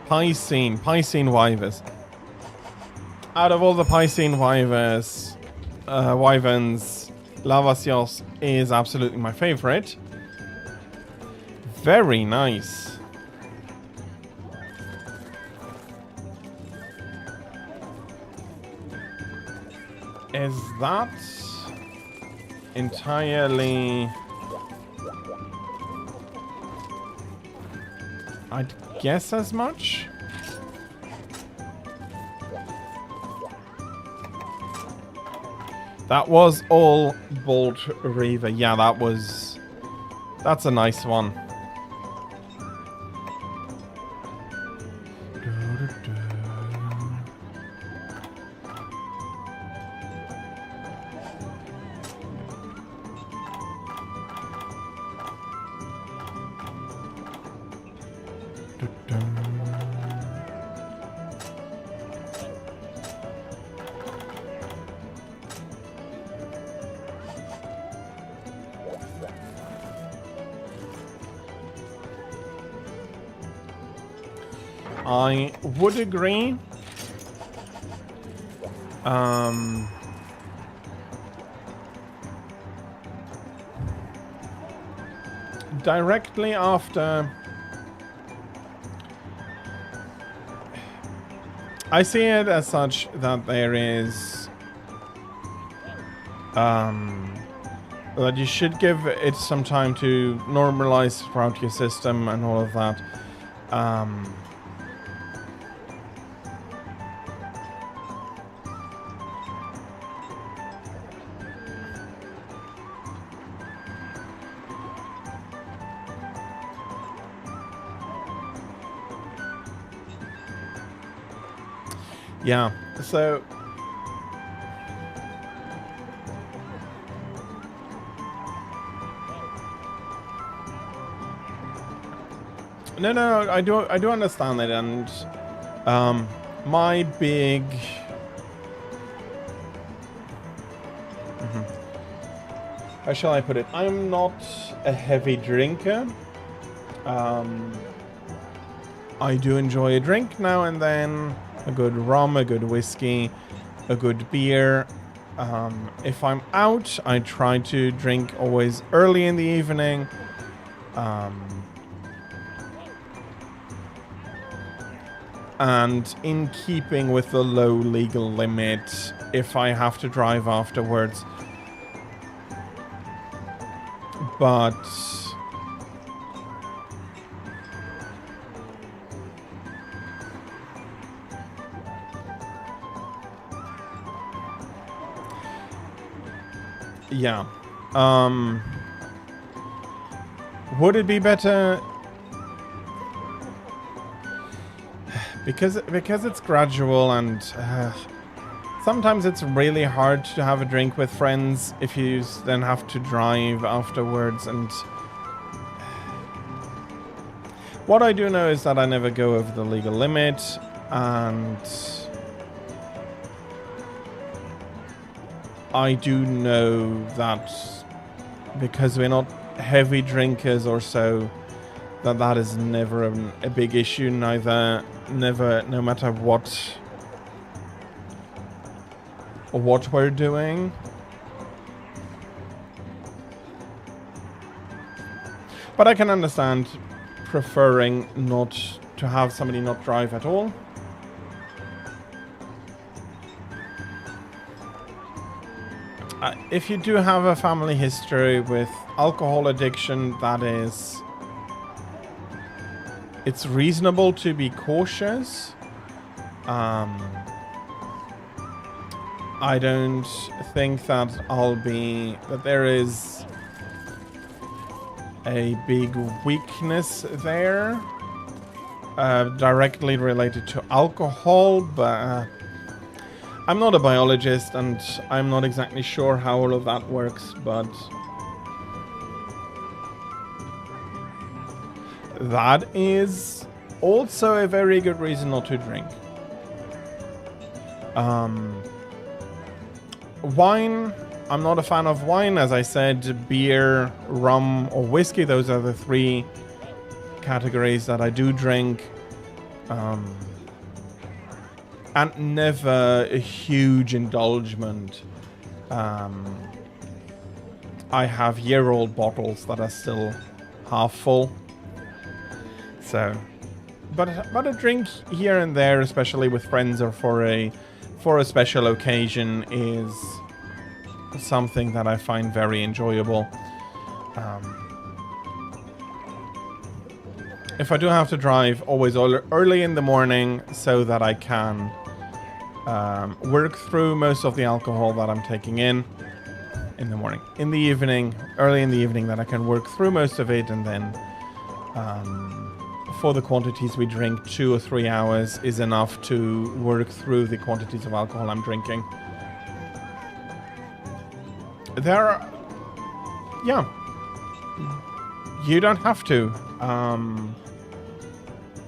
Piscine wyvers. Out of all the Piscine wyvers, wyverns, Lavacios is absolutely my favorite. Very nice. Is that entirely... I'd guess as much? That was all Bolt Reaver. Yeah, that's a nice one. I would agree. Directly after... I see it as such that there is... that you should give it some time to normalize throughout your system and all of that. Yeah, so... No, I do understand it, and my big... How shall I put it? I'm not a heavy drinker. I do enjoy a drink now and then. A good rum, a good whiskey, a good beer. If I'm out, I try to drink always early in the evening. And in keeping with the low legal limit, if I have to drive afterwards. But... yeah. Would it be better... Because it's gradual and sometimes it's really hard to have a drink with friends if you then have to drive afterwards. And what I do know is that I never go over the legal limit, and I do know that because we're not heavy drinkers or so, that is never a big issue, no matter what we're doing. But I can understand preferring not to have somebody not drive at all. If you do have a family history with alcohol addiction, it's reasonable to be cautious. I don't think that there is a big weakness there directly related to alcohol, but I'm not a biologist and I'm not exactly sure how all of that works, but that is also a very good reason not to drink. Wine, I'm not a fan of wine. As I said, beer, rum, or whiskey, those are the three categories that I do drink. And never a huge indulgence. I have year-old bottles that are still half full. So, but a drink here and there, especially with friends or for a special occasion, is something that I find very enjoyable. If I do have to drive, always early in the morning so that I can work through most of the alcohol that I'm taking in the morning. In the evening, early in the evening, that I can work through most of it, and then for the quantities we drink, 2 or 3 hours is enough to work through the quantities of alcohol I'm drinking. Yeah, you don't have to.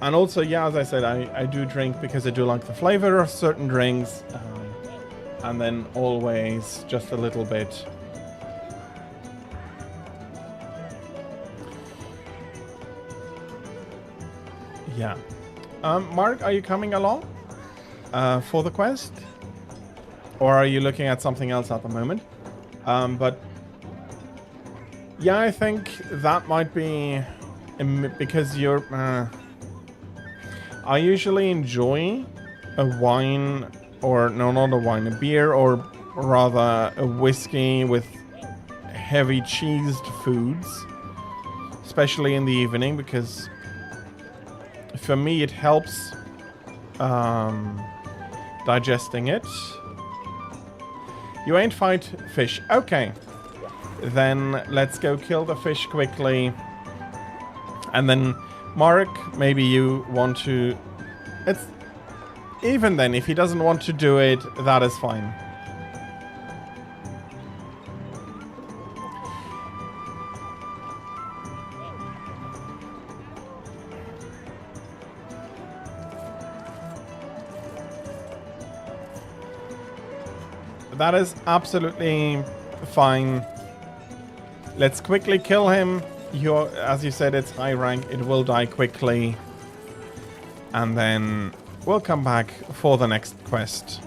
And also, yeah, as I said, I do drink because I do like the flavor of certain drinks. And then always just a little bit. Yeah. Mark, are you coming along for the quest? Or are you looking at something else at the moment? But yeah, I think that might be because you're... I usually enjoy a wine, or no, not a wine, a beer, or rather a whiskey with heavy cheesed foods, especially in the evening, because for me it helps digesting it. You ain't fight fish. Okay. Then let's go kill the fish quickly. And then, Mark, maybe you want to... It's... Even then, if he doesn't want to do it, that is fine. That is absolutely fine. Let's quickly kill him. As you said, it's high rank. It will die quickly. And then we'll come back for the next quest.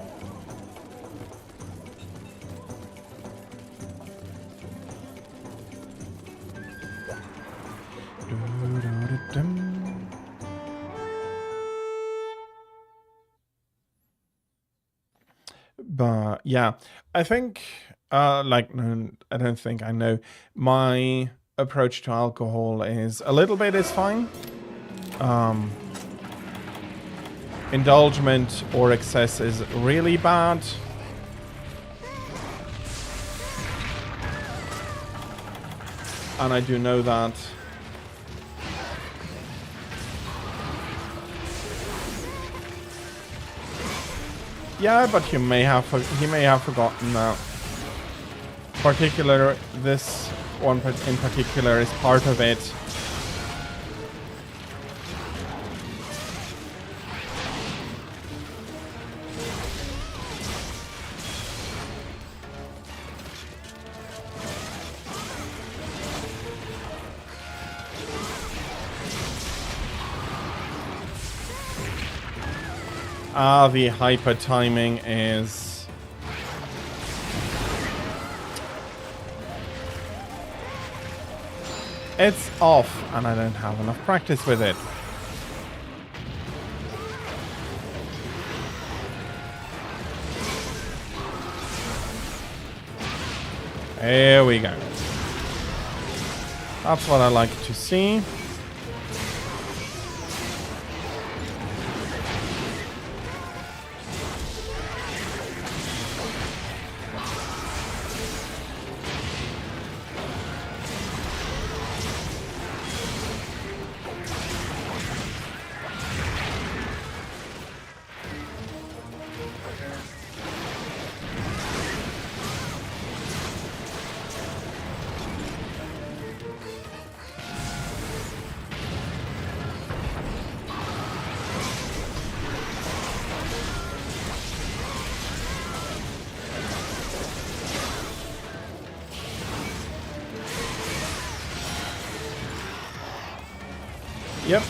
But yeah, I think, no, I don't think I know. My approach to alcohol is a little bit is fine. Indulgence or excess is really bad. And I do know that. Yeah, but he may have forgotten that. This one in particular is part of it. The hyper timing is... It's off, and I don't have enough practice with it. There we go. That's what I like to see. Yep.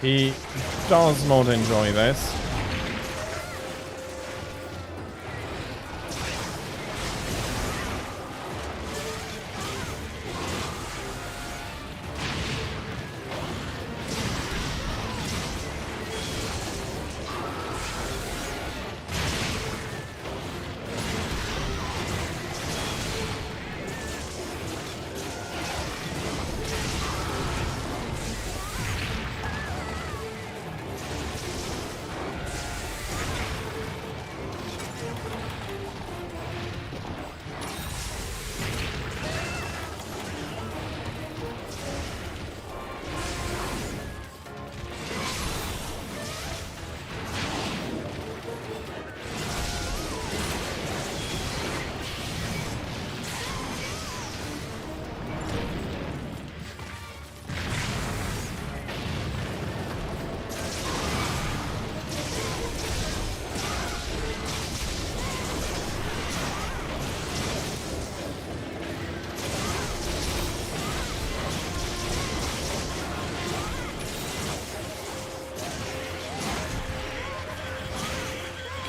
He does not enjoy this.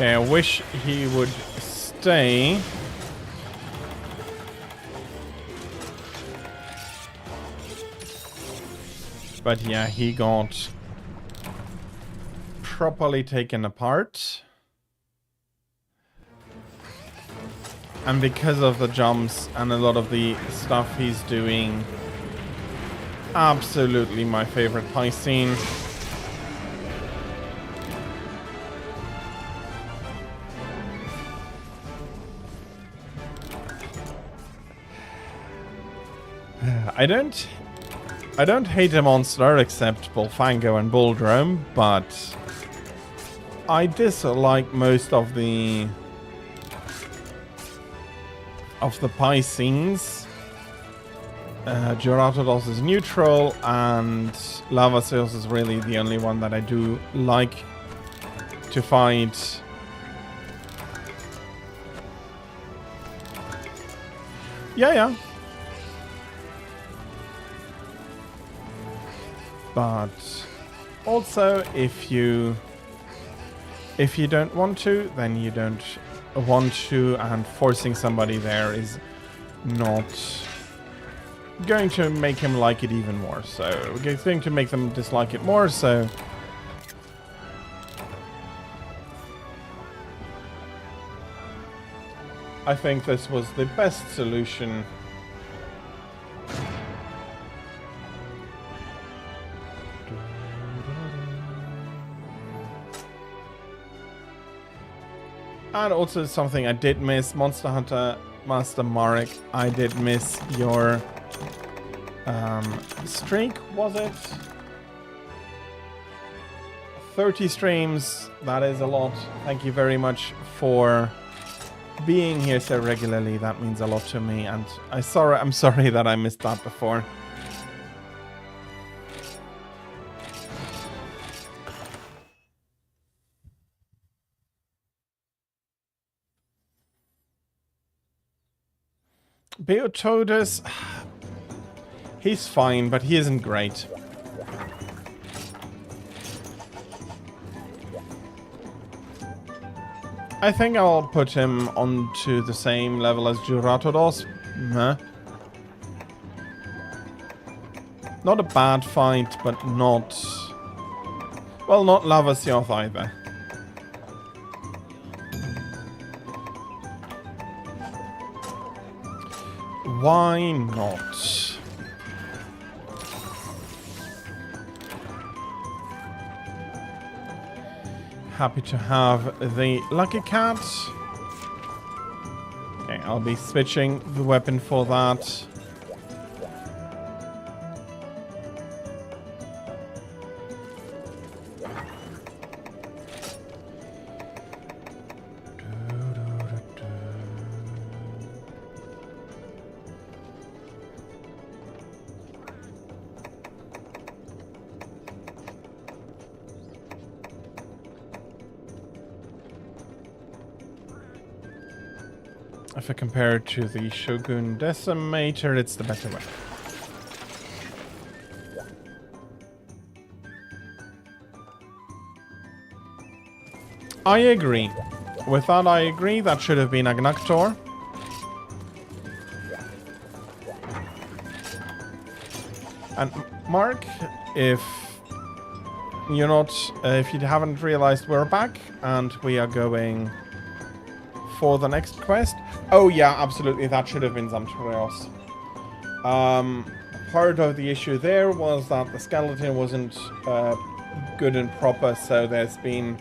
Okay, I wish he would stay. But yeah, he got properly taken apart. And because of the jumps and a lot of the stuff he's doing, absolutely my favorite Piscine. I don't hate a monster except Bullfango and Bulldrome, but I dislike most of the Piscenes. Duratodos is neutral, and Lavaseos is really the only one that I do like to fight. Yeah. But also, if you don't want to, then you don't want to, and forcing somebody there is not going to make him like it even more. So it's going to make them dislike it more. So I think this was the best solution. And also something I did miss, Monster Hunter Master Marek, I did miss your streak, was it? 30 streams, that is a lot. Thank you very much for being here so regularly, that means a lot to me, and I'm sorry that I missed that before. Beotodus, he's fine, but he isn't great. I think I'll put him onto the same level as Duratodos. Not a bad fight, but not... well, not Lavaseoth either. Why not? Happy to have the Lucky Cat. Okay, I'll be switching the weapon for that. If I compare it to the Shogun Decimator, it's the better weapon. I agree. With that, I agree. That should have been Agnaktor. And Mark, if you're not, if you haven't realized, we're back and we are going for the next quest. Oh yeah, absolutely, that should have been Zamtrios. Part of the issue there was that the skeleton wasn't good and proper, so there's been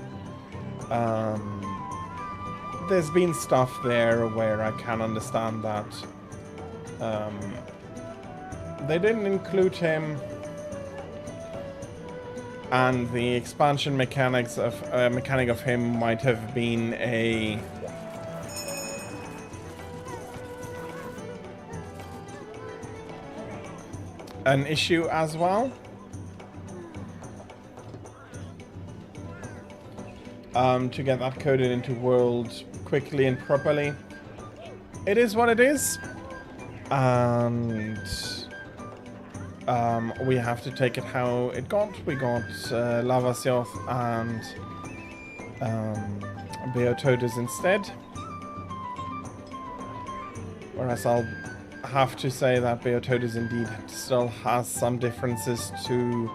stuff there where I can understand that they didn't include him, and the expansion mechanic of him might have been an issue as well. To get that coded into world quickly and properly. It is what it is. And we have to take it how it got. We got Lavaseoth and Beotodes instead. Whereas I'll have to say that Beotodes indeed still has some differences to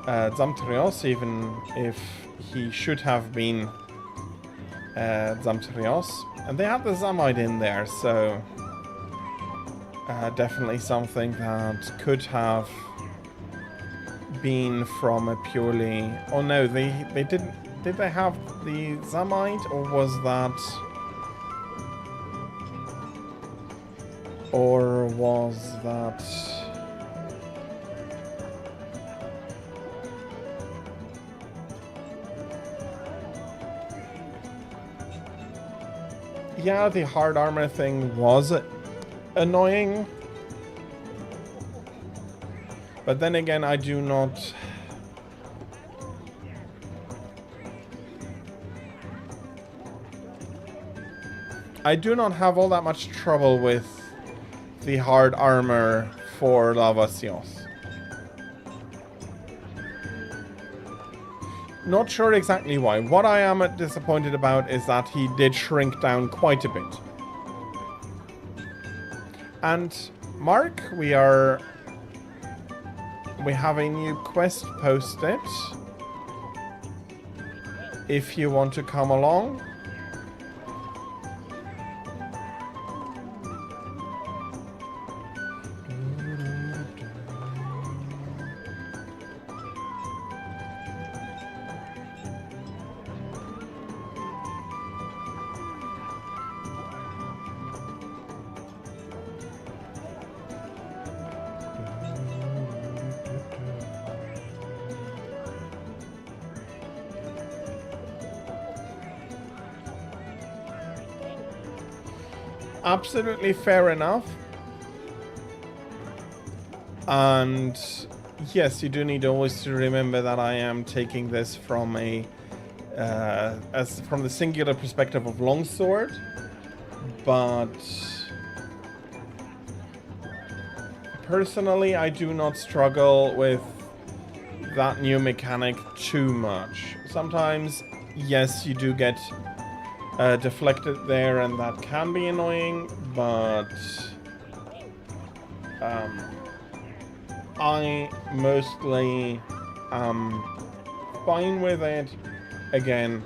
Zamtrios, even if he should have been Zamtrios. And they had the Zamite in there, so definitely something that could have been from a purely... Oh no, they didn't... Did they have the Zamite, or was that... Or was that... Yeah, the hard armor thing was annoying. But then again, I do not... I do not have all that much trouble with the hard armor for Lavasios. Not sure exactly why. What I am disappointed about is that he did shrink down quite a bit. And Mark, we have a new quest posted. If you want to come along. Absolutely fair enough. And yes, you do need always to remember that I am taking this from a from the singular perspective of longsword, but personally I do not struggle with that new mechanic too much. Sometimes, yes, you do get deflected there, and that can be annoying, but I mostly am fine with it. Again,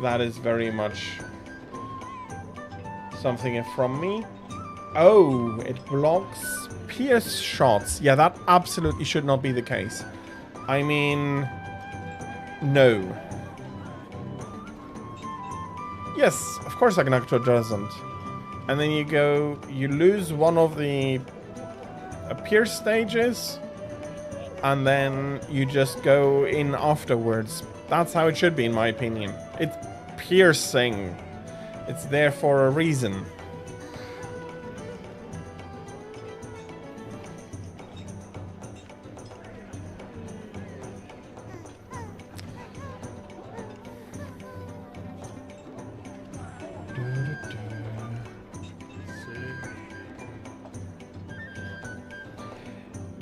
that is very much something from me. Oh, it blocks pierce shots. Yeah, that absolutely should not be the case. I mean, no. Yes, of course Agnacto doesn't. And then you lose one of the pierce stages, and then you just go in afterwards. That's how it should be, in my opinion. It's piercing. It's there for a reason.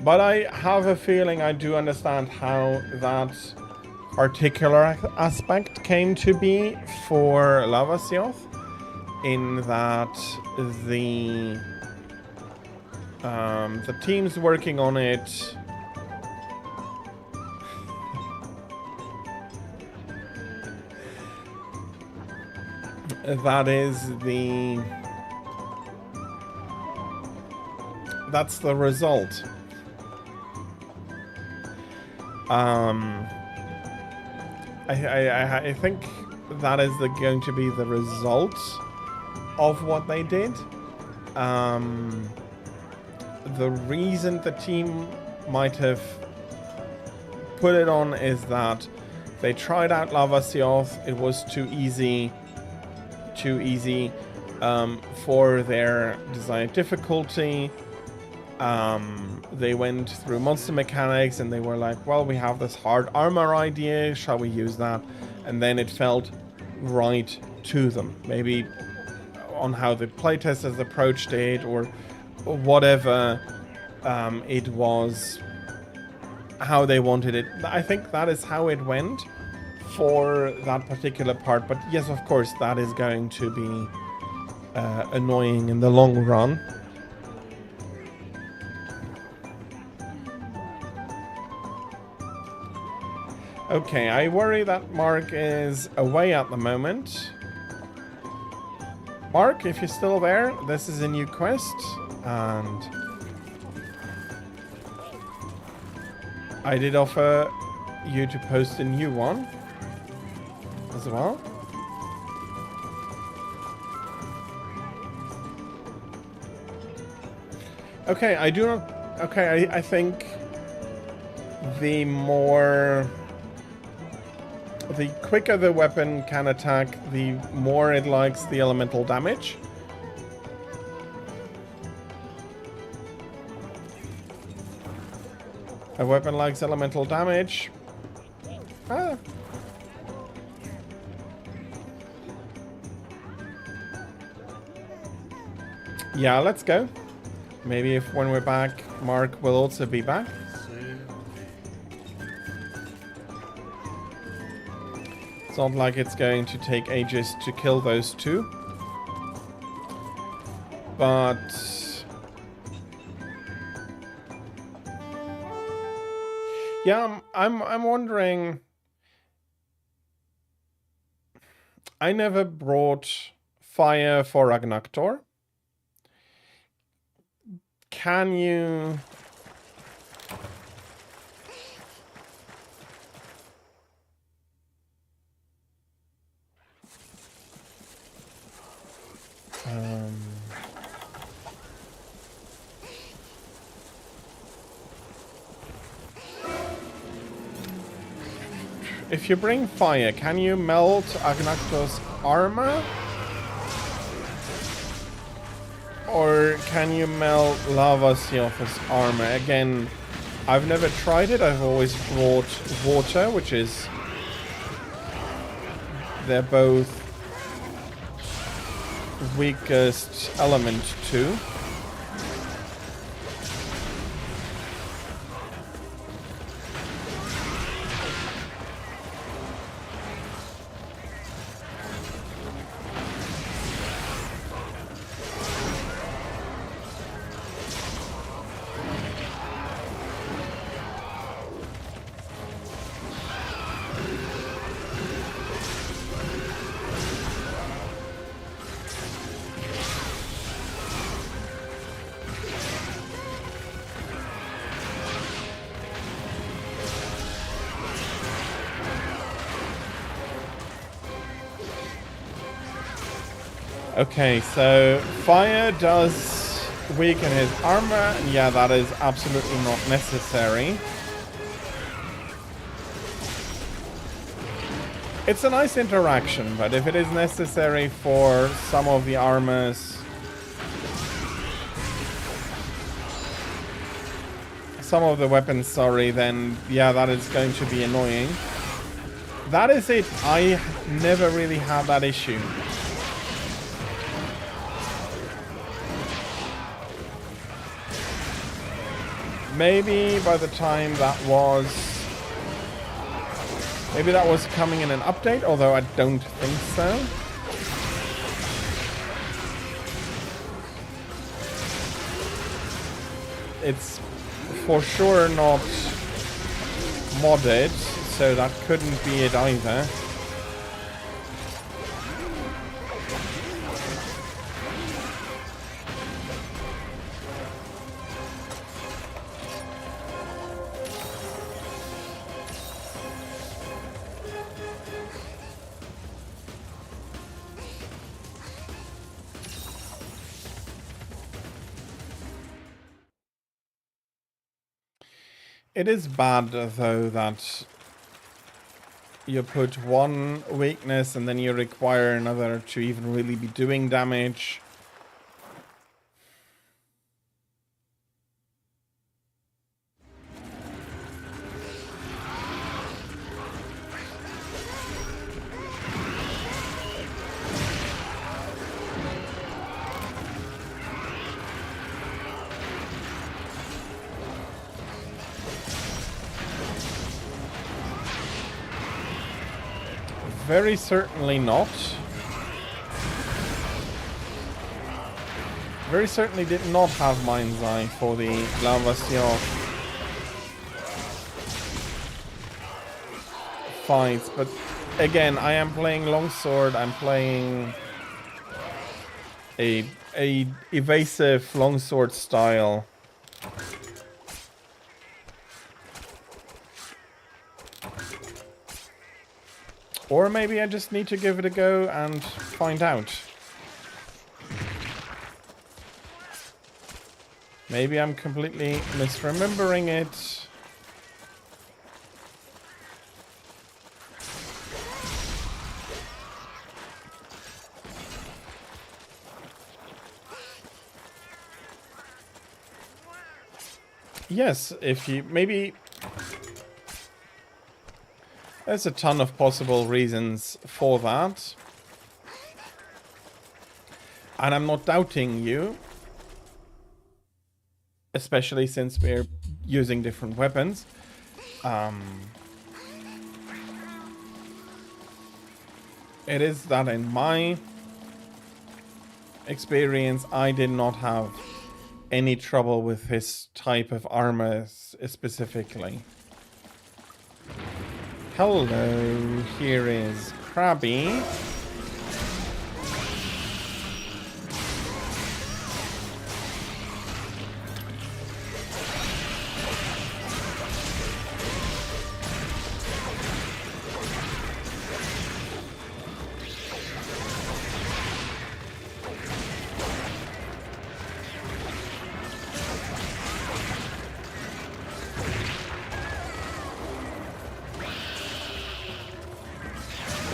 But I have a feeling I do understand how that particular aspect came to be for Lavasioth, in that the teams working on it that's the result. I think that is going to be the result of what they did. The reason the team might have put it on is that they tried out Lavasioth. It was too easy for their desired difficulty. They went through monster mechanics and they were like, well, we have this hard armor idea, shall we use that? And then it felt right to them. Maybe on how the playtesters approached it, or whatever it was, how they wanted it. I think that is how it went for that particular part. But yes, of course, that is going to be annoying in the long run. Okay, I worry that Mark is away at the moment. Mark, if you're still there, this is a new quest, and I did offer you to post a new one as well. Okay, I do not... Okay, I think the more... The quicker the weapon can attack, the more it likes the elemental damage. A weapon likes elemental damage. Ah. Yeah, let's go. Maybe if when we're back, Mark will also be back. It's not like it's going to take ages to kill those two. But... yeah, I'm wondering... I never brought fire for Ragnaktor. Can you... if you bring fire, can you melt Agnaktor's armor? Or can you melt Lava Sealth's armor? Again, I've never tried it. I've always brought water, which is... they're both weakest element too. Okay, so fire does weaken his armor, and yeah, that is absolutely not necessary. It's a nice interaction, but if it is necessary for some of the armors, some of the weapons, sorry, then yeah, that is going to be annoying. That is it. I never really had that issue. Maybe by the time that was... maybe that was coming in an update, although I don't think so. It's for sure not modded, so that couldn't be it either. It is bad, though, that you put one weakness and then you require another to even really be doing damage. very certainly not. Very certainly did not have Mind's Eye for the L'invasion fights, but again, I am playing longsword. I'm playing a evasive longsword style. Or maybe I just need to give it a go and find out. Maybe I'm completely misremembering it. Yes, if you... maybe... There's a ton of possible reasons for that. And I'm not doubting you. Especially since we're using different weapons. It is that in my experience, I did not have any trouble with his type of armor specifically. Hello, here is Krabby.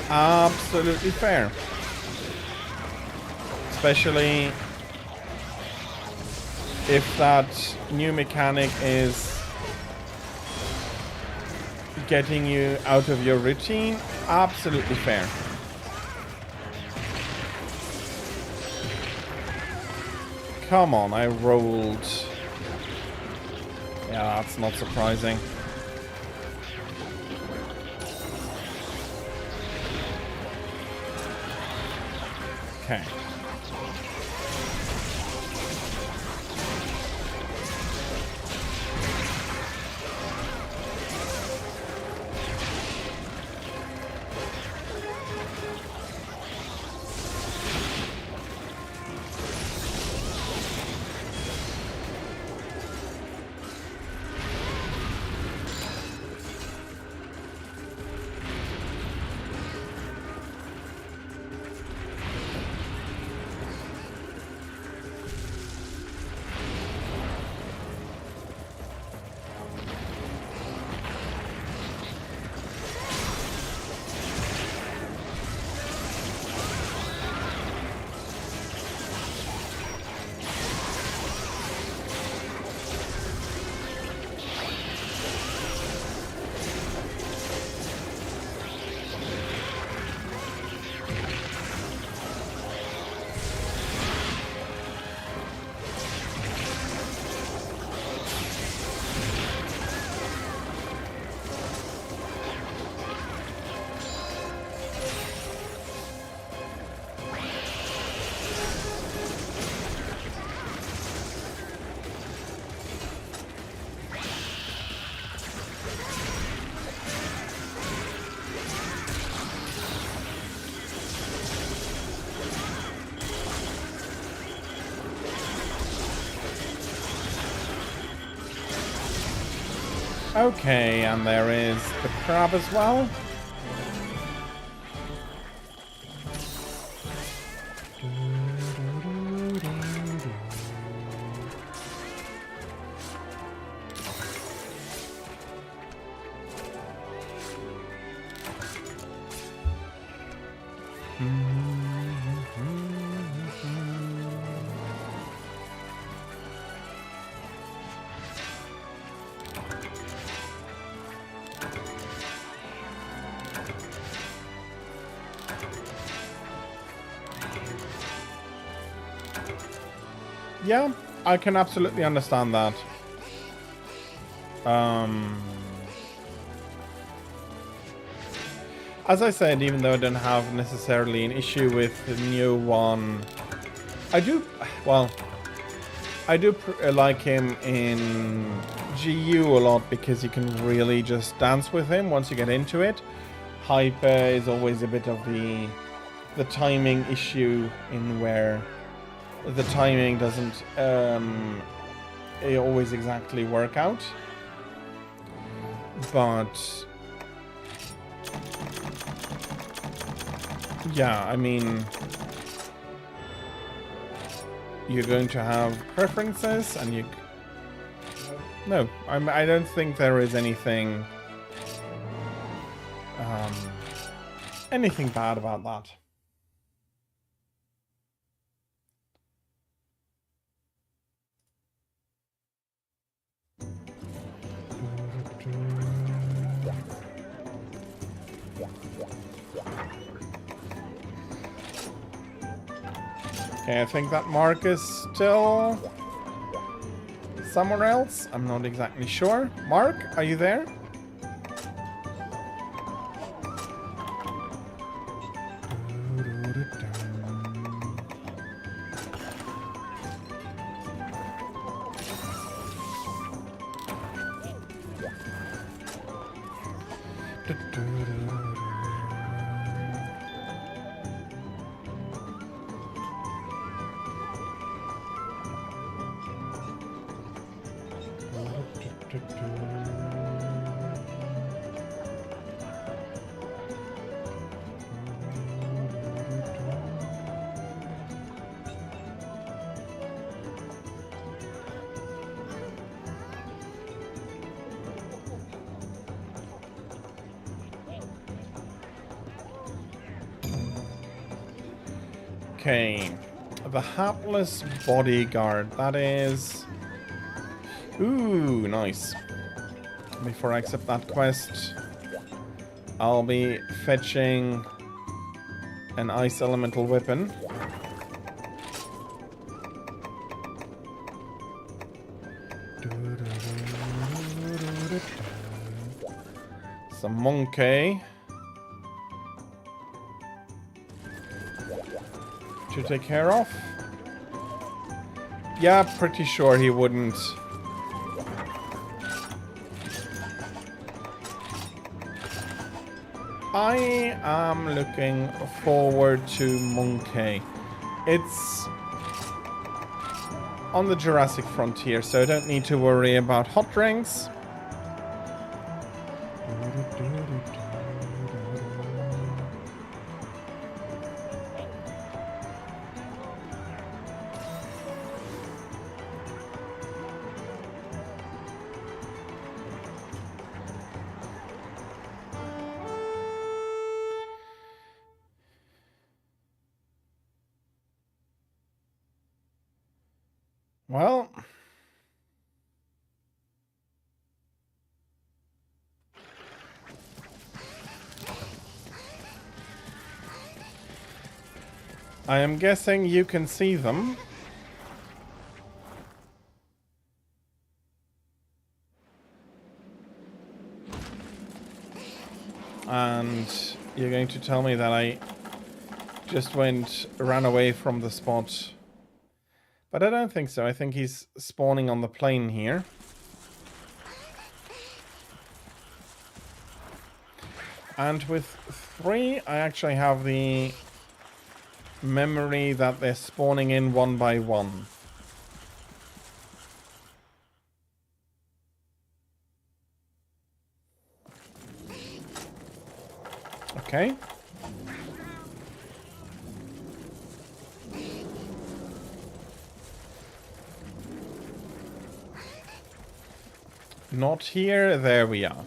Absolutely fair. Especially if that new mechanic is getting you out of your routine. Absolutely fair. Come on, I rolled. Yeah, that's not surprising. Okay. Okay, and there is the crab as well. Yeah, I can absolutely understand that. As I said, even though I don't have necessarily an issue with the new one, I do, well, I do like him in GU a lot because you can really just dance with him once you get into it. Hyper is always a bit of the timing issue in where the timing doesn't always exactly work out. But yeah, I mean, you're going to have preferences, and you. No, I don't think there is anything anything bad about that. Okay, I think that mark is still somewhere else. I'm not exactly sure. Mark, are you there? Okay, the hapless bodyguard, that is... Ooh, nice. Before I accept that quest, I'll be fetching an ice elemental weapon. Some monkey to take care of. Yeah, pretty sure he wouldn't. I am looking forward to Monkey. It's on the Jurassic frontier, so I don't need to worry about hot drinks. Well, I am guessing you can see them. And you're going to tell me that I just ran away from the spot. But I don't think so. I think he's spawning on the plane here. And with 3, I actually have the memory that they're spawning in one by one. Okay. Not here. There we are.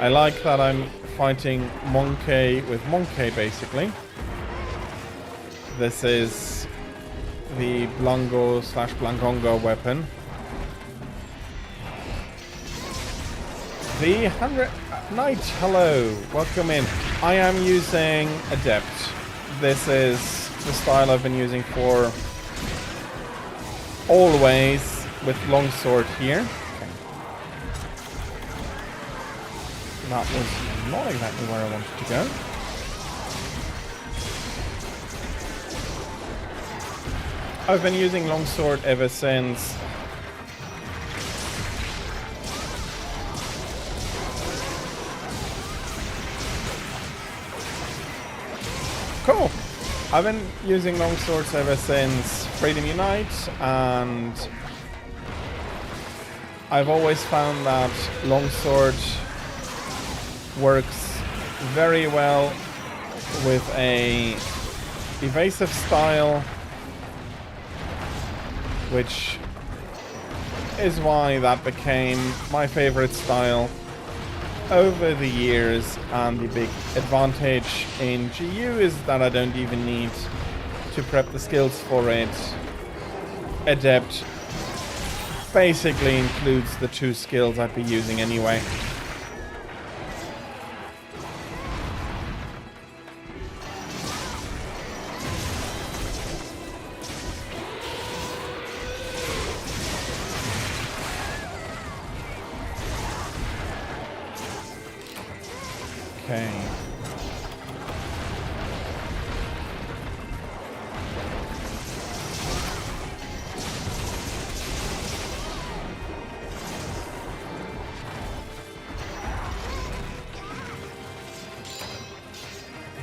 I like that I'm fighting Monkey with Monkey, basically. This is the Blango/Blangongo weapon. The 100 Knight, hello, welcome in. I am using Adept. This is the style I've been using for always with longsword here. Okay. That was not exactly where I wanted to go. I've been using longsword ever since cool. I've been using longswords ever since Freedom Unite, and I've always found that longsword works very well with a evasive style, which is why that became my favorite style over the years. And the big advantage in GU is that I don't even need to prep the skills for it. Adept basically includes the two skills I'd be using anyway. Okay.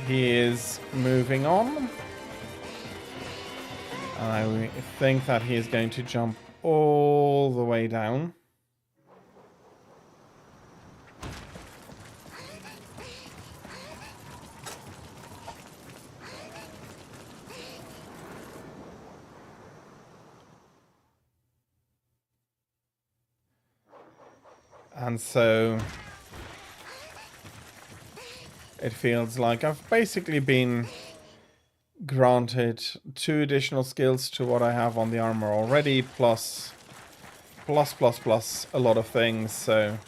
He is moving on. I think that he is going to jump all the way down. And so it feels like I've basically been granted 2 additional skills to what I have on the armor already, plus a lot of things, so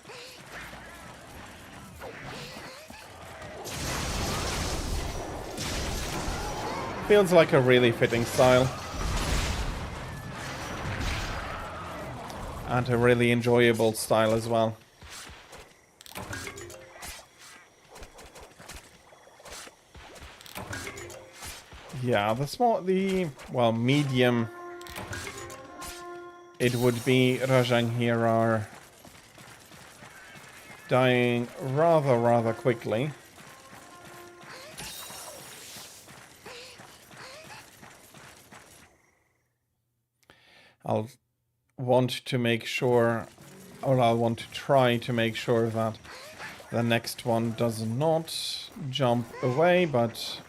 feels like a really fitting style. And a really enjoyable style as well. Yeah, medium, it would be Rajang here are dying rather quickly. I'll want to try to make sure that the next one does not jump away, but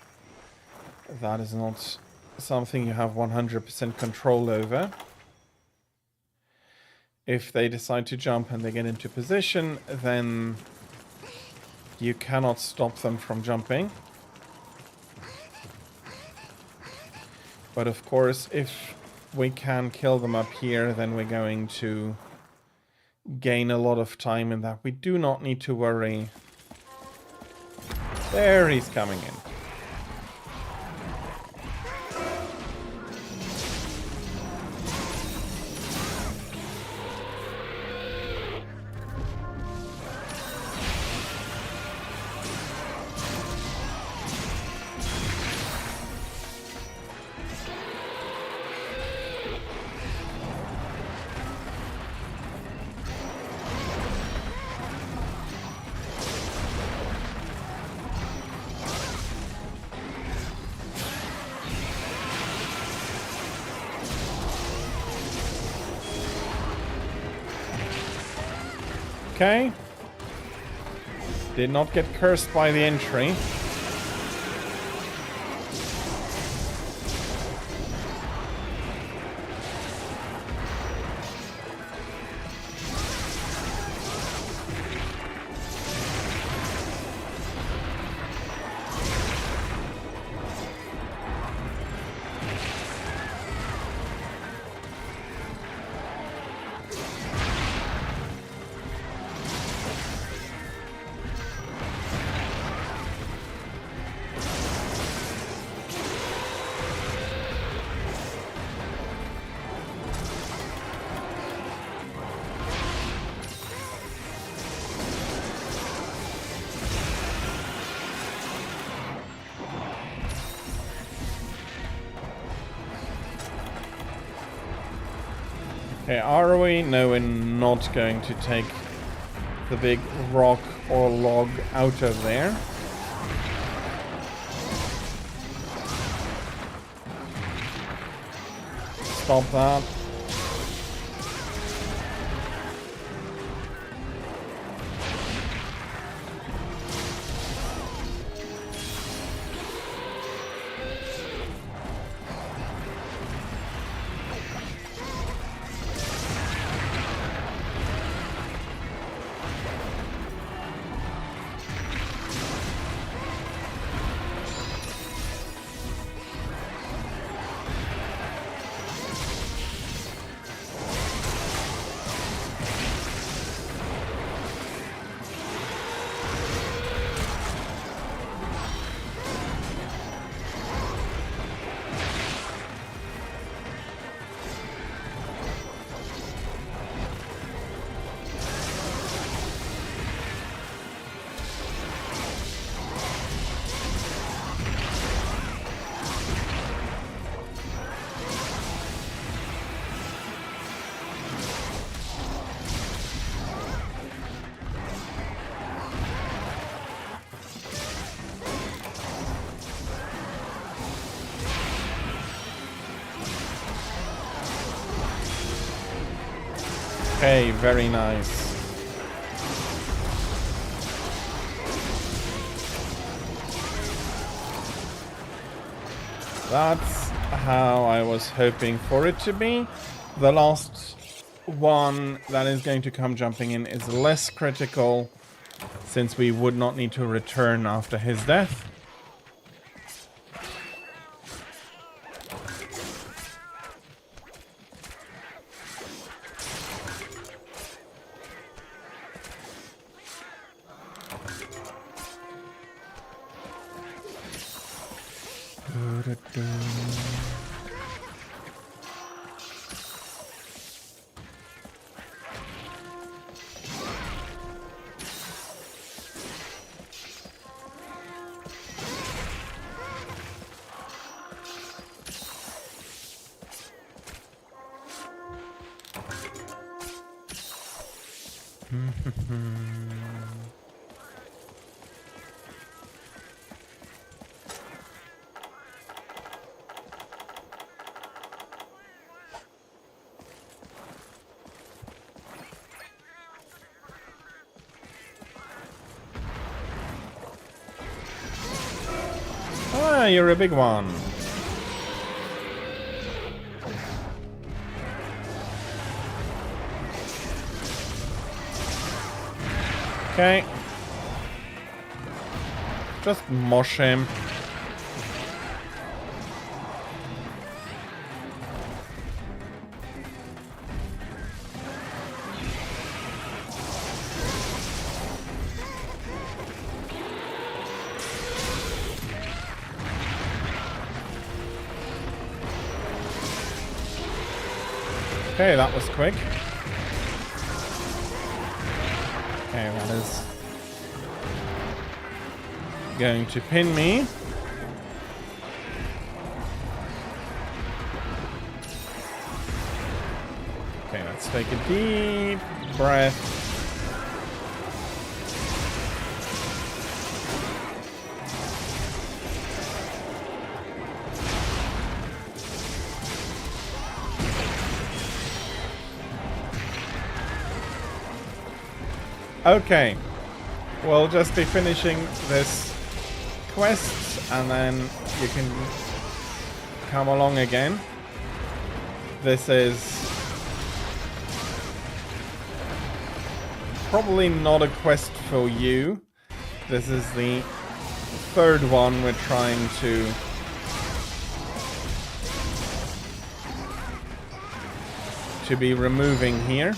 that is not something you have 100% control over. If they decide to jump and they get into position, then you cannot stop them from jumping. But of course, if we can kill them up here, then we're going to gain a lot of time in that we do not need to worry. There, he's coming in. Okay. Did not get cursed by the entry. Okay, are we? No, we're not going to take the big rock or log out of there. Stop that. Okay, very nice. That's how I was hoping for it to be. The last one that is going to come jumping in is less critical, since we would not need to return after his death. Ah, you're a big one. Okay. Just mosh him. Okay, that was quick. Okay, that is going to pin me. Okay, let's take a deep breath. Okay, we'll just be finishing this quest and then you can come along again. This is probably not a quest for you. This is the third one we're trying to be removing here.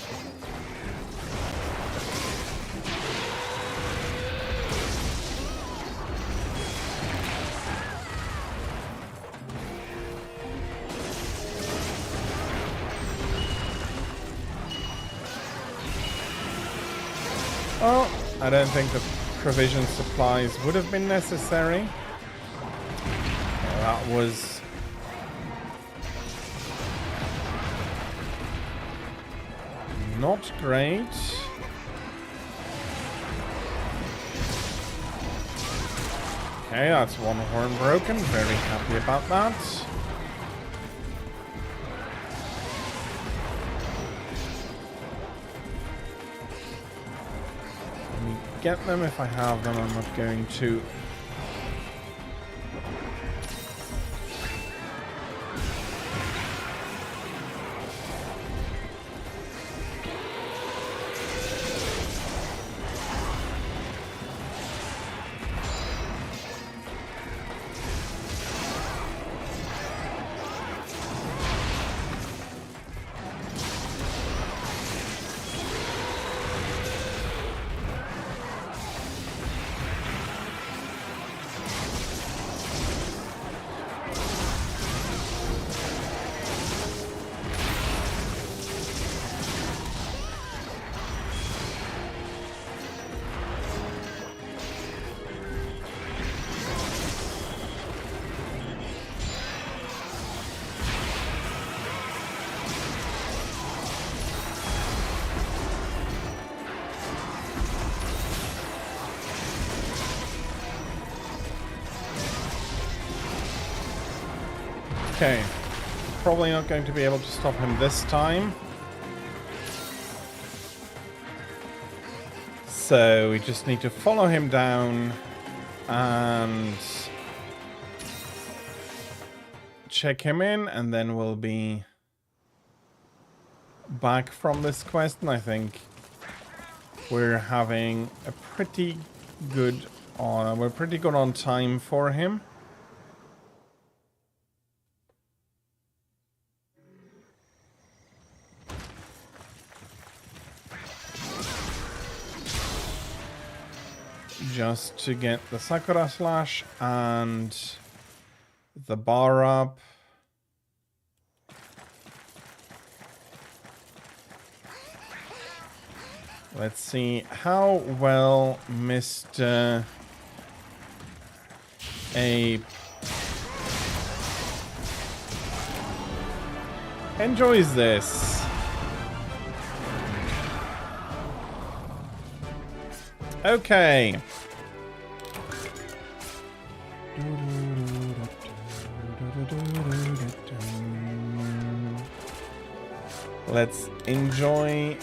Oh, I don't think the provision supplies would have been necessary. That was not great. Okay, that's one horn broken. Very happy about that. Let me get them if I have them. I'm not going to. Okay, probably not going to be able to stop him this time. So we just need to follow him down and check him in, and then we'll be back from this quest. And I think we're having a pretty good we're pretty good on time for him. Just to get the Sakura Slash and the bar up. Let's see how well Mr. Ape enjoys this. Okay. Let's enjoy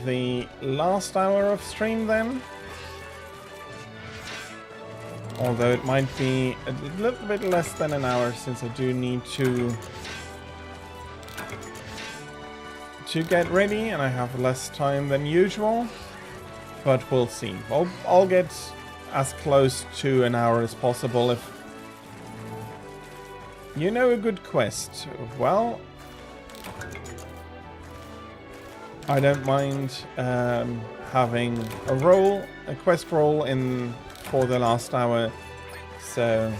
the last hour of stream then. Although it might be a little bit less than an hour, since I do need to get ready and I have less time than usual. But we'll see. I'll get as close to an hour as possible if you know a good quest. Well, I don't mind having a quest roll in for the last hour, so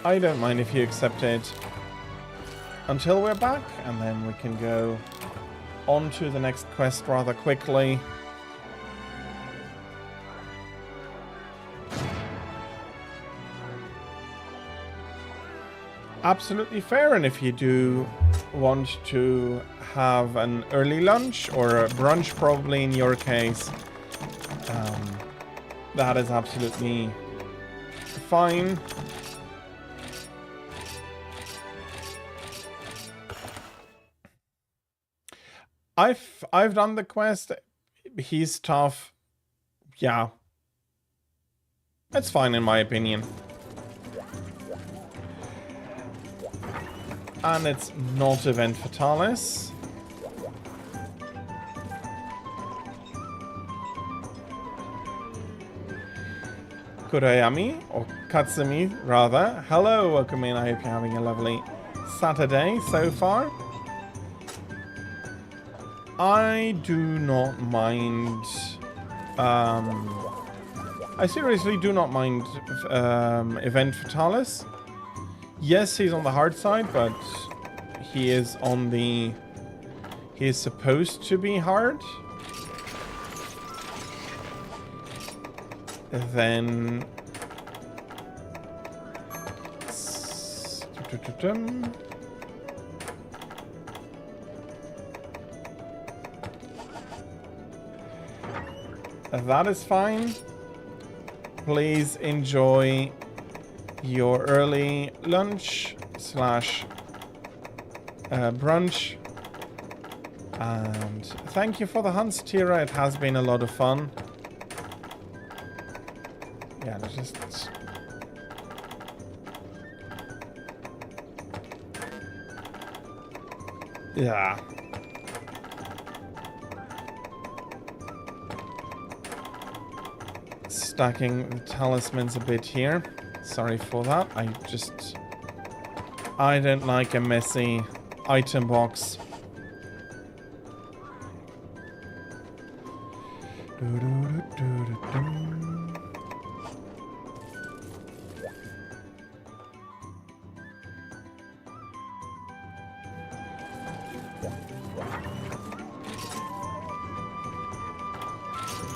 I don't mind if you accept it until we're back, and then we can go on to the next quest rather quickly. Absolutely fair, and if you do want to have an early lunch or a brunch, probably in your case, that is absolutely fine. I've done the quest. He's tough. Yeah, it's fine in my opinion. And it's not Event Fatalis. Kurayami, or Katsumi rather. Hello, welcome in. I hope you're having a lovely Saturday so far. I do not mind. I seriously do not mind Event Fatalis. Yes, he's on the hard side, but he is on the... he is supposed to be hard. Then... that is fine. Please enjoy your early lunch slash brunch. And thank you for the hunts, Tira. It has been a lot of fun. Yeah, let's just... Yeah. Stacking the talismans a bit here. Sorry for that. I don't like a messy item box.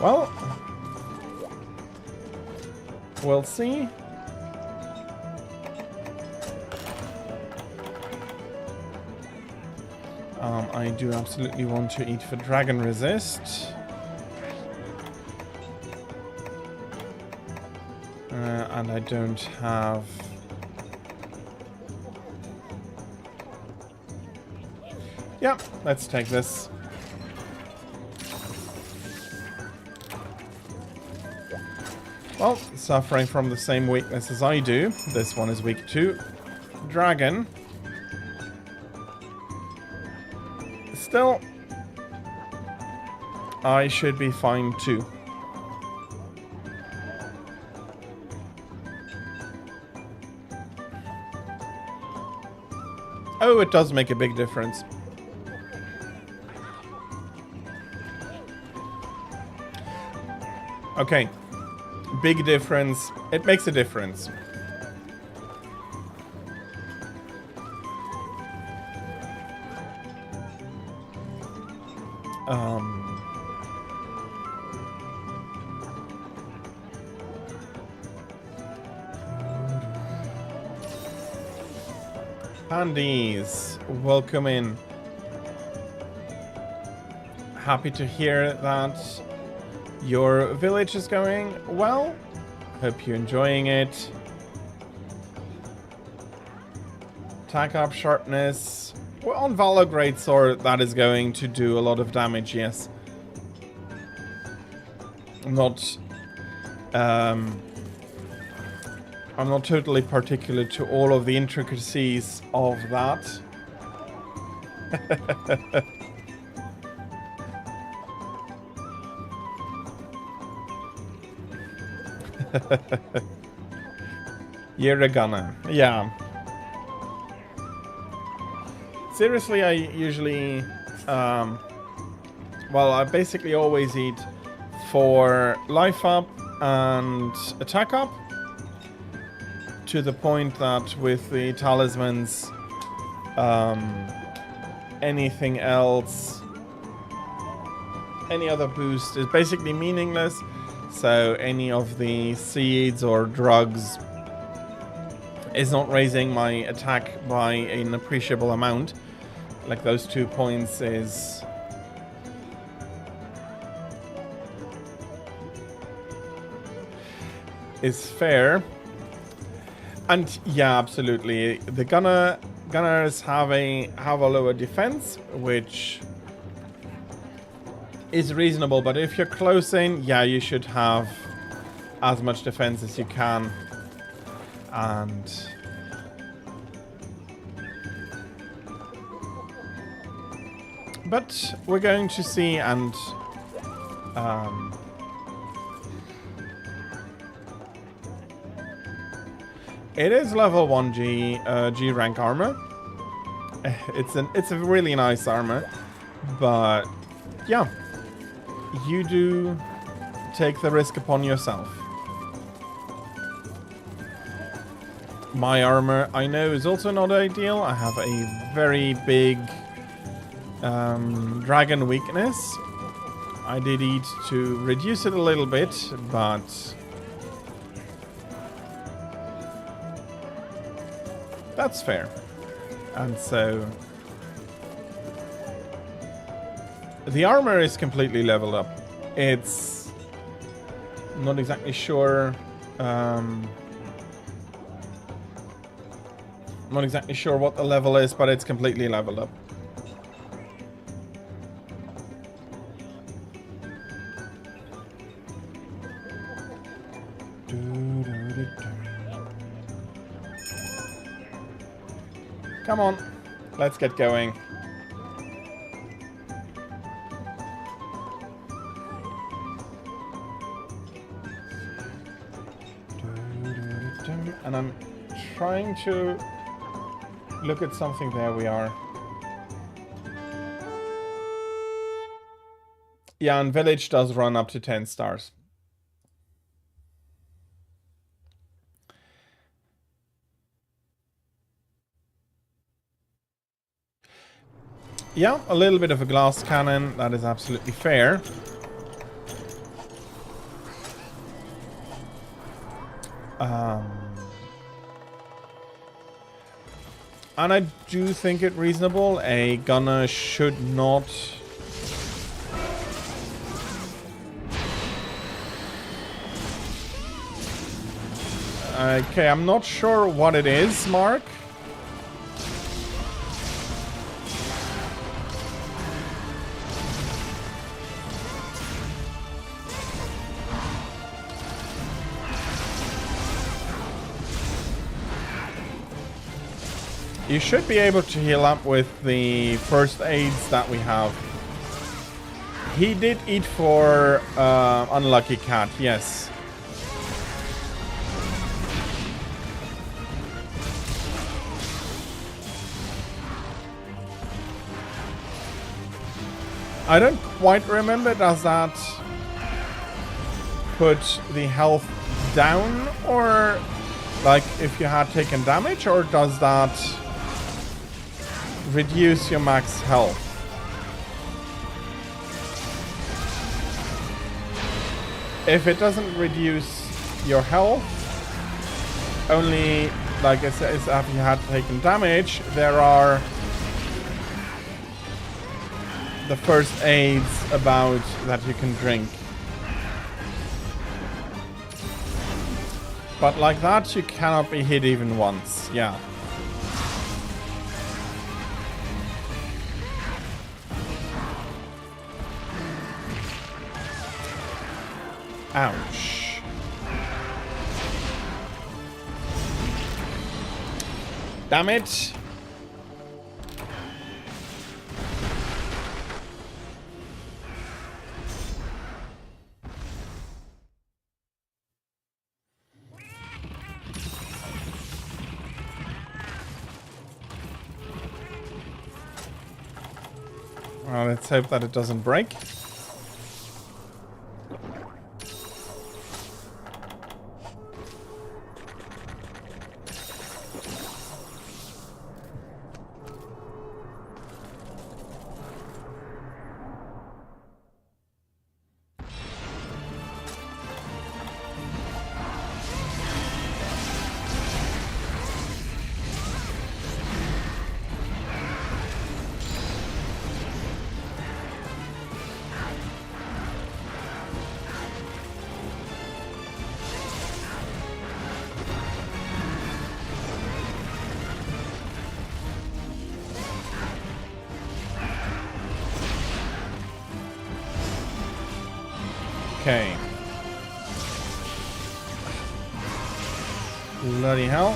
Well, we'll see. I do absolutely want to eat for Dragon Resist. And I don't have... Yeah, let's take this. Well, suffering from the same weakness as I do. This one is weak too. Dragon. Still, I should be fine too. Oh, it does make a big difference. Okay. Big difference. It makes a difference. Pandies, welcome in. Happy to hear that your village is going well. Hope you're enjoying it. Attack up sharpness. Well, on Valor Greatsword, that is going to do a lot of damage, yes. I'm not totally particular to all of the intricacies of that. You're a gunner. Yeah. Seriously, I usually... well, I basically always eat for life up and attack up. To the point that with the talismans, anything else, any other boost is basically meaningless. So any of the seeds or drugs is not raising my attack by an appreciable amount. Like those 2 points is... fair. And yeah, absolutely. The gunners have a lower defense, which is reasonable. But if you're close in, yeah, you should have as much defense as you can. And but we're going to see, and it is level 1 G rank armor. It's a really nice armor, but yeah, you do take the risk upon yourself. My armor, I know, is also not ideal. I have a very big dragon weakness. I did eat to reduce it a little bit, but that's fair. And so the armor is completely leveled up. It's not exactly sure. I'm not exactly sure what the level is, but it's completely leveled up. Come on, let's get going. And I'm trying to look at something. There we are. Yeah, and Village does run up to 10 stars. Yeah, a little bit of a glass cannon. That is absolutely fair. And I do think it reasonable. A gunner should not... Okay, I'm not sure what it is, Mark. You should be able to heal up with the first aids that we have. He did eat for Unlucky Cat, yes. I don't quite remember, does that put the health down, or like if you had taken damage, or does that reduce your max health? If it doesn't reduce your health, only like it says after you had taken damage, there are the first aids about that you can drink. But like that, you cannot be hit even once. Yeah. Ouch. Damn it. Well, let's hope that it doesn't break. Okay. Bloody hell.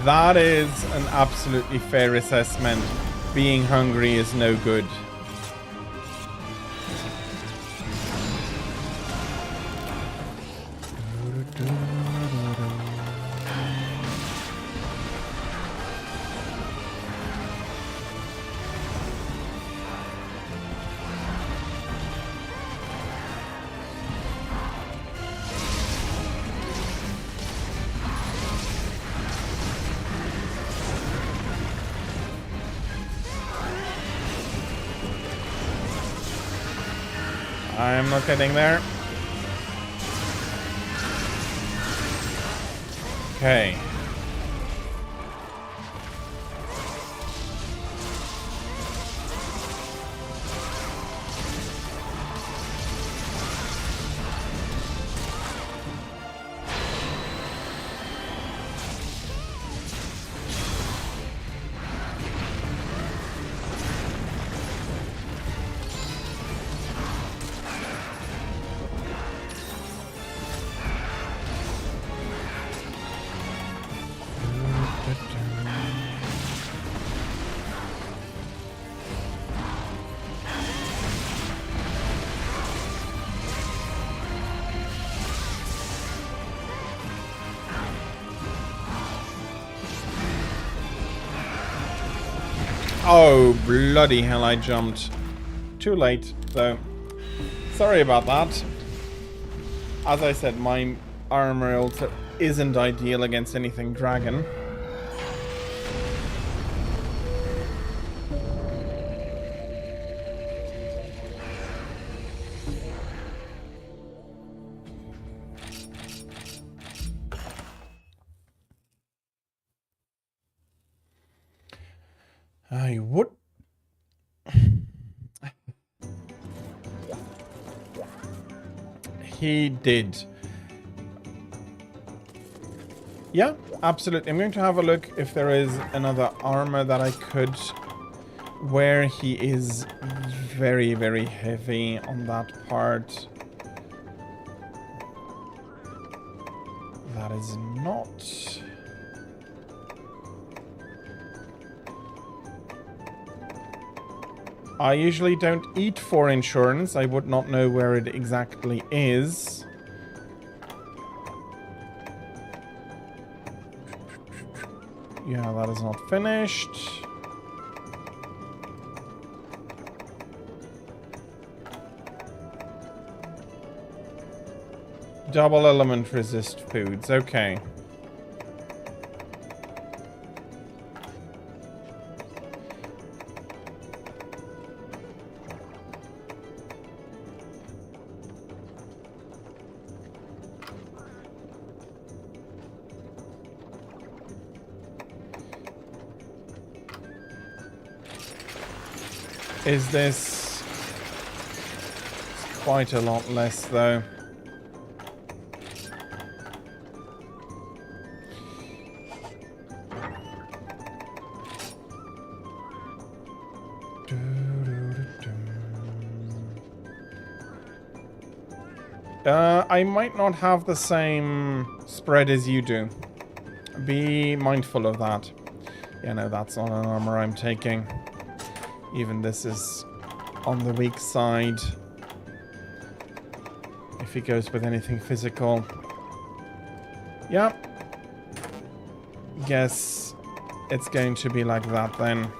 That is an absolutely fair assessment. Being hungry is no good. I'm not getting there. Okay. Oh, bloody hell, I jumped. Too late, though. Sorry about that. As I said, my armor also isn't ideal against anything dragon. I would... He did. Yeah, absolutely. I'm going to have a look if there is another armor that I could wear. He is very, very heavy on that part. That is not... I usually don't eat for insurance. I would not know where it exactly is. Yeah, that is not finished. Double element resist foods. Okay. Is this quite a lot less though? I might not have the same spread as you do. Be mindful of that. Yeah, no, that's not an armor I'm taking. Even this is on the weak side. If he goes with anything physical. Yeah. Guess it's going to be like that then.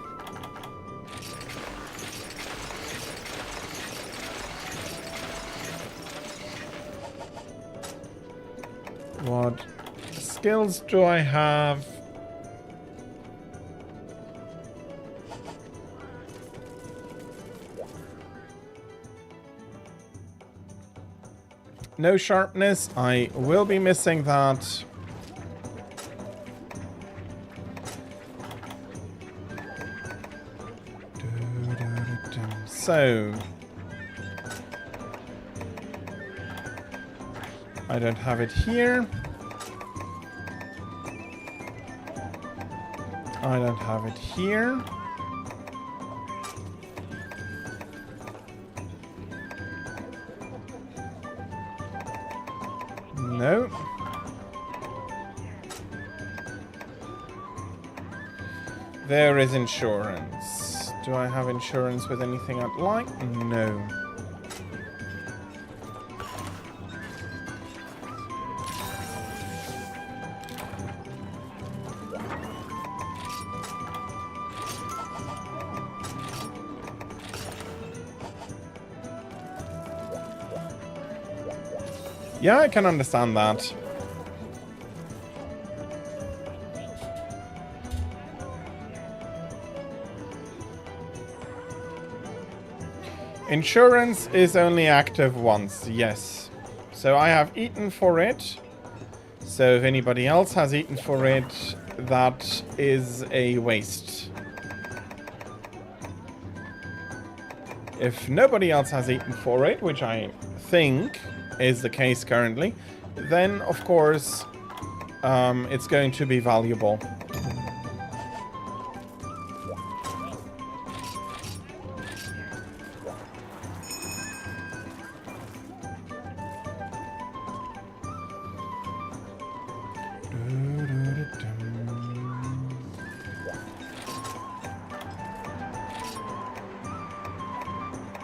What skills do I have? No sharpness. I will be missing that. So I don't have it here. I don't have it here. No. There is insurance. Do I have insurance with anything I'd like? No. Yeah, I can understand that. Insurance is only active once, yes. So I have eaten for it. So if anybody else has eaten for it, that is a waste. If nobody else has eaten for it, which I think is the case currently, then of course it's going to be valuable.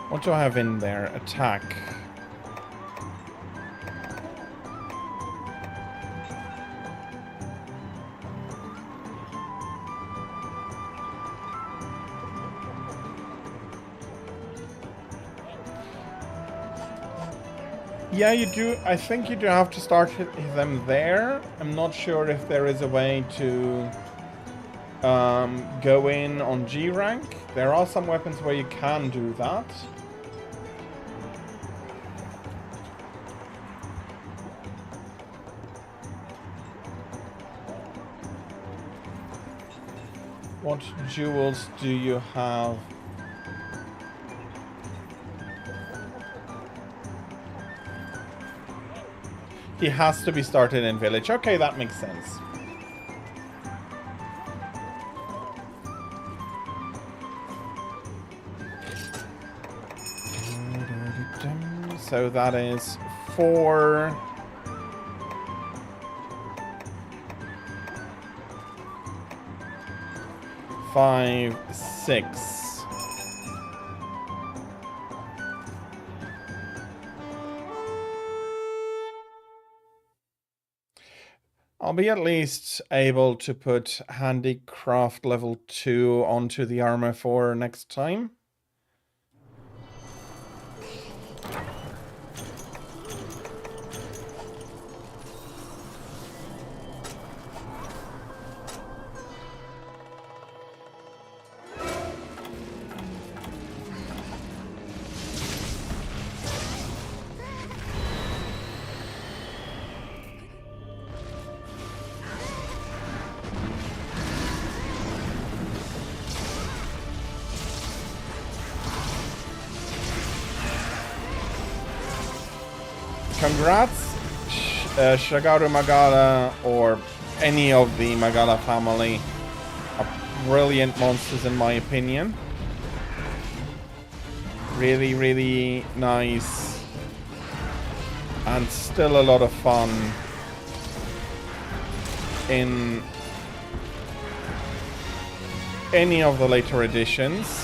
What do I have in there? Attack. Yeah, you do. I think you do have to start them there. I'm not sure if there is a way to go in on G rank. There are some weapons where you can do that. What jewels do you have? He has to be started in village. Okay, that makes sense. So that is 4. Five, 6. I'll be at least able to put handicraft level 2 onto the armor for next time. Congrats, Shagaru Magala, or any of the Magala family, are brilliant monsters in my opinion. Really, really nice. And still a lot of fun in any of the later editions.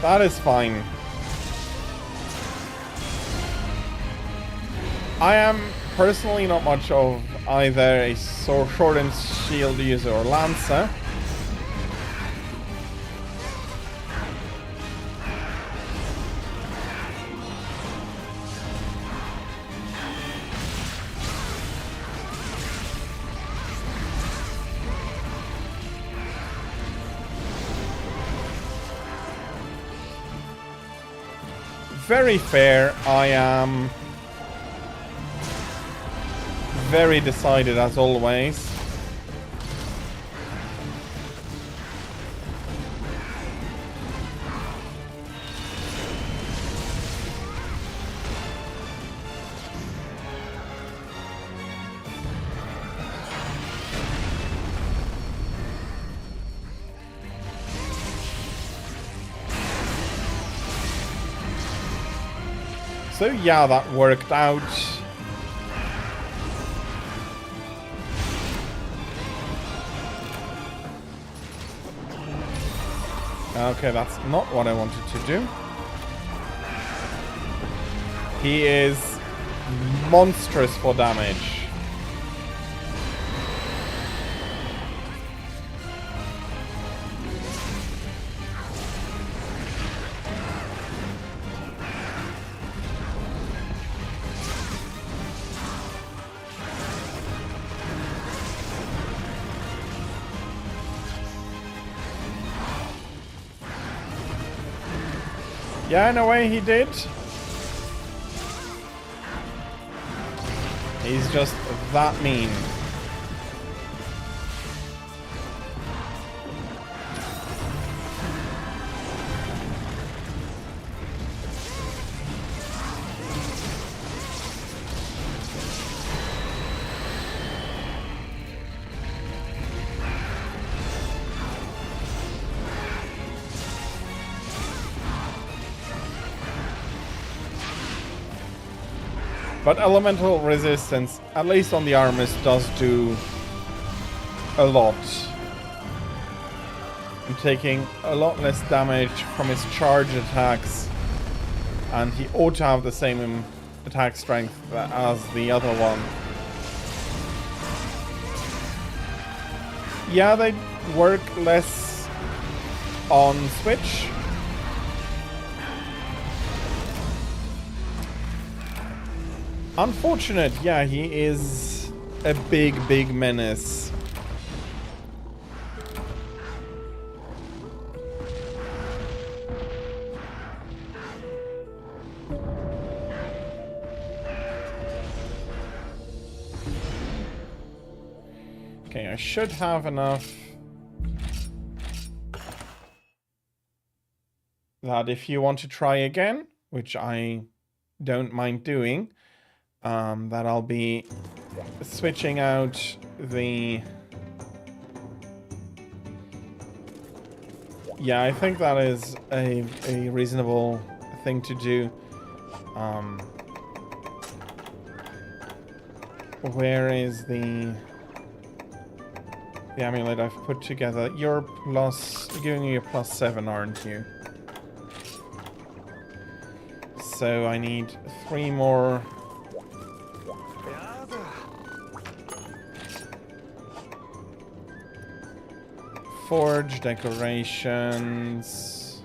That is fine. I am personally not much of either a sword and shield user or lancer. Very fair. I am very decided as always. So yeah, that worked out. Okay, that's not what I wanted to do. He is monstrous for damage. Yeah, in a way he did. He's just that mean. But elemental resistance, at least on the armors, does do a lot. I'm taking a lot less damage from his charge attacks, and he ought to have the same attack strength as the other one. Yeah, they work less on Switch. Unfortunate, yeah, he is a big menace. Okay, I should have enough that if you want to try again, which I don't mind doing, that I'll be switching out the... Yeah, I think that is a reasonable thing to do. Where is the amulet I've put together? You're giving you a +7, aren't you? So I need 3 more. Forge decorations.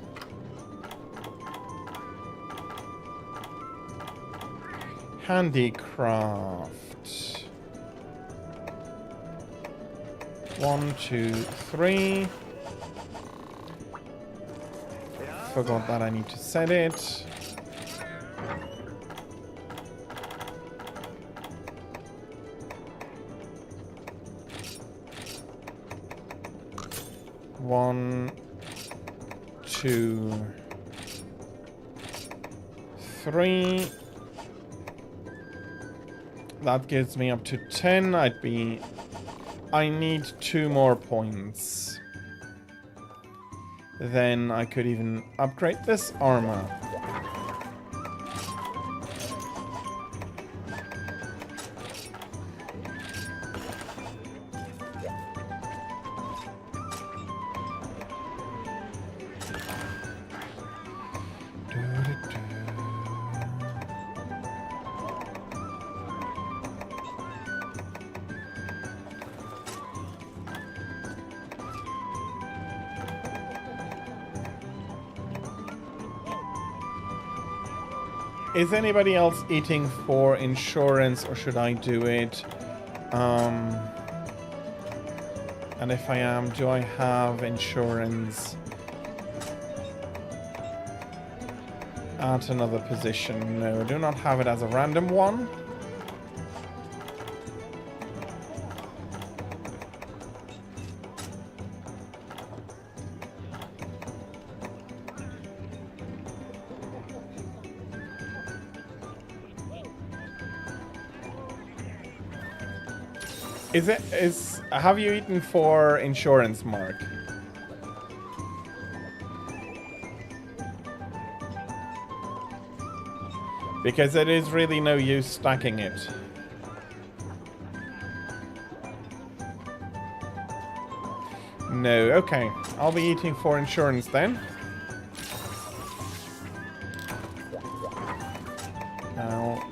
Handicraft. 1, 2, 3. Forgot that I need to set it. One, 2, 3. That gives me up to 10. I need 2 more points. Then I could even upgrade this armor. Is anybody else eating for insurance, or should I do it? And if I am, do I have insurance at another position? No, I do not have it as a random one. Have you eaten for insurance, Mark? because it is really no use stacking it. No, okay. I'll be eating for insurance then. Now,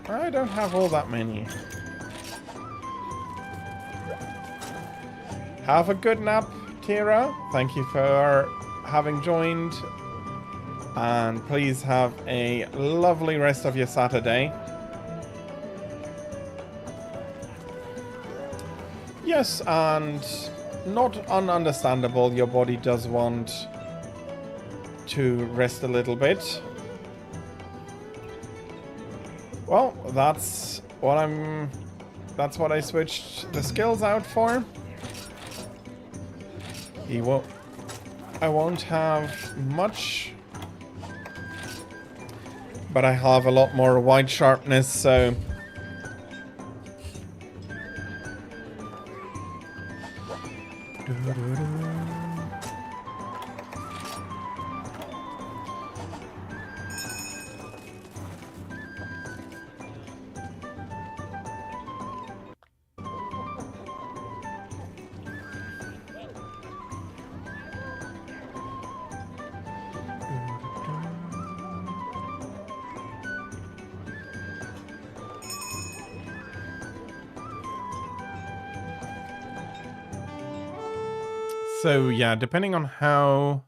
I don't have all that many. Have a good nap, Tira. Thank you for having joined. And please have a lovely rest of your Saturday. Yes, and not ununderstandable, your body does want to rest a little bit. Well, that's what I switched the skills out for. I won't have much, but I have a lot more wide sharpness, so yeah, depending on how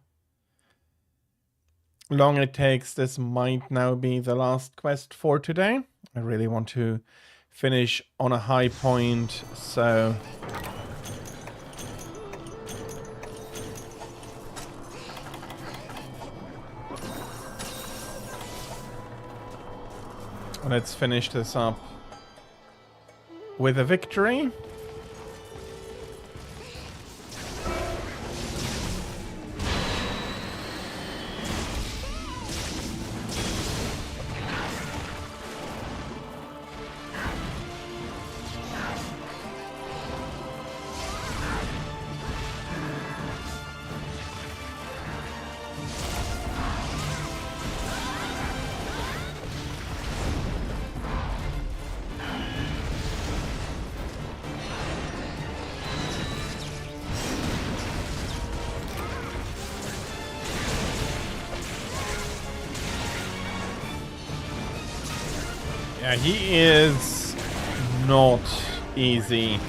long it takes, this might now be the last quest for today. I really want to finish on a high point, so let's finish this up with a victory. Yeah, he is not easy.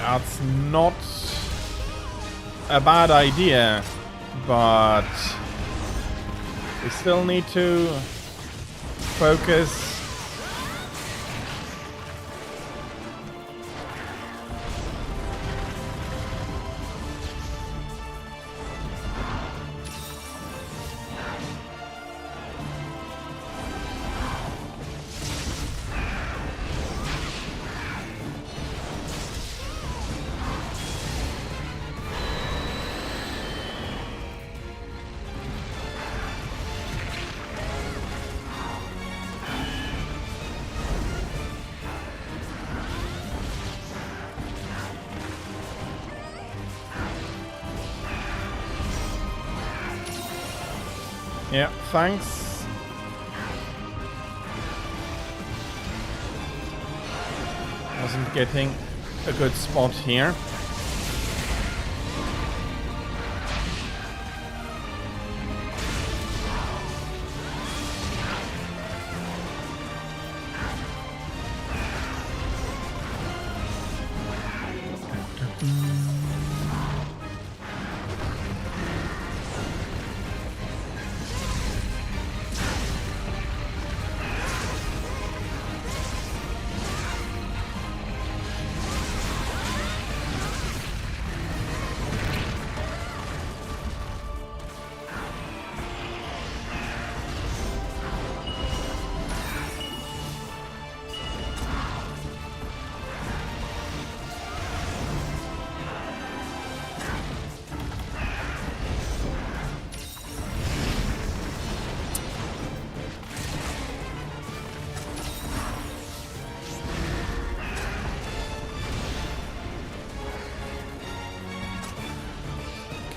That's not a bad idea, but we still need to focus. Yeah, thanks. Wasn't getting a good spot here.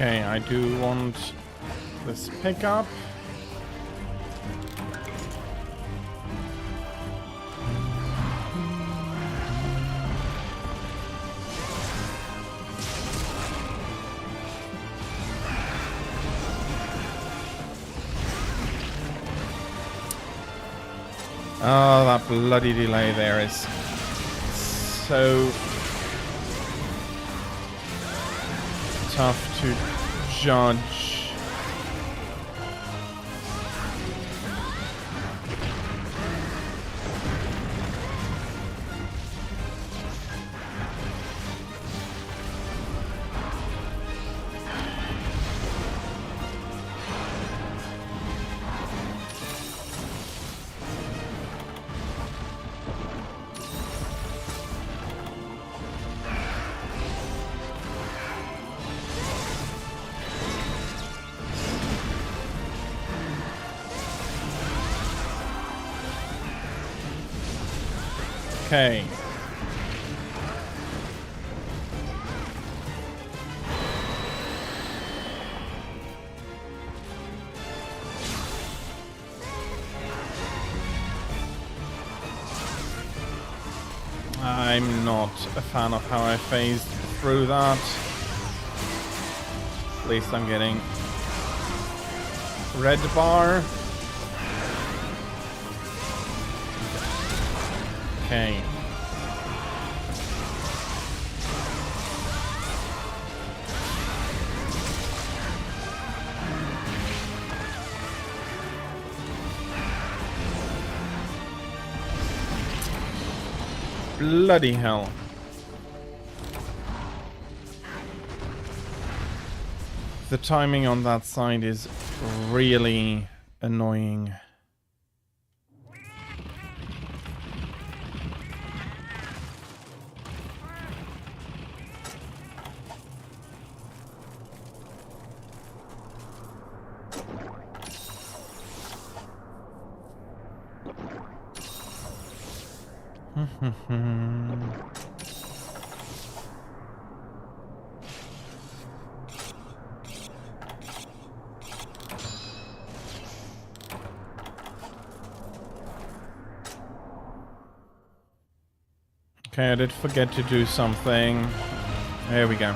Okay, I do want this pickup. Oh, that bloody delay there is so tough to judge. Okay. I'm not a fan of how I phased through that. At least I'm getting red bar. Okay. Bloody hell. The timing on that side is really annoying. Okay, I did forget to do something. There we go.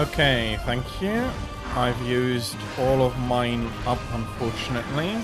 Okay, thank you. I've used all of mine up, unfortunately.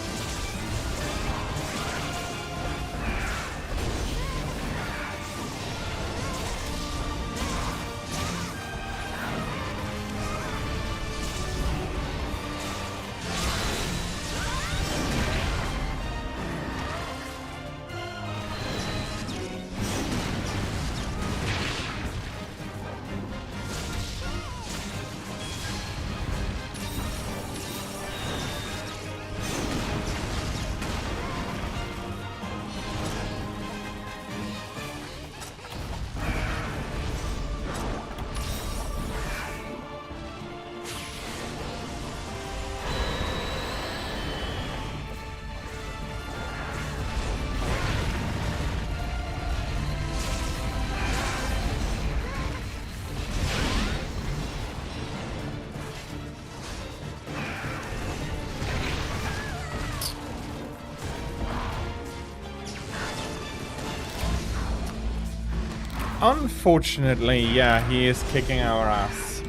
Unfortunately, yeah, he is kicking our ass.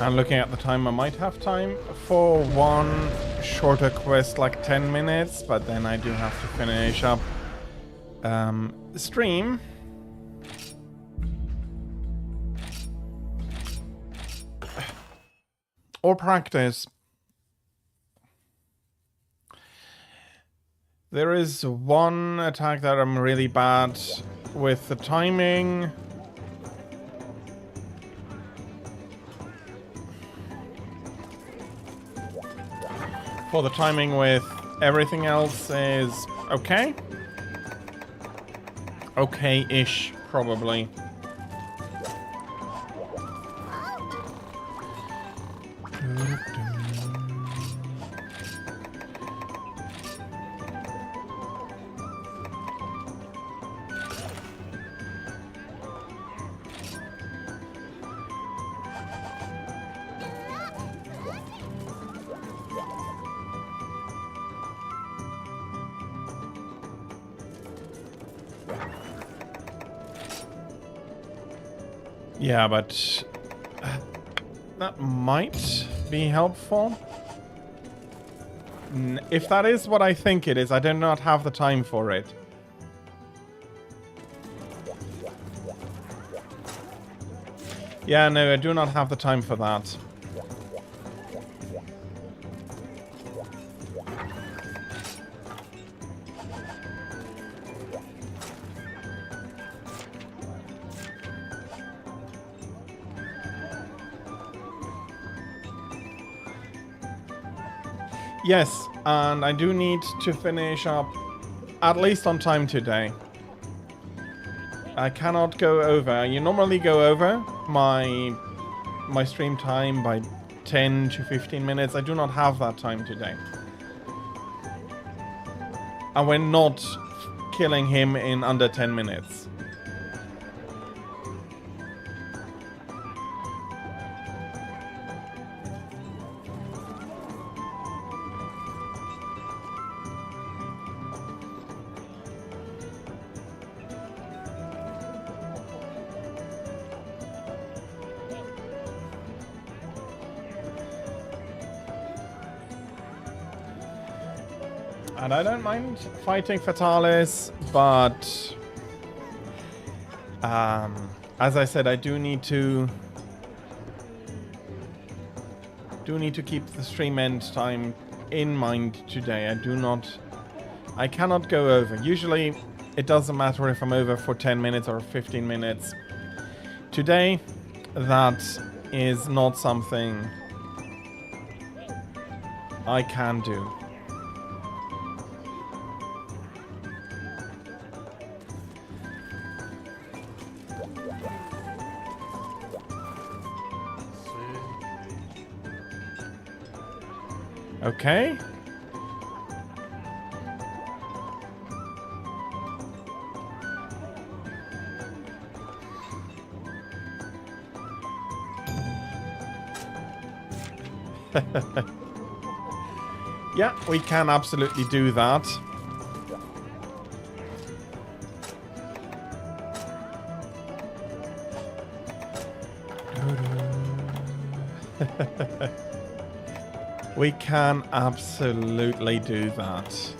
And looking at the time, I might have time for one shorter quest, like 10 minutes, but then I do have to finish up the stream. Or practice. There is one attack that I'm really bad with the timing. For the timing with everything else is okay. Okay-ish, probably. Yeah, but that might be helpful. If that is what I think it is, I do not have the time for it. Yeah, no, I do not have the time for that. Yes, and I do need to finish up at least on time today. I cannot go over. You normally go over my stream time by 10 to 15 minutes. I do not have that time today. And we're not killing him in under 10 minutes. And I don't mind fighting Fatalis, but as I said, I do need to keep the stream end time in mind today. I cannot go over. Usually it doesn't matter if I'm over for 10 minutes or 15 minutes. Today, that is not something I can do. Okay. Yeah, we can absolutely do that. We can absolutely do that.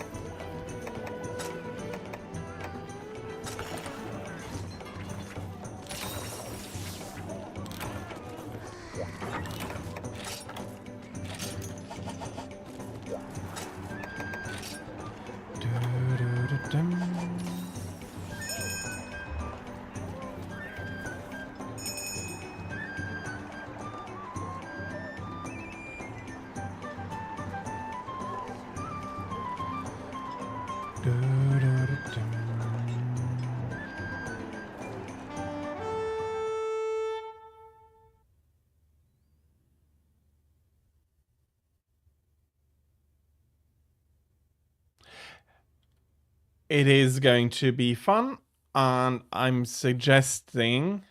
It is going to be fun, and I'm suggesting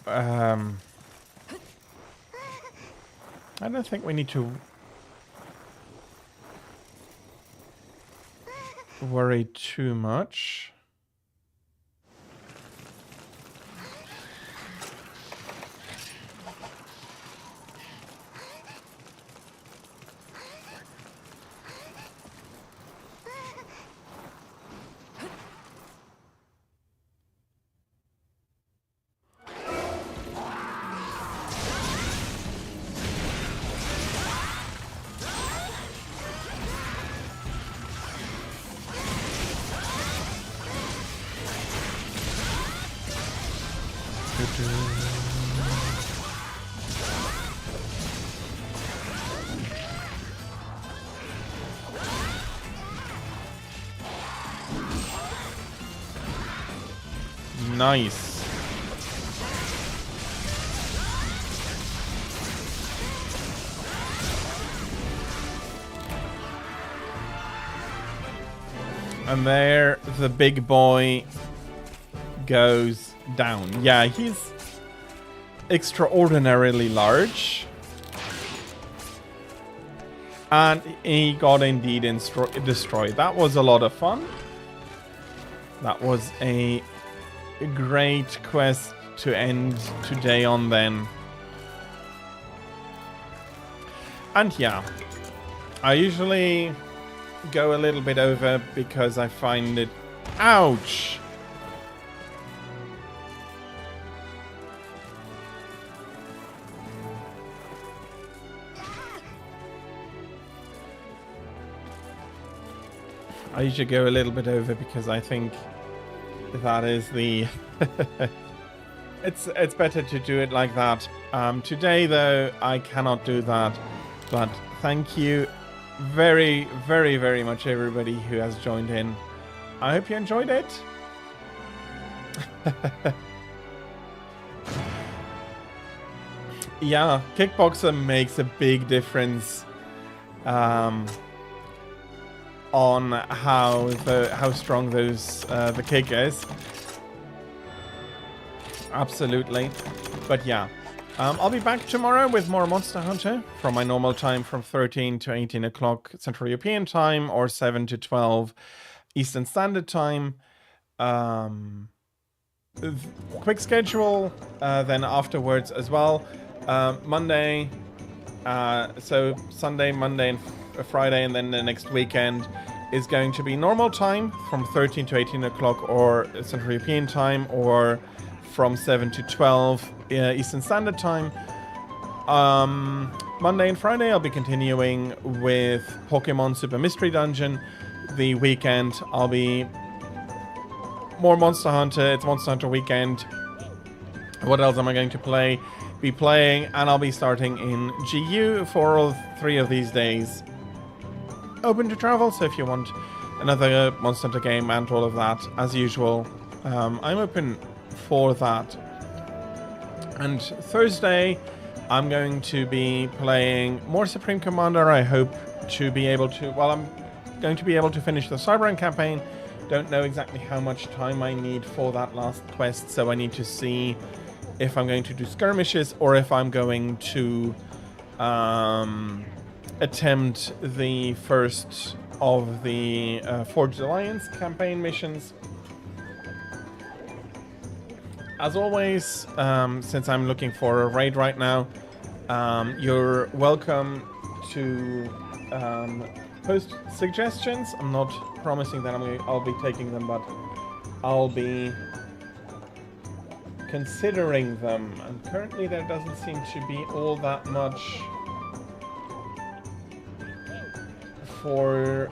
I don't think we need to worry too much. Nice. And there the big boy goes down. Yeah, he's extraordinarily large. And he got indeed destroyed. That was a lot of fun. That was a great quest to end today on then. And yeah, I usually go a little bit over because I find it... Ouch! I usually go a little bit over because I think that is the... it's better to do it like that. Today, though, I cannot do that. But thank you very, very, very much, everybody who has joined in. I hope you enjoyed it. Yeah, Kickboxer makes a big difference on how strong the kick is. Absolutely. But yeah, I'll be back tomorrow with more Monster Hunter from my normal time from 13 to 18 o'clock Central European time or 7 to 12 Eastern Standard Time. Quick schedule then afterwards as well. Monday, so Sunday, Monday and Friday, and then the next weekend is going to be normal time from 13 to 18 o'clock or Central European time, or from 7 to 12 Eastern Standard Time. Monday and Friday I'll be continuing with Pokemon Super Mystery Dungeon. The weekend I'll be more Monster Hunter. It's Monster Hunter weekend. What else am I going to be playing? And I'll be starting in GU for all 3 of these days. Open to travel, so if you want another Monster Hunter game and all of that, as usual, I'm open for that. And Thursday, I'm going to be playing more Supreme Commander. I hope to be able to... Well, I'm going to be able to finish the Cyberrun campaign. Don't know exactly how much time I need for that last quest, so I need to see if I'm going to do skirmishes or if I'm going to attempt the first of the Forged Alliance campaign missions. As always, since I'm looking for a raid right now, you're welcome to post suggestions. I'm not promising that I'll be taking them, but I'll be considering them. And currently there doesn't seem to be all that much for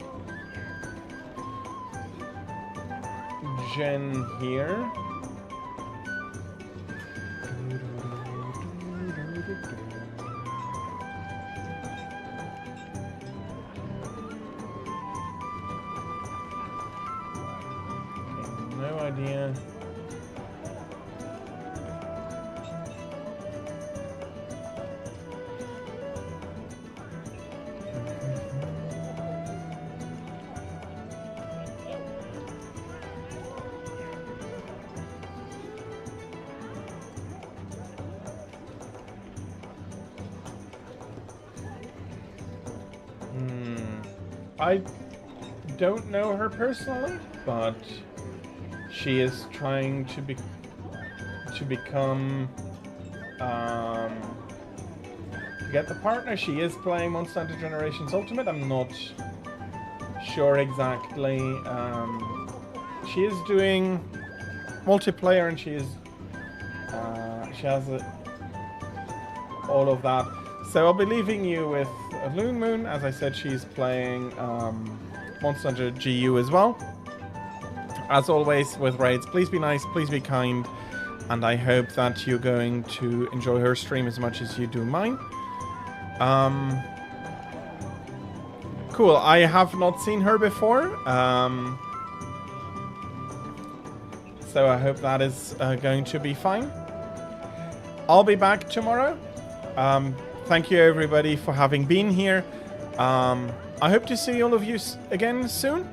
Jen here. No idea. I don't know her personally, but she is trying to become to get the partner. She is playing Monster Hunter Generations Ultimate. I'm not sure exactly. She is doing multiplayer, and she has all of that. So I'll be leaving you with Loon Moon. As I said, she's playing Monster Hunter GU as well. As always with raids, please be nice, please be kind, and I hope that you're going to enjoy her stream as much as you do mine. Cool, I have not seen her before, so I hope that is going to be fine. I'll be back tomorrow. Thank you everybody for having been here. I hope to see all of you again soon,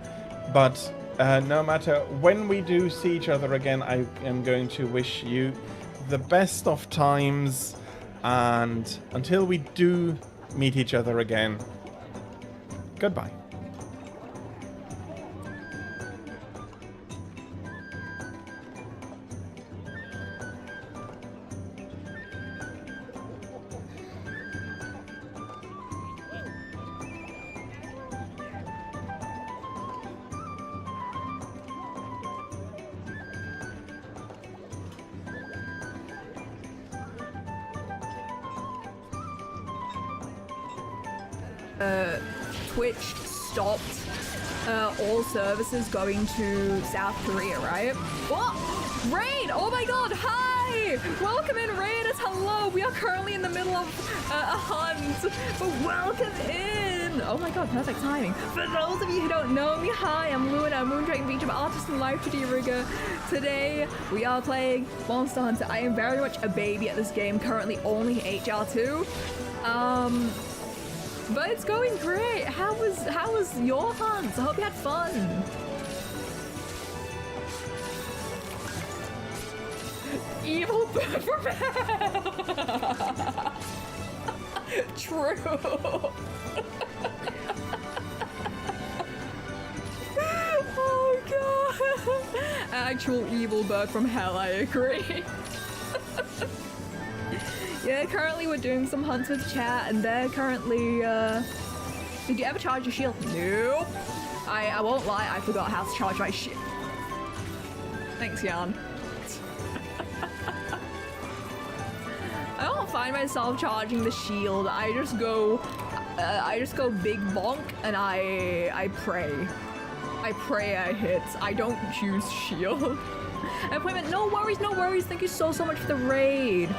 but no matter when we do see each other again, I am going to wish you the best of times, and until we do meet each other again, goodbye. Twitch stopped all services going to South Korea, right? What? Raid! Oh my god, hi! Welcome in, Raiders, hello! We are currently in the middle of a hunt, but welcome in! Oh my god, perfect timing. For those of you who don't know me, hi, I'm Luna, Moondragon VTuber artist and live 2D rigger. Today, we are playing Monster Hunter. I am very much a baby at this game, currently only HR2. But it's going great. How was your hunt? I hope you had fun. Evil bird from hell. True. Oh god. Actual evil bird from hell, I agree. Yeah, currently we're doing some hunts with chat, and they're currently, did you ever charge your shield? Nope. I won't lie, I forgot how to charge my shield. Thanks, Jan. I don't find myself charging the shield. I just go big bonk, and I pray. I pray I hit. I don't choose shield. Appointment, no worries, no worries. Thank you so much for the raid.